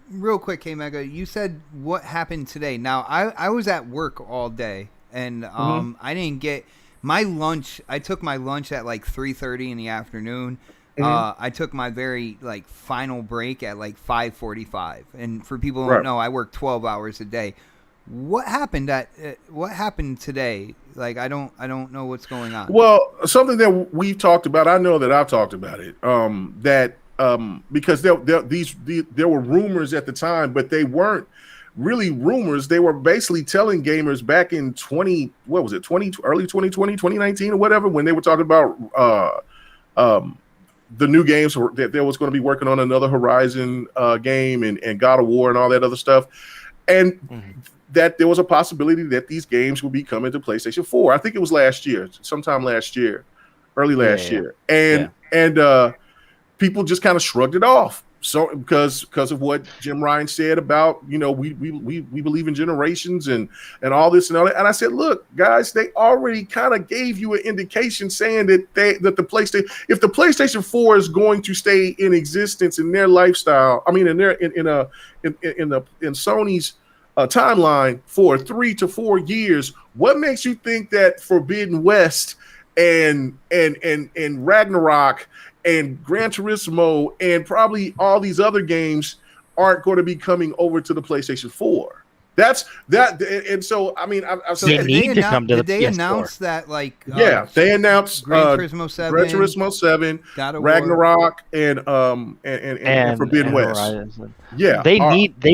real quick, K Mega, you said what happened today. Now, I was at work all day, and I didn't get my lunch. I took my lunch at like 3:30 in the afternoon. I took my very final break at like 5:45. And for people who don't know, I work 12 hours a day. What happened today? Like I don't know what's going on. Well, something that we've talked about, I know that I've talked about it. Because there were rumors at the time, but they weren't really rumors. They were basically telling gamers back in early 2020, 2019 or whatever, when they were talking about the new games that they was going to be working on another Horizon game and God of War and all that other stuff. And that there was a possibility that these games would be coming to PlayStation 4. I think it was sometime last year, early last year. And people just kind of shrugged it off. So because of what Jim Ryan said about, we believe in generations and all this and all that. And I said, look, guys, they already kind of gave you an indication saying that if the PlayStation 4 is going to stay in existence in their lifestyle, in Sony's timeline for 3 to 4 years, what makes you think that Forbidden West and Ragnarok and Gran Turismo and probably all these other games aren't going to be coming over to the PlayStation 4? That's that. And so, I've So they need to come to the Did they PS4. announce that? They announced Gran Turismo 7, God of War. Ragnarok, and Forbidden West. Horizon. Yeah, They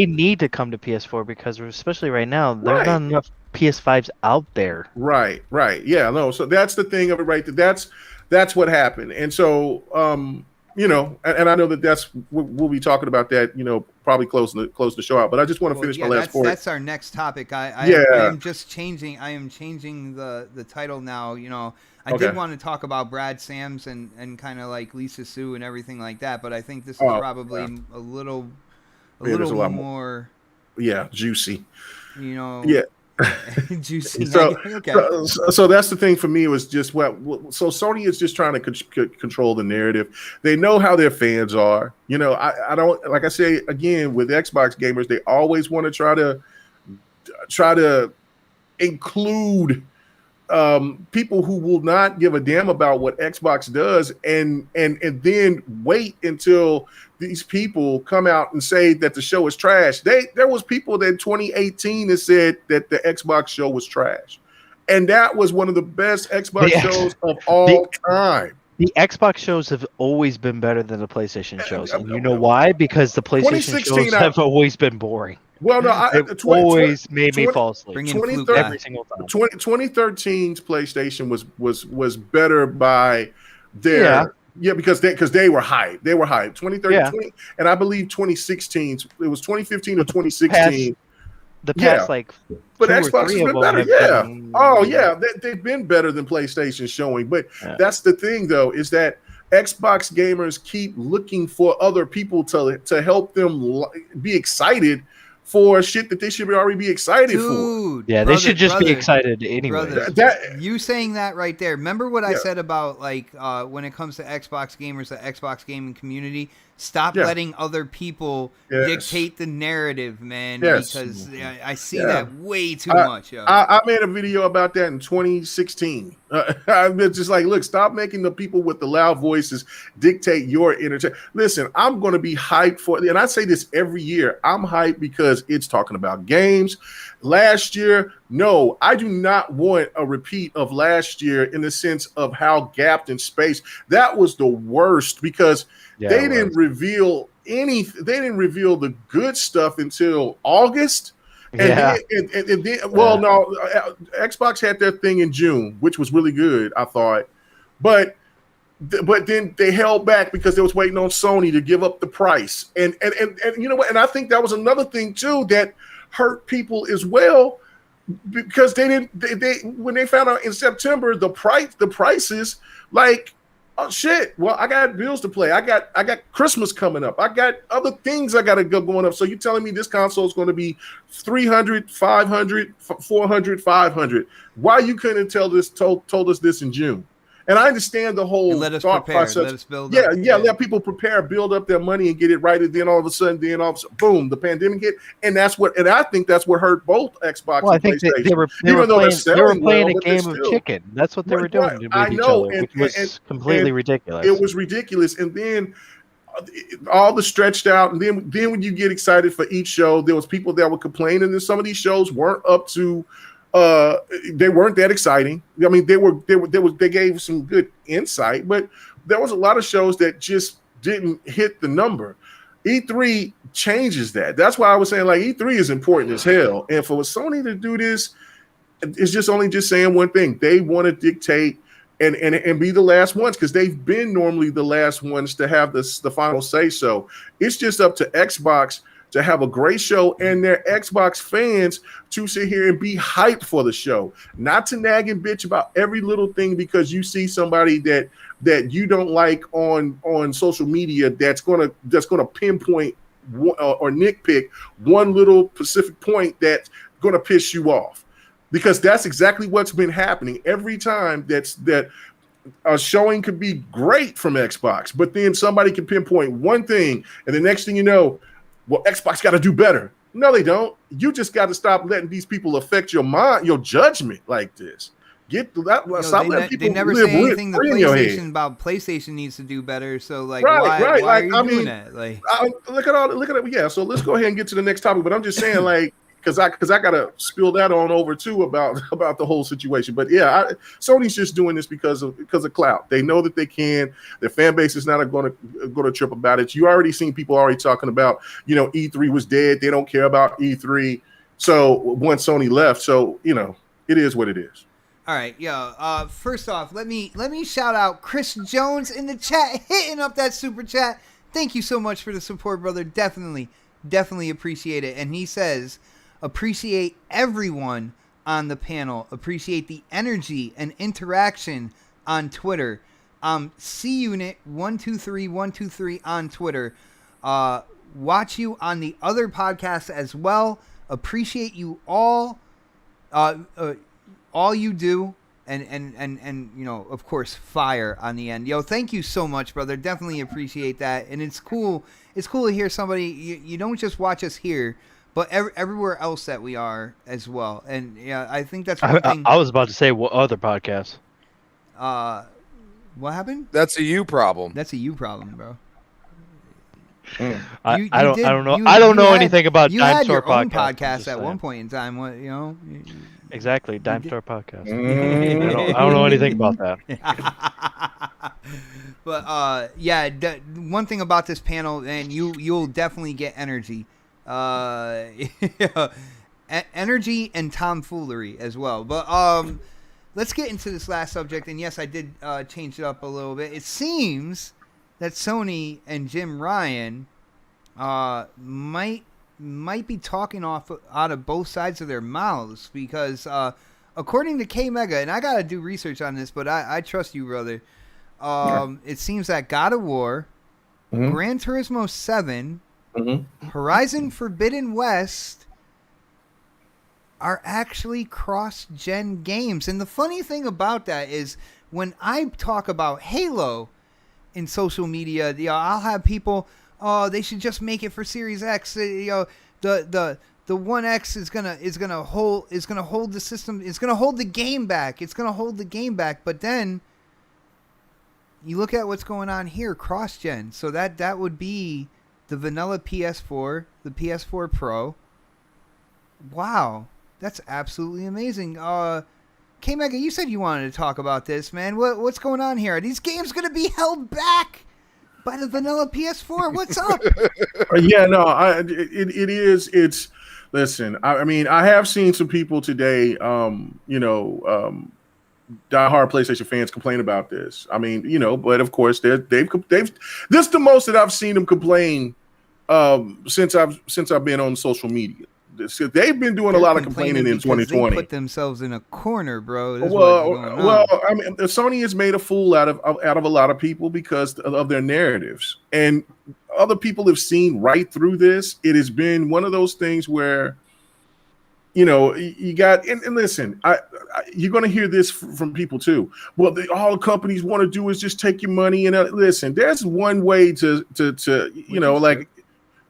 need to come to PS4 because especially right now, there's not enough PS5s out there. Right. Yeah, no. So that's the thing of it, right? That's what happened. And so, and I know that we'll be talking about that, probably close the show out. But I just want to finish my last point. That's our next topic. I am just changing. I am changing the title now. I did want to talk about Brad Sams and kind of like Lisa Sue and everything like that. But I think this is probably a little more. Yeah, juicy. Yeah. Juicy. So, okay. So that's the thing for me was just so Sony is just trying to control the narrative. They know how their fans are. I don't, like I say again, with Xbox gamers, they always want to try to include people who will not give a damn about what Xbox does, and then wait until these people come out and say that the show is trash. There was people that in 2018 that said that the Xbox show was trash, and that was one of the best Xbox shows of all time. The Xbox shows have always been better than the PlayStation shows, and you know why? Because the PlayStation shows have always been boring. Well, no, it always made me fall asleep. Every single time. 2013's PlayStation was better by their because they were hyped. They were hyped. 2013, and I believe 2016. It was 2015 or 2016. The past but Xbox has been better. They've been better than PlayStation showing. But that's the thing, though, is that Xbox gamers keep looking for other people to help them be excited for shit that they should already be excited for. Yeah, they should just be excited anyway. You saying that right there. Remember what I said about when it comes to Xbox gamers, the Xbox gaming community, stop letting other people dictate the narrative, man. Because I see that way too much. I made a video about that in 2016. I've been just like, look, stop making the people with the loud voices dictate your entertainment. Listen, I'm going to be hyped for, and I say this every year, I'm hyped because it's talking about games. Last year, no, I do not want a repeat of last year in the sense of how gapped in space. That was the worst because they didn't reveal anything. They didn't reveal the good stuff until August. And Yeah. no, Xbox had their thing in June, which was really good, I thought. But then they held back because they was waiting on Sony to give up the price. And you know what? And I think that was another thing too that hurt people as well, because they when they found out in September the prices, like, oh shit, well, I got bills to play. I got Christmas coming up. I got other things I got to go going up. So you telling me this console is going to be 300, 500, 400, 500. Why you couldn't told us this in June? And I understand the whole let us thought prepare. process. Let us build Yeah, up. let people prepare, build up their money, and get it right. And then all of a sudden, boom, the pandemic hit, and I think that's what hurt both Xbox Well, I and think PlayStation. they were playing a game of chicken. That's what they were doing with each other, which was completely ridiculous. It was ridiculous. And then all the stretched out, and then when you get excited for each show, there was people that were complaining that some of these shows weren't up to. They weren't that exciting. I mean, they gave some good insight, but there was a lot of shows that just didn't hit the number. E3 changes that. That's why I was saying, like, E3 is important as hell. And for Sony to do this, it's just saying one thing. They want to dictate and be the last ones, because they've been normally the last ones to have the final say. So it's just up to Xbox to have a great show and their Xbox fans to sit here and be hyped for the show, not to nag and bitch about every little thing because you see somebody that you don't like on social media that's gonna pinpoint or nitpick one little specific point that's gonna piss you off, because that's exactly what's been happening every time. That a showing could be great from Xbox, but then somebody can pinpoint one thing, and the next thing you know, well, Xbox got to do better. No, they don't. You just got to stop letting these people affect your mind, your judgment like this. Get to that. Stop letting people. They never say anything the PlayStation about PlayStation needs to do better. So, like, why are you doing that? Like, look at it. Yeah. So let's go ahead and get to the next topic. But I'm just saying, like, because I gotta spill that on over too about the whole situation. But yeah, Sony's just doing this because of clout. They know that they can. Their fan base is not going to trip about it. You already seen people already talking about, E3 was dead. They don't care about E3. So once Sony left, so it is what it is. All right, yo. First off, let me shout out Chris Jones in the chat, hitting up that super chat. Thank you so much for the support, brother. Definitely appreciate it. And he says, appreciate everyone on the panel. Appreciate the energy and interaction on Twitter. CUnit123123 on Twitter. Watch you on the other podcasts as well. Appreciate you all you do. And of course, fire on the end. Yo, thank you so much, brother. Definitely appreciate that. And it's cool to hear somebody, you don't just watch us here, but everywhere else that we are as well. And yeah, I think that's one thing. I was about to say, what other podcasts? What happened? That's a you problem. That's a you problem, bro. I don't know. I don't know anything about Dime Store podcast at one point in time. What Exactly, Dime Store podcast. I don't know anything about that. But yeah, one thing about this panel, and you'll definitely get energy. Energy and tomfoolery as well. But let's get into this last subject. And yes, I did change it up a little bit. It seems that Sony and Jim Ryan might be talking out of both sides of their mouths, because according to K Mega, and I gotta do research on this, but I trust you, brother. It seems that God of War, Gran Turismo 7, Horizon Forbidden West are actually cross-gen games. And the funny thing about that is, when I talk about Halo in social media, I'll have people, they should just make it for Series X. The One X is gonna hold the system. It's gonna hold the game back. But then you look at what's going on here, cross-gen. So that would be the vanilla PS4, the PS4 Pro. Wow, that's absolutely amazing. K-Mega, you said you wanted to talk about this, man. What's going on here? Are these games going to be held back by the vanilla PS4? What's up? Yeah, no, it is. It's Listen, I mean, I have seen some people today, diehard PlayStation fans complain about this. I mean, but of course they've this is the most that I've seen them complain since I've been on social media. They've been doing a lot of complaining in 2020. They put themselves in a corner, bro. I mean, Sony has made a fool out of a lot of people because of their narratives, and other people have seen right through this. It has been one of those things where, you got and listen, you're going to hear this from people too. Well, all companies want to do is just take your money and listen. There's one way to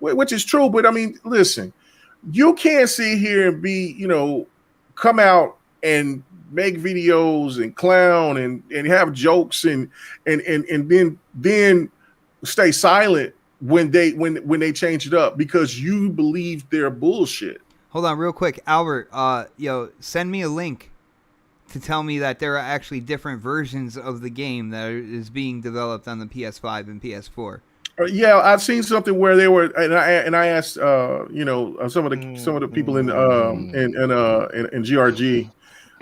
which is true, but I mean, listen. You can't sit here and be, come out and make videos and clown and have jokes and then stay silent when they change it up because you believe their bullshit. Hold on, real quick, Albert. Send me a link to tell me that there are actually different versions of the game that is being developed on the PS5 and PS4. Yeah, I've seen something where they were, and I asked, some of the people in GRG,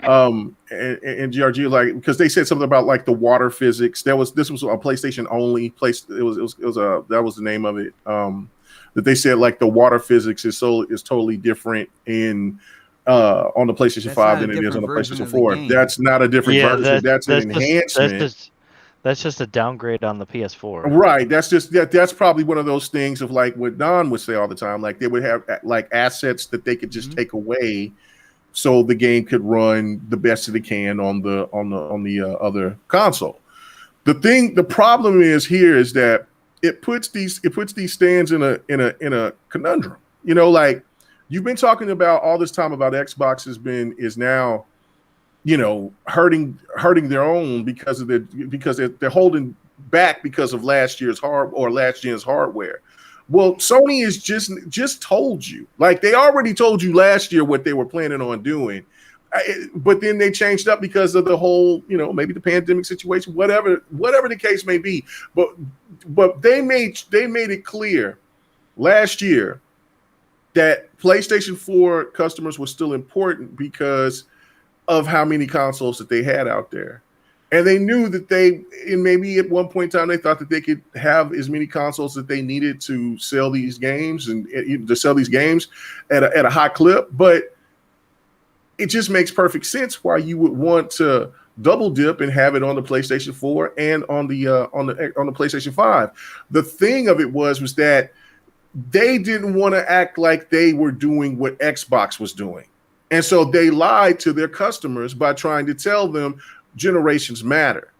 and GRG, like, because they said something about like the water physics. This was a PlayStation only place. It was that was the name of it. That they said like the water physics is totally different on the PlayStation 5 than it is on the PlayStation 4. That's not a different version. That's an enhancement. That's just a downgrade on the PS4. Right. That's probably one of those things of like what Don would say all the time. Like they would have like assets that they could just take away, so the game could run the best that it can on the other console. The problem is that it puts these stands in a conundrum. Like you've been talking about all this time about Xbox is now hurting their own because they're holding back because of last gen's hardware. Well, Sony is just told you, like they already told you last year what they were planning on doing, but then they changed up because of the whole, maybe the pandemic situation, whatever the case may be. But they made it clear last year that PlayStation 4 customers were still important because of how many consoles that they had out there. And they knew that maybe at one point in time, they thought that they could have as many consoles that they needed to sell these games and to sell these games at a high clip. But it just makes perfect sense why you would want to double dip and have it on the PlayStation 4 and on the PlayStation 5. The thing of it was that they didn't want to act like they were doing what Xbox was doing. And so they lied to their customers by trying to tell them generations matter.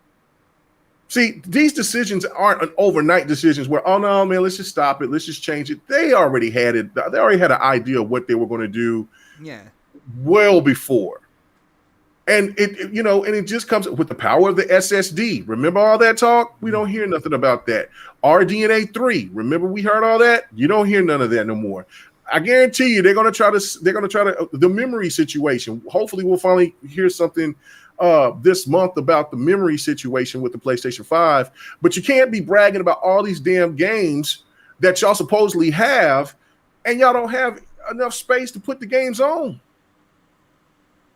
See, these decisions aren't an overnight decisions where, oh no, man, let's just stop it. Let's just change it. They already had it. They already had an idea of what they were going to do. Yeah. Well before. And it just comes with the power of the SSD. Remember all that talk? We don't hear nothing about that. RDNA 3. Remember we heard all that? You don't hear none of that no more. I guarantee you they're going to try to the memory situation. Hopefully we'll finally hear something this month about the memory situation with the PlayStation 5, but you can't be bragging about all these damn games that y'all supposedly have and y'all don't have enough space to put the games on.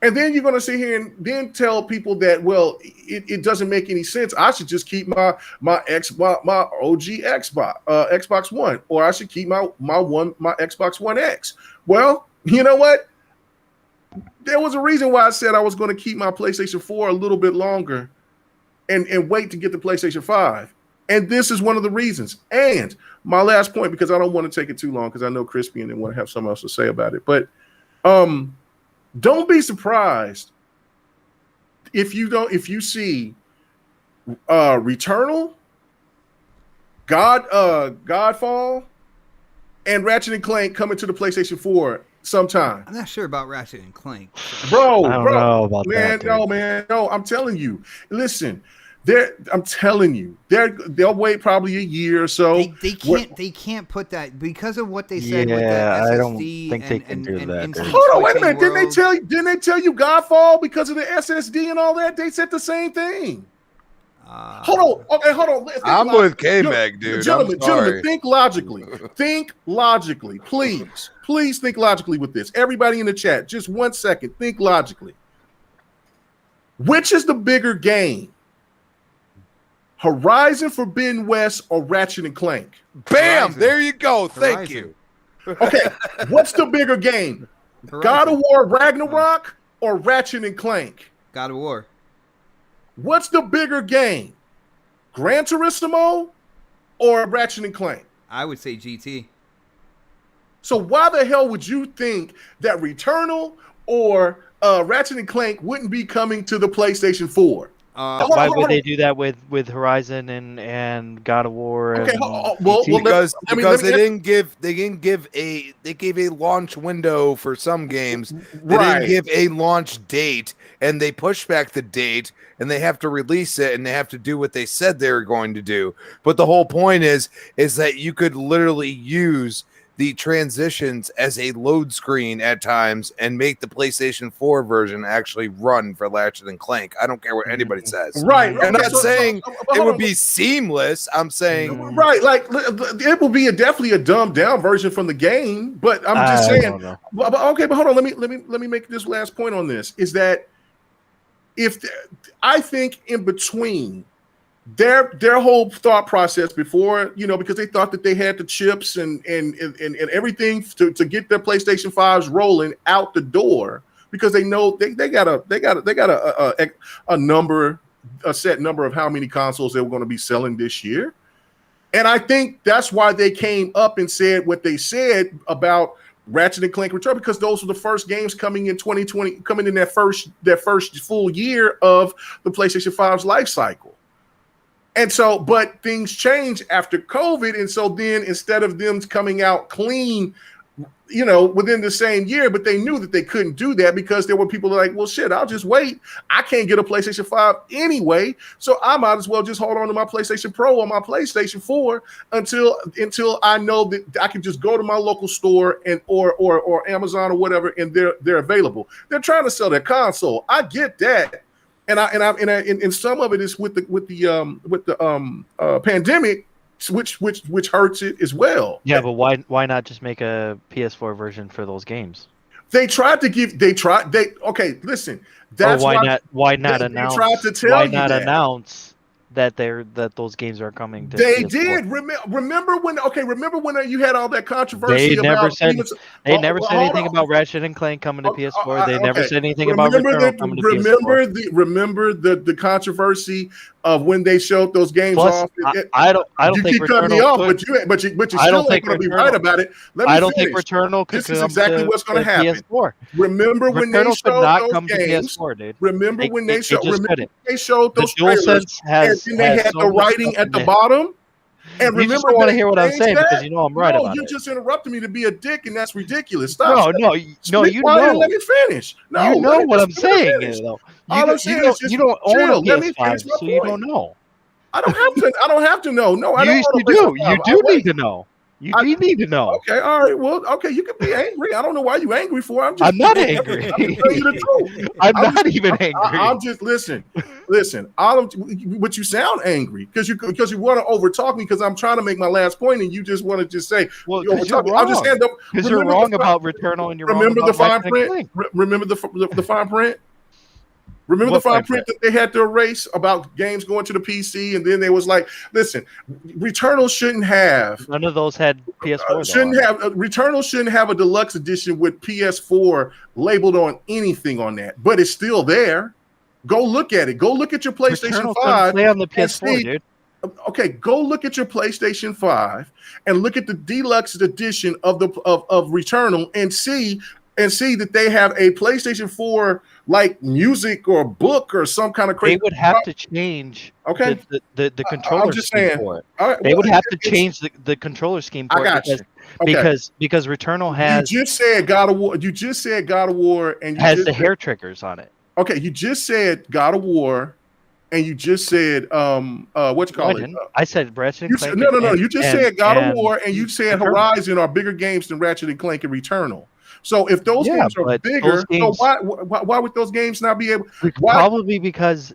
And then you're going to sit here and then tell people that, well, it doesn't make any sense. I should just keep my OG Xbox One, or I should keep my Xbox One X. Well, you know what? There was a reason why I said I was going to keep my PlayStation 4 a little bit longer and wait to get the PlayStation 5. And this is one of the reasons. And my last point, because I don't want to take it too long, because I know Crispy and they want to have something else to say about it. But don't be surprised if you see Returnal, Godfall, and Ratchet and Clank coming to the PlayStation 4 sometime. I'm not sure about Ratchet and Clank. Bro, I don't know about that, no, I'm telling you. Listen, I'm telling you, they'll wait probably a year or so. They can't put that because of what they said with the SSD. I don't think they can do that. Hold on, wait a minute. Didn't they tell you Godfall because of the SSD and all that? They said the same thing. Hold on. Okay, hold on. I'm with K-Mag, dude. Gentlemen, think logically. Think logically, please. Please think logically with this. Everybody in the chat, just 1 second. Think logically. Which is the bigger game? Horizon Forbidden West or Ratchet and Clank? Bam! Horizon. There you go. Thank Horizon. you. Okay, what's the bigger game? God of War Ragnarok or Ratchet and Clank? God of War. What's the bigger game? Gran Turismo or Ratchet and Clank? I would say GT. So why the hell would you think that Returnal or Ratchet and Clank wouldn't be coming to the PlayStation 4? Why would they do that with Horizon and God of War? Okay, and because they gave a launch window for some games. They didn't give a launch date, and they pushed back the date, and they have to release it, and they have to do what they said they were going to do. But the whole point is that you could literally use the transitions as a load screen at times and make the PlayStation 4 version actually run for Ratchet and Clank. I don't care what anybody says. Right. I'm not saying it would be seamless. I'm saying right, like it will be definitely a dumbed down version from the game. But I'm just saying. But hold on. Let me make this last point on this. Is that I think in between their whole thought process before, because they thought that they had the chips and everything to get their PlayStation 5s rolling out the door, because they know they got a set number of how many consoles they were going to be selling this year. And I think that's why they came up and said what they said about Ratchet and Clank Return, because those were the first games coming in 2020, coming in that first full year of the PlayStation 5's life cycle. And so, but things change after COVID. And so then instead of them coming out clean, within the same year, but they knew that they couldn't do that because there were people like, well, shit, I'll just wait. I can't get a PlayStation 5 anyway. So I might as well just hold on to my PlayStation Pro or my PlayStation 4 until I know that I can just go to my local store or Amazon or whatever, and they're available. They're trying to sell their console. I get that. And some of it is with the pandemic, which hurts it as well. Yeah, but why not just make a PS4 version for those games? They tried to give. Listen. That's why not announce? They tried to tell you that. Announce that those games are coming to They PS4. did. Remember when you had all that controversy They never said anything about Ratchet and Clank coming to PS4. They never said anything about Returnal coming to PS4. Remember the controversy of when they showed those games off. I don't you think keep cutting me off, but you still ain't going to be right about it. I don't think Returnal could This is exactly what's going to happen. PS4. Remember when they showed those games? PS4, remember when they showed those DualSense trailers, and they had the writing at the bottom. And you just don't want to hear what I'm saying because I'm right about it. You just interrupted me to be a dick, and that's ridiculous. Stop. No. You know. Let me finish. No, you know what I'm saying is though. You don't own a PS5, so you don't know. I don't have to know. No, I don't. You do. You do need to know. You do need to know. Okay, all right. Well, okay, you can be angry. I don't know why you're angry for. I'm not angry. I'm just telling you the truth. I'm not even angry. I'm just listen. But you sound angry because you want to overtalk me because I'm trying to make my last point and you just want to just say, well, you're wrong. I'll just end up. Because you're wrong about Returnal and you're wrong about fine print. Remember the fine print. Remember the fine print that they had to erase about games going to the PC, and then they was like, "Listen, Returnal shouldn't have." None of those had PS4. Returnal shouldn't have a deluxe edition with PS4 labeled on anything on that, but it's still there. Go look at it. Go look at your PlayStation 5. Play on the PS4, dude. Okay, go look at your PlayStation 5 and look at the deluxe edition of Returnal and see that they have a PlayStation 4 like music or book or some kind of crazy. They would have to change the controller scheme for it. Right, they would have to change the controller scheme for it because Returnal has. You just said God of War. You just said God of War and has the hair triggers on it. Okay, you just said God of War. And you just said, what you call it? I said Ratchet and Clank. No. You just said God of War, and you said Horizon are bigger games than Ratchet and Clank and Returnal. So if those Yeah, games are but bigger, those games- so why would those games not be able? Why? Probably because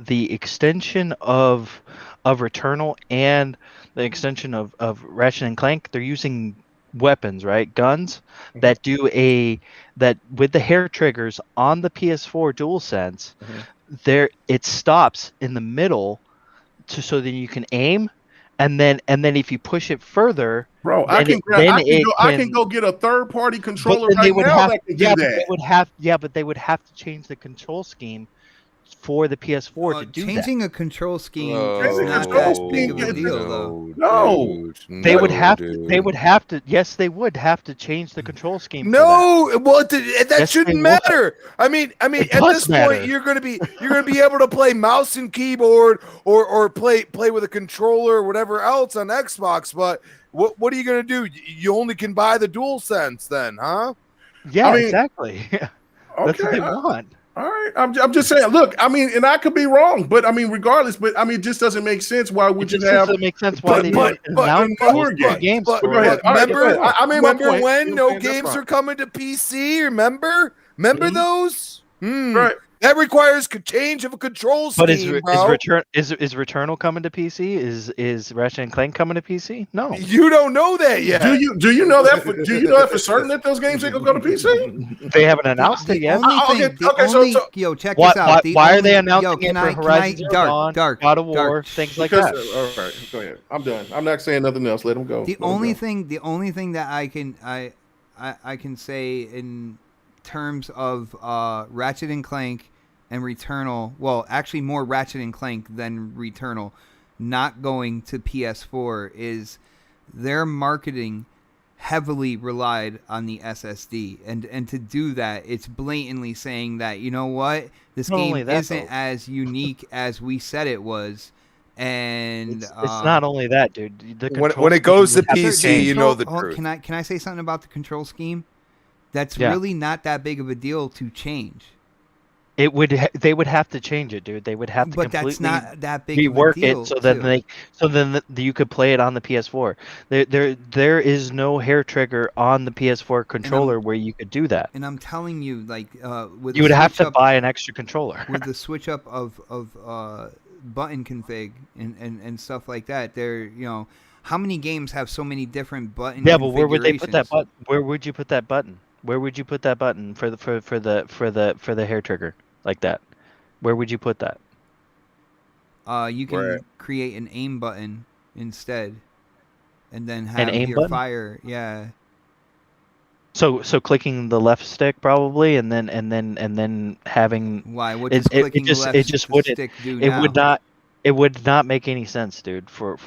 the extension of Returnal and the extension of Ratchet and Clank, they're using weapons, right? Guns that that with the hair triggers on the PS4 DualSense, it stops in the middle so that you can aim, and then if you push it further, Bro, I can go get a third party controller but then right now that can do but that. they would have to change the control scheme for the PS4 to do that. Changing a control scheme Oh, is not control that big of a scheme, deal, though. No. They would have dude. they would have to yes they would have to change the control scheme for No, well, that Yes, shouldn't they would. matter. I mean, It at does this matter. point, you're gonna be able to play mouse and keyboard or play with a controller or whatever else on Xbox. But what are you gonna do? You only can buy the DualSense then, huh? that. Yeah, I mean, exactly. That's what they want. All right, I'm just saying. Look, I mean, and I could be wrong, but I mean, regardless, but I mean, it just doesn't make sense. Why would It you just have? doesn't make sense why they didn't announce newer those games. But Go ahead. All right, go remember, ahead. I made my remember point. when You know no what I'm saying? games That's are coming to PC? Remember Mhm. those? Right. That requires change of a control scheme, But is bro. Returnal coming to PC? Is Ratchet and Clank coming to PC? No. You don't know that yet. Do you know that for certain that those games ain't gonna go to PC? They haven't announced it yet. Yo, check this out. Why are they announcing it for can Horizon Zero Dawn, God of War, things like that? All right, go ahead. I'm done. I'm not saying nothing else. Let them go. The only thing that I can say in terms of Ratchet and Clank and Returnal, well, actually more Ratchet and Clank than Returnal, not going to PS4 is their marketing heavily relied on the SSD, and to do that, it's blatantly saying that, you know what, this game isn't as unique as we said it was. And it's not only that, dude. When it goes to PC, you know the truth. truth. Can I say something about the control scheme? That's Yeah. really not that big of a deal to change. They would have to change it, dude. They would have to But completely that's not that big of a rework deal. it so then you could play it on the PS4. There is no hair trigger on the PS4 controller where you could do that. And I'm telling you, like, with You would have to buy an extra controller. with the switch up of button config and stuff like that. How many games have so many different button? Yeah, but where would they put that configurations? button? Where would you put that button? Where would you put that button for the hair trigger like that? Where would you put that? You can Right. create an aim button instead, and then An have aim your button? fire. Yeah. So clicking the left stick probably, and then having Why? What it, does it, clicking it just left it just wouldn't stick do it now? would not make any sense, dude, for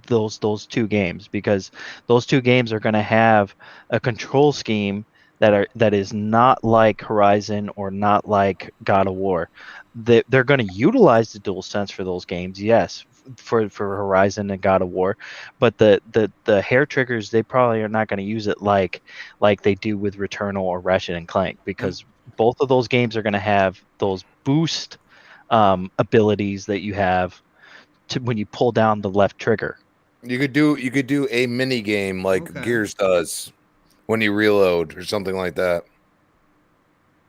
those two games, because those two games are going to have a control scheme that is not like Horizon or not like God of War. They're going to utilize the DualSense for those games, yes, for Horizon and God of War, but the hair triggers, they probably are not going to use it like they do with Returnal or Ratchet and Clank, because both of those games are going to have those boost abilities that you have when you pull down the left trigger. You could do a mini game like Okay. Gears does when you reload or something like that.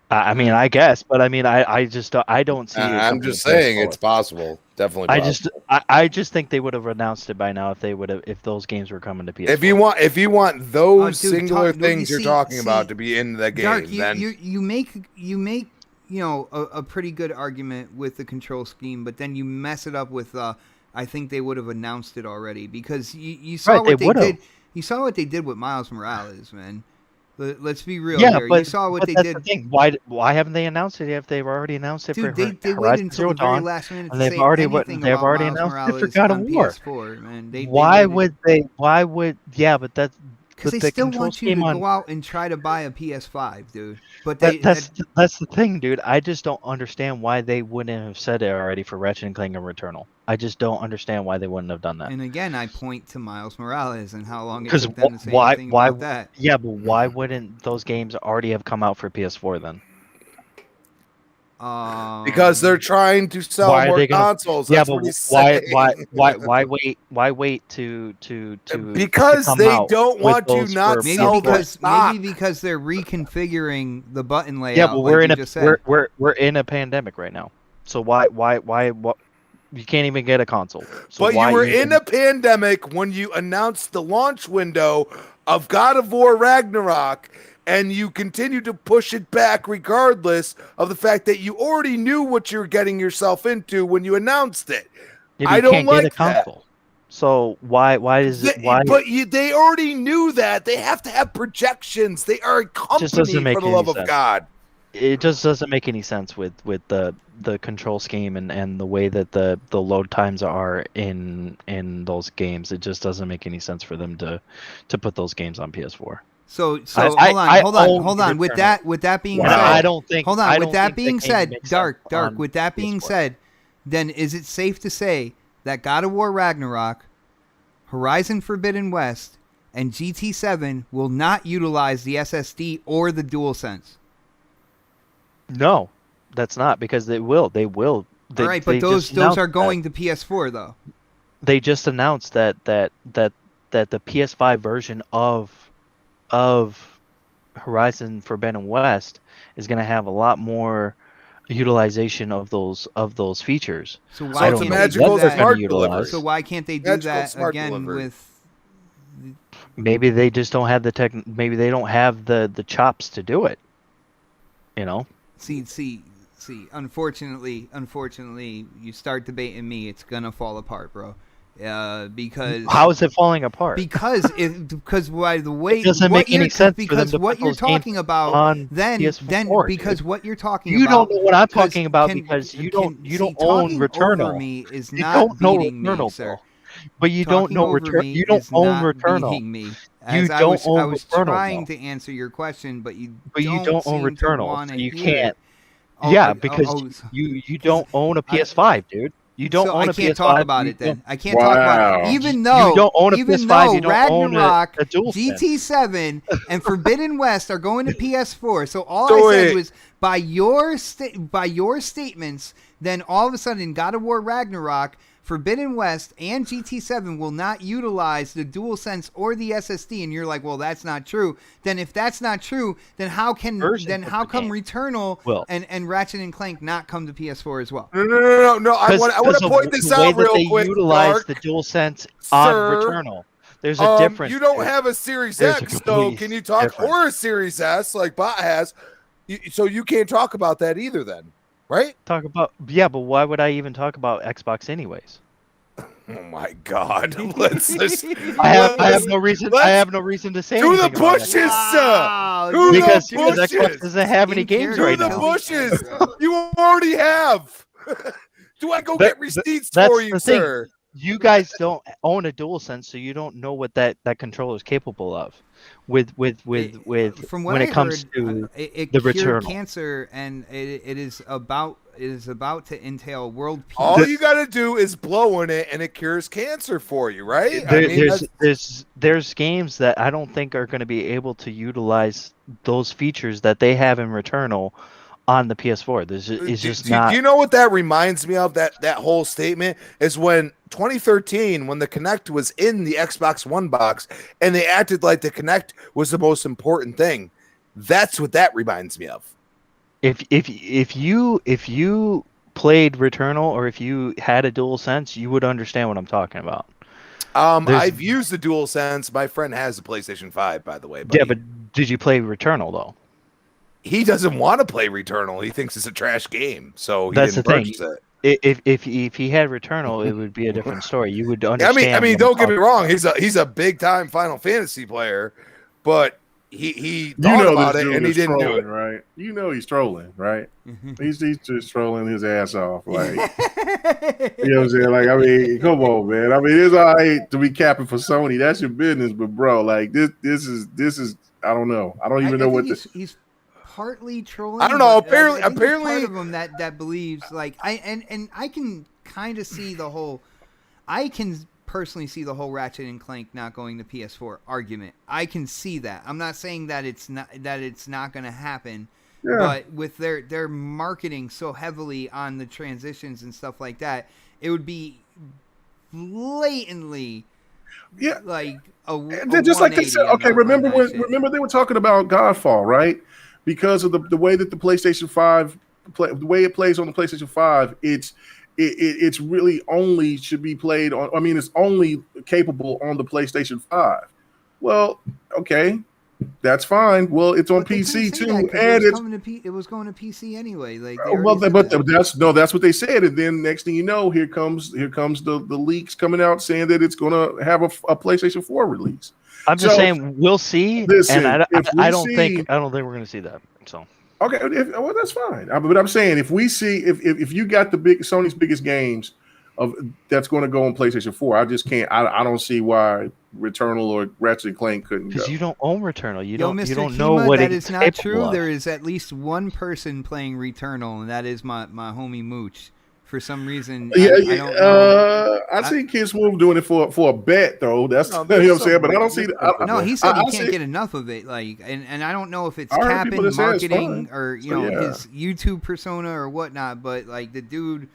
I mean, I guess, but I mean, I just don't see. it I'm coming just to saying PS4. it's possible. Definitely I possible. just think they would have announced it by now if those games were coming to PS4. If you want those dude, singular dude, things you you're see- talking see, about to be in the game, Dark, then you make a pretty good argument with the control scheme, but then you mess it up with I think they would have announced it already, because you saw Right, what they they would've. did. You saw what they did with Miles Morales, man. Let's be real Yeah, here. but You saw what but they that's did. the thing. Why haven't they announced it if they've already announced it Dude, for they waited Horizon until Zero the very Dawn? last minute to and they've say already anything they've about already Miles announced it for Morales God of on War. PS4, man. Why would they? Why would? Yeah, but that's Because they the still control want you to scheme on. go out and try to buy a PS5, dude. But they That's the thing, dude. I just don't understand why they wouldn't have said it already for Ratchet and Clank and Returnal. I just don't understand why they wouldn't have done that. and again, I point to Miles Morales and how long it Because took them to say why? anything Why? about that. Yeah, but why wouldn't those games already have come out for PS4 then? Because they're trying to sell Why are more they gonna- consoles. Yeah, That's but what he's why saying. why wait to Because come they out don't with want to those not for maybe sell PS4? their stock. because they're reconfiguring the button layout. Yeah, but like we're you in a just said. we're in a pandemic right now. So why what you can't even get a console. So But why you were even- in a pandemic when you announced the launch window of God of War Ragnarok, and you continued to push it back regardless of the fact that you already knew what you were getting yourself into when you announced it. Yeah, but I you don't can't get a like that. console. So why is it why They already knew that. They have to have projections. They are a just doesn't company make for the any love of sense. God. it just doesn't make any sense with the control scheme and the way that the load times are in those games. It just doesn't make any sense for them to put those games on PS4. So I hold own on. With that being And said, I don't think hold on. I With don't that think being game said, makes Dark. sense on With that being PS4. said, then is it safe to say that God of War Ragnarok, Horizon Forbidden West, and GT7 will not utilize the SSD or the DualSense? No, that's not, because they will. They will. All right, but those are going to PS4 though. They just announced that the PS5 version of Horizon Forbidden West is going to have a lot more utilization of those features. So So why it's a can't magical they do smart that? delivery. So why can't they do Magical that smart again delivery. with? Maybe they just don't have maybe they don't have the chops to do it. You know? See. Unfortunately, you start debating me, it's gonna fall apart, bro. Because How is it falling apart? because by the way It doesn't make any sense for them because to what put you're those games talking about on then PS4, because dude. what you're talking You about don't know what I'm because talking about can- because you can- don't see, own talking Returnal. over me is You not don't know beating me, Returnal, sir. though. But you don't Talking know over me You don't is own not Returnal. beating me. You As I don't was own Returnal, trying though. to answer your question, but you But you don't own seem to Returnal, want so to you hear can't. it. Yeah, because you don't own a PS5, dude. You don't So own I a can't PS5. talk about you it then. don't- I can't talk about Wow. it. Even You though don't own a PS5, you don't own Ragnarok, a DualSense. GT7, and Forbidden West are going to PS4. So all So I said wait. was by your statements, then all of a sudden God of War Ragnarok, Forbidden West, and GT7 will not utilize the DualSense or the SSD, and you're like, well, that's not true. Then if that's not true, then how come Versions of the come game Returnal will. and Ratchet and Clank not come to PS4 as well? No. I want to Because point of this the way out that real they quick. utilize Dark. the DualSense on Sir, Returnal. There's a difference. You don't dude. have a Series There's a X, so complete can you talk difference. or a Series S like Bot has? So you can't talk about that either, then, right? Talk about but why would I even talk about Xbox anyways? Oh my God! Let's just I have no reason. I have no reason to say to the anything about bushes, Xbox. sir. To Because the Xbox bushes. doesn't have any In games character, right To the now. bushes. You already have. Do I go get receipts That's for you, the thing. sir? You guys don't own a DualSense, so you don't know what that controller is capable of. With From what when I it comes heard, to it the cured Returnal. cancer, and it is about to entail world peace. All you got to do is blow in it, and it cures cancer for you, right? There's games that I don't think are going to be able to utilize those features that they have in Returnal on the PS4. It's just not. Do you know what that reminds me of? That whole statement is when 2013, when the Kinect was in the Xbox One box, and they acted like the Kinect was the most important thing. That's what that reminds me of. If you played Returnal, or if you had a DualSense, you would understand what I'm talking about. I've used the DualSense. My friend has a PlayStation 5, by the way. Buddy. Yeah, but did you play Returnal though? He doesn't want to play Returnal. He thinks it's a trash game, so he That's didn't the thing. purchase it. If he had Returnal, it would be a different story. You would understand. I mean, what don't I'm get me talking wrong. about. He's a big time Final Fantasy player, but he You thought know about this it dude and he is didn't do trolling, it. right? You know he's trolling, right? He's just trolling his ass off, like you know what I'm saying. Like, I mean, come on, man. I mean, it's all right to be capping for Sony. That's your business, but bro, like this is I don't know. I don't even know what he's partly trolling. I don't know. but I think there's Apparently, part of him that believes like I can kind of see the whole. I can personally see the whole Ratchet and Clank not going to PS4 argument. I can see that. I'm not saying that it's not going to happen, Yeah. but with their marketing so heavily on the transitions and stuff like that, it would be blatantly Yeah. like They're just like they said. 180 on Okay, the- on that shit. remember they were talking about Godfall, right? Because of the way that the PlayStation 5 the way it plays on the PlayStation 5, it's really only should be played on. I mean, it's only capable on the PlayStation 5. Well, okay, that's fine. Well, it's on But they couldn't PC say too, that 'cause and it's it was going to PC anyway. Like they well, already said but that. that's what they said. And then next thing you know, here comes the leaks coming out saying that it's going to have a PlayStation 4 release. I'm just So, saying we'll see, listen, and if we I don't see- think we're going to see that. So Okay, well that's fine. But I'm saying if we see if you got the big Sony's biggest games of that's going to go on PlayStation 4, I just can't. I don't see why Returnal or Ratchet and Clank couldn't go. because you don't own Returnal, you Yo, don't Mr. know Kima, what that it's is not capable true. of. There is at least one person playing Returnal, and that is my homie Mooch. For some reason, Yeah, I don't know. I see Kids Move doing it for a bet though. That's No, you know what I'm there's saying. But I don't some- see. No, he said he I can't see- get enough of it. Like, and I don't know if it's I heard people capping that say it's marketing fun. or So, yeah. his YouTube persona or whatnot. But like the dude's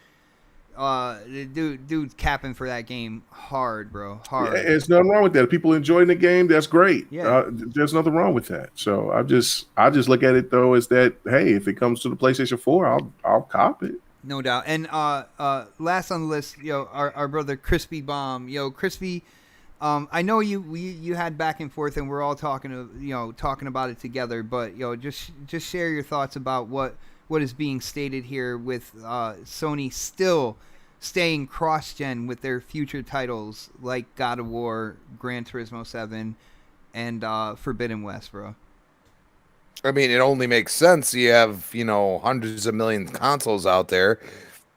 capping for that game hard, bro, hard. Yeah, there's nothing wrong with that. If people enjoying the game, that's great. Yeah. There's nothing wrong with that. So I just look at it though as that. Hey, if it comes to the PlayStation 4, I'll cop it. No doubt. And last on the list, our brother Crispy Bomb. Crispy, I know you had back and forth, and we're all talking about it together. But just share your thoughts about what is being stated here with Sony still staying cross-gen with their future titles like God of War, Gran Turismo 7, and Forbidden West, bro. I mean, it only makes sense. You have, hundreds of millions of consoles out there.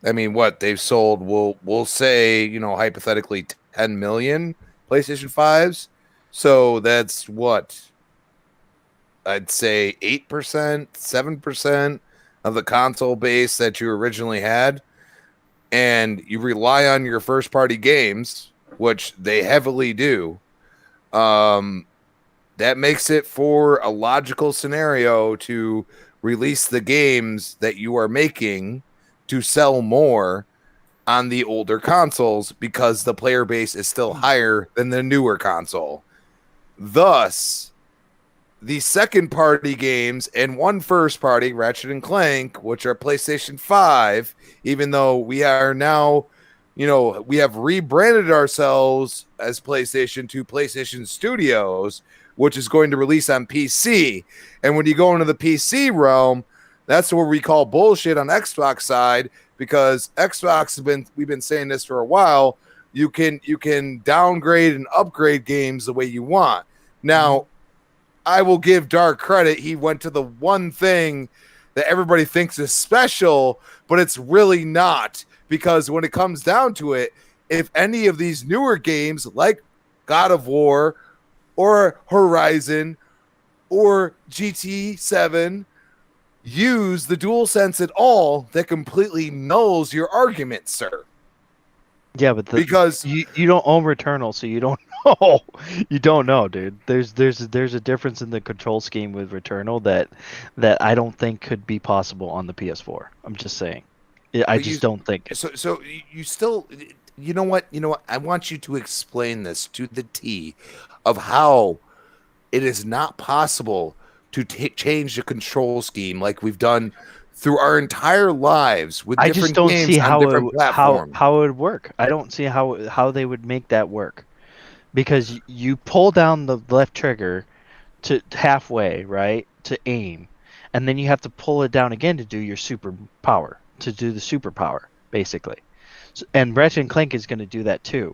I mean, what they've sold, we'll say, hypothetically 10 million PlayStation 5s. So that's what I'd say 8%, 7% of the console base that you originally had. And you rely on your first party games, which they heavily do. That makes it for a logical scenario to release the games that you are making to sell more on the older consoles because the player base is still higher than the newer console. Thus, the second party games and one first party, Ratchet and Clank, which are PlayStation 5, even though we are now, we have rebranded ourselves as PlayStation to PlayStation Studios, which is going to release on PC. And when you go into the PC realm, that's where we call bullshit on Xbox side, because Xbox we've been saying this for a while. You can downgrade and upgrade games the way you want. Now, I will give Dark credit. He went to the one thing that everybody thinks is special, but it's really not, because when it comes down to it, if any of these newer games like God of War or Horizon or GT 7 use the DualSense at all, that completely nulls your argument, sir. Yeah, but because you don't own Returnal, so you don't know. You don't know, dude. There's a difference in the control scheme with Returnal that I don't think could be possible on the PS4. I'm just saying. I just don't think it. So you still, you know what? I want you to explain this to the T of how it is not possible to change the control scheme like we've done through our entire lives with different I just don't games see on how different platforms. how it would work. I don't see how they would make that work, because you pull down the left trigger to halfway, right, to aim, and then you have to pull it down again to do your superpower, to do the superpower, basically. And Ratchet and Clank is going to do that too.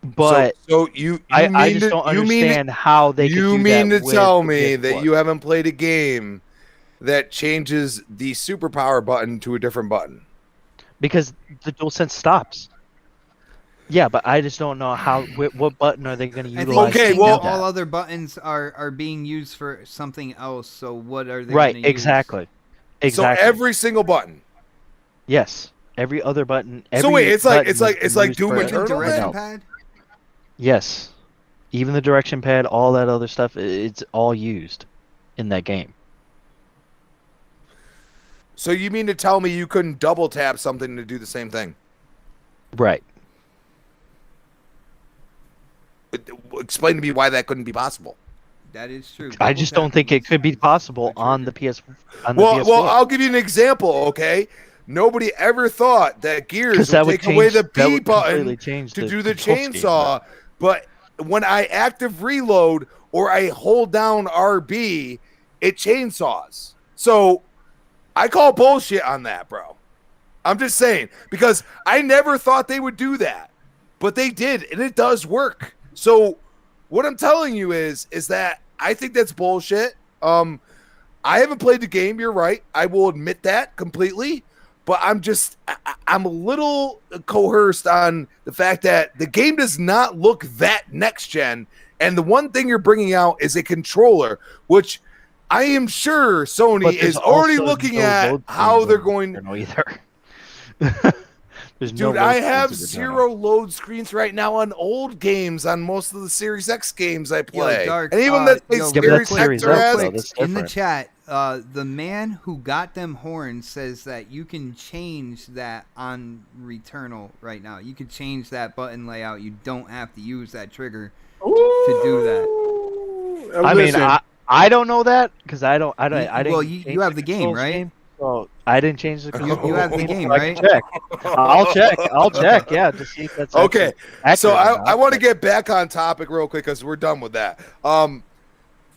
But so I just don't understand how they could do that. You mean to tell me PS4. that you haven't played a game that changes the superpower button to a different button? Because the DualSense stops. Yeah, but I just don't know how. What button are they going to I utilize? think to do that? all other buttons are being used for something else. So what are they? Right, gonna use? exactly. So every single button. Yes, every other button. So wait, it's like Doom Even Eternal. direction pad. Yes, even the direction pad, all that other stuff, it's all used in that game. So you mean to tell me you couldn't double tap something to do the same thing? Right. Explain to me why that couldn't be possible. That is true. I just don't think it could be possible on the PS. Well, I'll give you an example. Okay, nobody ever thought that Gears would take away the B button to do the chainsaw, but when I active reload or I hold down RB, it chainsaws. So I call bullshit on that, bro. I'm just saying, because I never thought they would do that, but they did, and it does work. So what I'm telling you is that I think that's bullshit. I haven't played the game. You're right. I will admit that completely, but I'm a little coerced on the fact that the game does not look that next gen. And the one thing you're bringing out is a controller, which I am sure Sony is already looking at how they're going. Either. Dude, I have 0 load screens right now on old games, on most of the Series X games I play. Dark, and even that Series X in the chat, the man who got them horns says that you can change that on Returnal right now. You can change that button layout. You don't have to use that trigger to do that. I mean, I don't know that because I didn't. Well, you have the game, right? So I didn't change the control. You have the game, right? Check. I'll check. Yeah, to see if that's okay. So I want to get back on topic real quick because we're done with that. The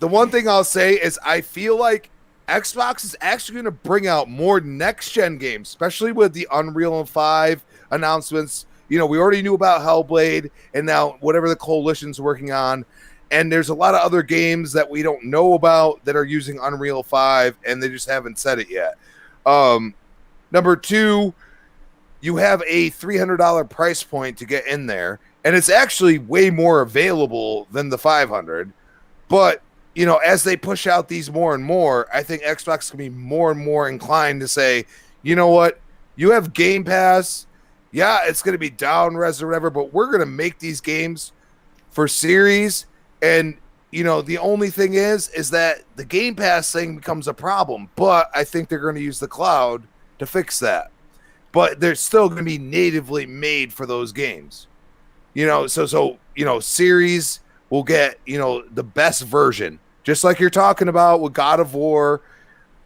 one thing I'll say is I feel like Xbox is actually going to bring out more next-gen games, especially with the Unreal 5 announcements. You know, we already knew about Hellblade, and now whatever the Coalition's working on. And there's a lot of other games that we don't know about that are using Unreal 5, and they just haven't said it yet. Number 2, you have a $300 price point to get in there, and it's actually way more available than the $500. But, you know, as they push out these more and more, I think Xbox can be more and more inclined to say, you know what, you have Game Pass. Yeah, it's going to be down res or whatever, but we're going to make these games for Series. And, you know, the only thing is that the Game Pass thing becomes a problem, but I think they're going to use the cloud to fix that. But they're still going to be natively made for those games. You know, so you know, Series will get, you know, the best version, just like you're talking about with God of War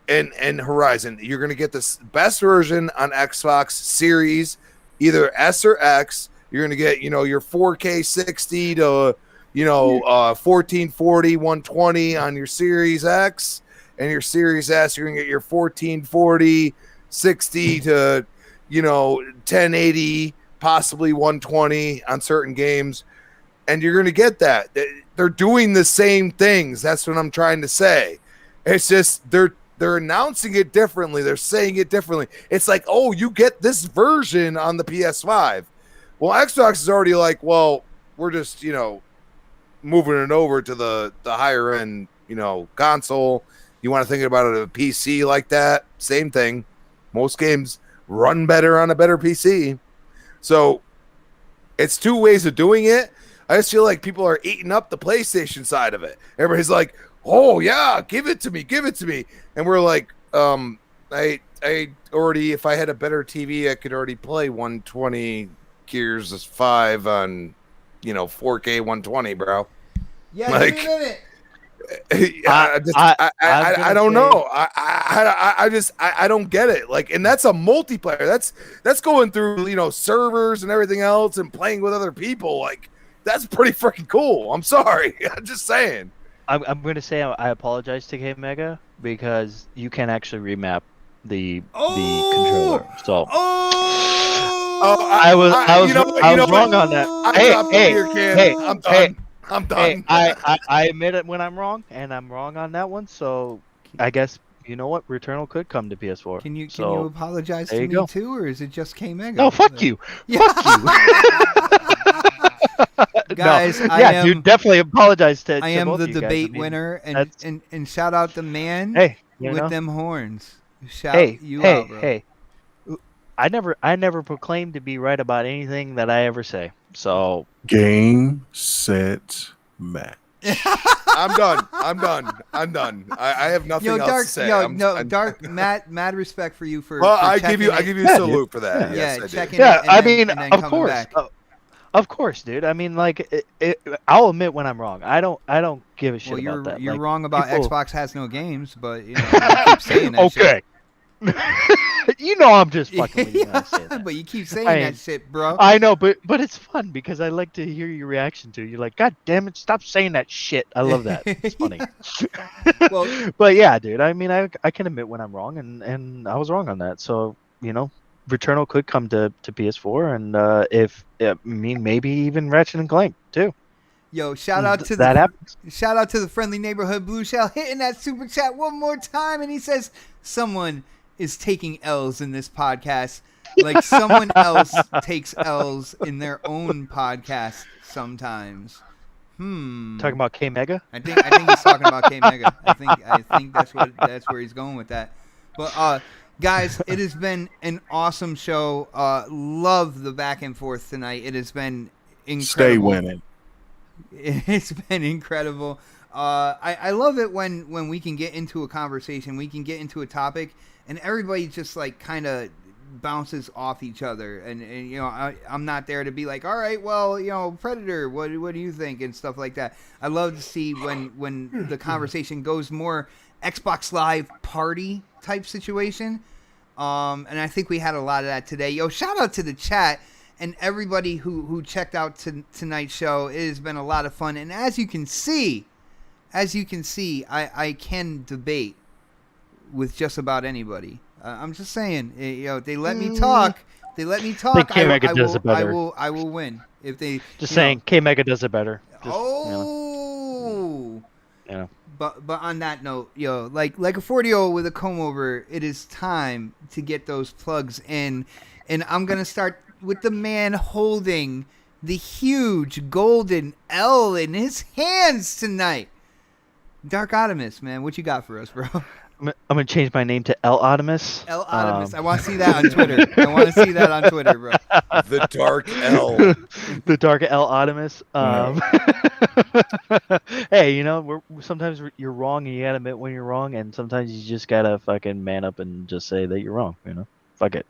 and Horizon. You're going to get the best version on Xbox Series, either S or X. You're going to get, you know, your 4K 60 to 1440, 120 on your Series X, and your Series S, you're gonna get your 1440, 60 to 1080, possibly 120 on certain games, and you're gonna get that. They're doing the same things. That's what I'm trying to say. It's just they're announcing it differently. They're saying it differently. It's like, oh, you get this version on the PS5. Well, Xbox is already like, well, we're just moving it over to the higher end, console. You want to think about it, a PC like that, same thing. Most games run better on a better PC. So it's two ways of doing it. I just feel like people are eating up the PlayStation side of it. Everybody's like, oh yeah, give it to me. And we're like, I already, if I had a better TV, I could already play 120 Gears 5 on 4K 120 , bro. Yeah, like, give it. I don't know. I don't get it. Like, and that's a multiplayer. That's going through servers and everything else and playing with other people. Like, that's pretty freaking cool. I'm sorry. I'm just saying. I'm going to say I apologize to K Mega because you can actually remap the controller. So. I was wrong on that. I'm done. I admit it when I'm wrong, and I'm wrong on that one. So I guess you know what, Returnal could come to PS4. Can you apologize to me too, or is it just K Mega? No, fuck you. Yeah. Fuck you. Guys, no. You definitely apologize to. I am both the of you debate guys. winner, and shout out the man with them horns. Shout out, bro. Hey. I never proclaimed to be right about anything that I ever say. So game, set, match. I'm done. I have nothing else Dark. to say. Dark. Mad respect for you for. Well, for I give you checking a it. salute for that. Yeah, Yes, I do. checking Yeah, it. And I then, mean, and then of coming course, back. of course, dude. I mean, like, I'll admit when I'm wrong. I don't give a shit Well, about that. you're Like, wrong about people- Xbox has no games, but you keep saying that shit. Okay. You know I'm just fucking with you when I say that. But you keep saying I that mean, shit, bro. I know, but it's fun because I like to hear your reaction to it. You're like, God damn it, stop saying that shit. I love that. It's funny. Well, But yeah, dude, I mean, I can admit when I'm wrong, and I was wrong on that. So, Returnal could come to PS4, and if I mean, maybe even Ratchet and Clank too. Yo, shout out to That happens. shout out to the friendly neighborhood Blue Shell hitting that super chat one more time, and he says someone is taking L's in this podcast, like someone else takes L's in their own podcast sometimes. Talking about K Mega. I think he's talking about K Mega. I think that's where he's going with that. But guys, it has been an awesome show. Love the back and forth tonight. It has been incredible. Stay winning. It's been incredible. I love it when we can get into a conversation, we can get into a topic, and everybody just like kind of bounces off each other. And I'm not there to be like, all right, well, Predator, what do you think, and stuff like that. I love to see when the conversation goes more Xbox Live party type situation. And I think we had a lot of that today. Yo, shout out to the chat and everybody who checked out tonight's show. It has been a lot of fun. And as you can see, I can debate with just about anybody. I'm just saying, they let me talk. They let me talk. I think K-Mega does it better. I will win if they. Just saying, K Mega does it better. Yeah. But on that note, like a 40-year-old with a comb over, it is time to get those plugs in, and I'm gonna start with the man holding the huge golden L in his hands tonight. Dark Optimus, man, what you got for us, bro? I'm gonna change my name to L Optimus. L Optimus. I want to see that on Twitter. Bro. The Dark L. The Dark L Optimus. Hey, sometimes you're wrong and you gotta admit when you're wrong, and sometimes you just gotta fucking man up and just say that you're wrong. Fuck it.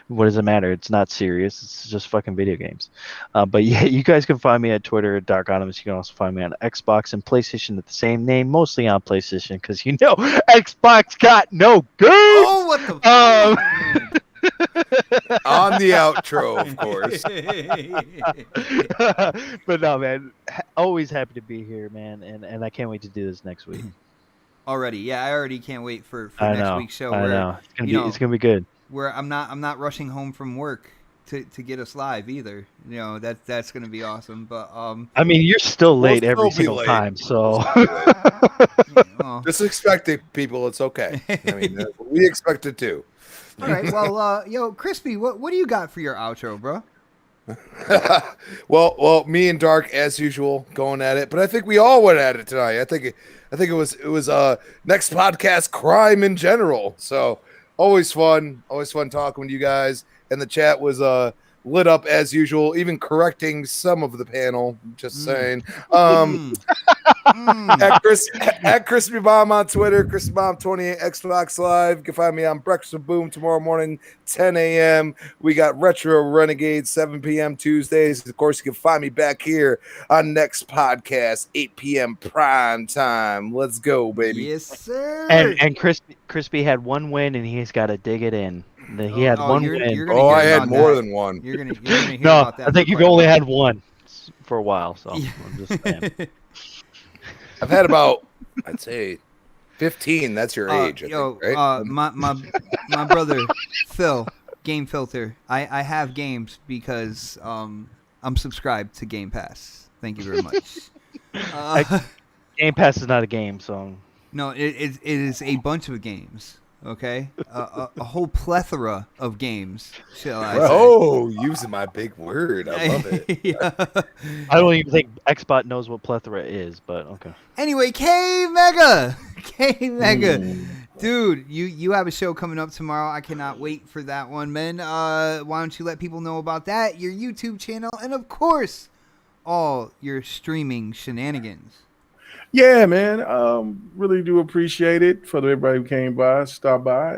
What does it matter? It's not serious. It's just fucking video games. But yeah, you guys can find me at Twitter at Dark Optimus. You can also find me on Xbox and PlayStation at the same name, mostly on PlayStation, because Xbox got no good. Oh, what the? On the outro, of course. But no, man, always happy to be here, man, and I can't wait to do this next week. Already, yeah, I already can't wait for I next know, week's show. I know. It's gonna be good. Where I'm not rushing home from work to get us live either. That's gonna be awesome. But I mean, you're still late We'll every still be single late. time, so Just expect it, people. It's okay. I mean, we expect it too. all right. Well, Crispy, what do you got for your outro, bro? well, me and Dark as usual going at it, but I think we all went at it tonight. I think it was next podcast crime in general. So always fun talking with you guys, and the chat was lit up as usual, even correcting some of the panel. Just saying. At Crispy Bomb on Twitter, Crispy Bomb 28 Xbox Live. You can find me on Breakfast with Boom tomorrow morning, 10 a.m. We got Retro Renegades 7 p.m. Tuesdays. Of course, you can find me back here on next podcast, 8 p.m. prime time. Let's go, baby. Yes, sir. and Crispy had one win, and he's got to dig it in. He had one win. I had more than one. You're gonna hear No, about that. I think you've only had one for a while. So I'm just saying. I've had about, I'd say, 15. That's your age, I think, right? My brother Phil, Game Filter. I have games because I'm subscribed to Game Pass. Thank you very much. Game Pass is not a game, so No, it is a bunch of games. Okay, a whole plethora of games, shall I say? Oh, using my big word, I love it. Yeah. I don't even think Xbot knows what plethora is, but okay. Anyway, K Mega, dude, you have a show coming up tomorrow. I cannot wait for that one, man. Why don't you let people know about that, your YouTube channel, and of course, all your streaming shenanigans. Yeah, man. Really do appreciate it for everybody who came by, stopped by.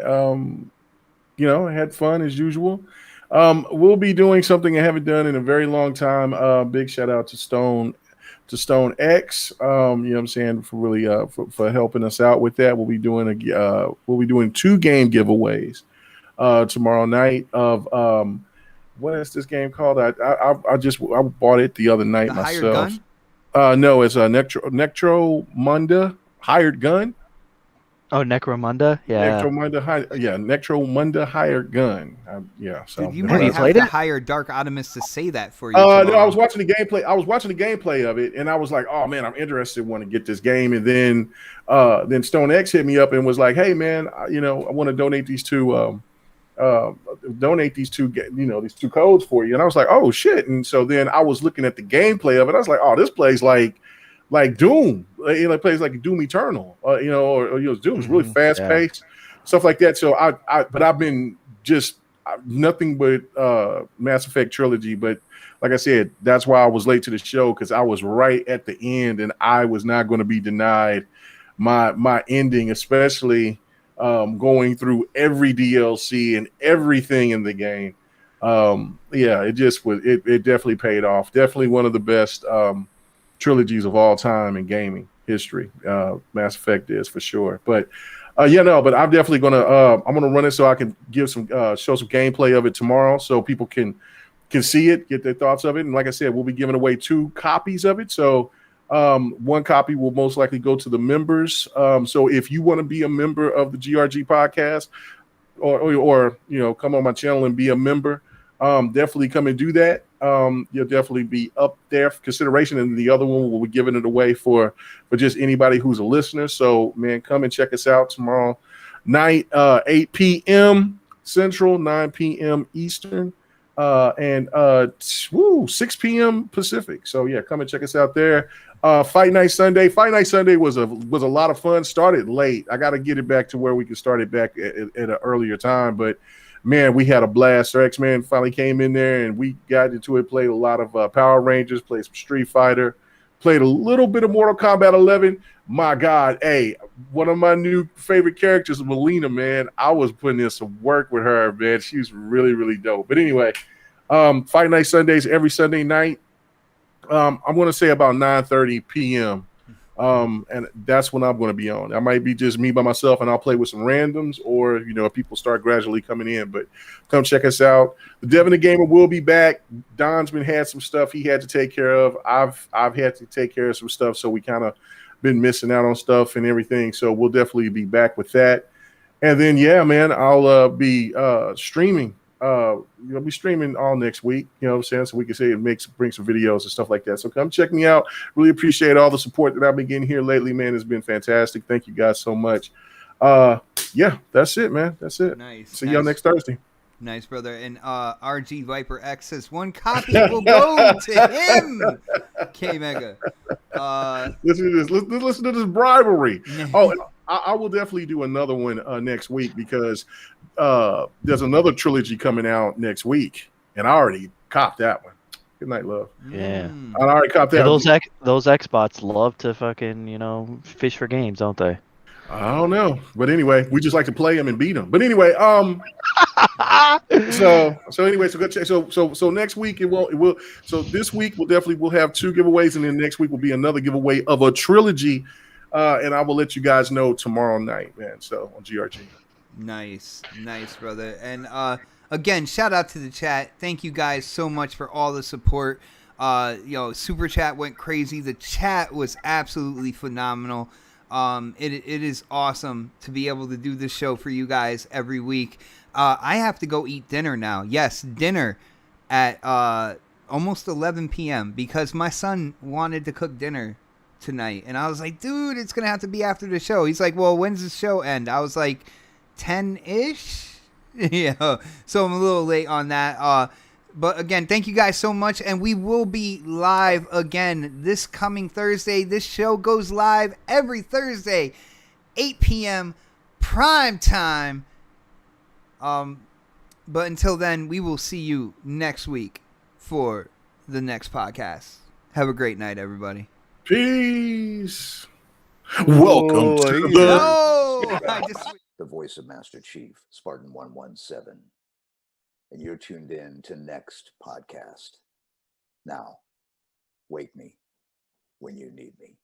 Had fun as usual. We'll be doing something I haven't done in a very long time. Big shout out to Stone X. What I'm saying, for really for helping us out with that. We'll be doing 2 game giveaways tomorrow night of what is this game called? I bought it the other night The Hired myself. Gun? No, it's a Nectromunda Hired Gun. Oh, Necromunda? Yeah. Necromunda Hired Gun. So Dude, you Have might you have played to it? hire Dark Optimus to say that for you. no, I tomorrow. was watching the gameplay. I was watching the gameplay of it, and I was like, "Oh man, I'm interested. Want to get this game." And then Stone X hit me up and was like, "Hey man, I want to donate these two these 2 codes for you." And I was like, "Oh shit!" And so then I was looking at the gameplay of it. I was like, "Oh, this plays like Doom. It plays like Doom Eternal. Doom's really fast paced, stuff like that." So but I've been just nothing but Mass Effect trilogy. But like I said, that's why I was late to the show, because I was right at the end, and I was not going to be denied my ending, especially going through every DLC and everything in the game. It definitely paid off. Definitely one of the best trilogies of all time in gaming history. Mass Effect is, for sure. But but I'm definitely gonna run it so I can give some show some gameplay of it tomorrow, so people can see it, get their thoughts of it. And like I said, we'll be giving away 2 copies of it. So 1 copy will most likely go to the members. So if you want to be a member of the GRG podcast, or come on my channel and be a member, definitely come and do that. You'll definitely be up there for consideration, and the other one will be giving it away for just anybody who's a listener. So man, come and check us out tomorrow night, 8 p.m. Central, 9 p.m. Eastern, and 6 p.m. Pacific. So yeah, come and check us out there. Fight Night Sunday. Fight Night Sunday was a lot of fun. Started late. I got to get it back to where we can start it back at an earlier time, but man, we had a blast. Our X-Man finally came in there, and we got into it, played a lot of Power Rangers, played some Street Fighter, played a little bit of Mortal Kombat 11. My God, hey, one of my new favorite characters is Melina, man. I was putting in some work with her, man. She was really, really dope. But anyway, Fight Night Sundays every Sunday night. I'm going to say about 9:30 p.m., and that's when I'm going to be on. That might be just me by myself, and I'll play with some randoms, or people start gradually coming in. But come check us out. The Devin the Gamer will be back. Don's had some stuff he had to take care of. I've had to take care of some stuff, so we kind of been missing out on stuff and everything. So we'll definitely be back with that. And then man, I'll be streaming. I'll be streaming all next week, what I'm saying, so we can bring some videos and stuff like that. So come check me out. Really appreciate all the support that I've been getting here lately, man. It's been fantastic. Thank you guys so much. That's it, man. That's it. Nice. See y'all next Thursday. Nice, brother. And RG Viper X says 1 copy will go to him. K Mega. Listen to this. Listen to this bribery. Oh, I will definitely do another one next week, because there's another trilogy coming out next week, and I already copped that one. Good night, love. Yeah. I already copped that. Yeah, those Xbots love to fucking fish for games, don't they? I don't know, but anyway, we just like to play them and beat them. But anyway, so go check. So next week it will. So this week we'll have 2 giveaways, and then next week will be another giveaway of a trilogy, and I will let you guys know tomorrow night, man. So on GRG. Nice, brother. And again, shout out to the chat. Thank you guys so much for all the support. Super Chat went crazy. The chat was absolutely phenomenal. It is awesome to be able to do this show for you guys every week. I have to go eat dinner now. Yes, dinner at almost 11 p.m. because my son wanted to cook dinner tonight. And I was like, dude, it's going to have to be after the show. He's like, well, when's the show end? I was like, 10-ish? So I'm a little late on that. But again, thank you guys so much, and we will be live again this coming Thursday. This show goes live every Thursday, 8 p.m. prime time. But until then, we will see you next week for the next podcast. Have a great night, everybody. Peace. Welcome to Ooh, the. No, I just The voice of Master Chief, Spartan 117. And you're tuned in to Next Podcast. Now, wake me when you need me.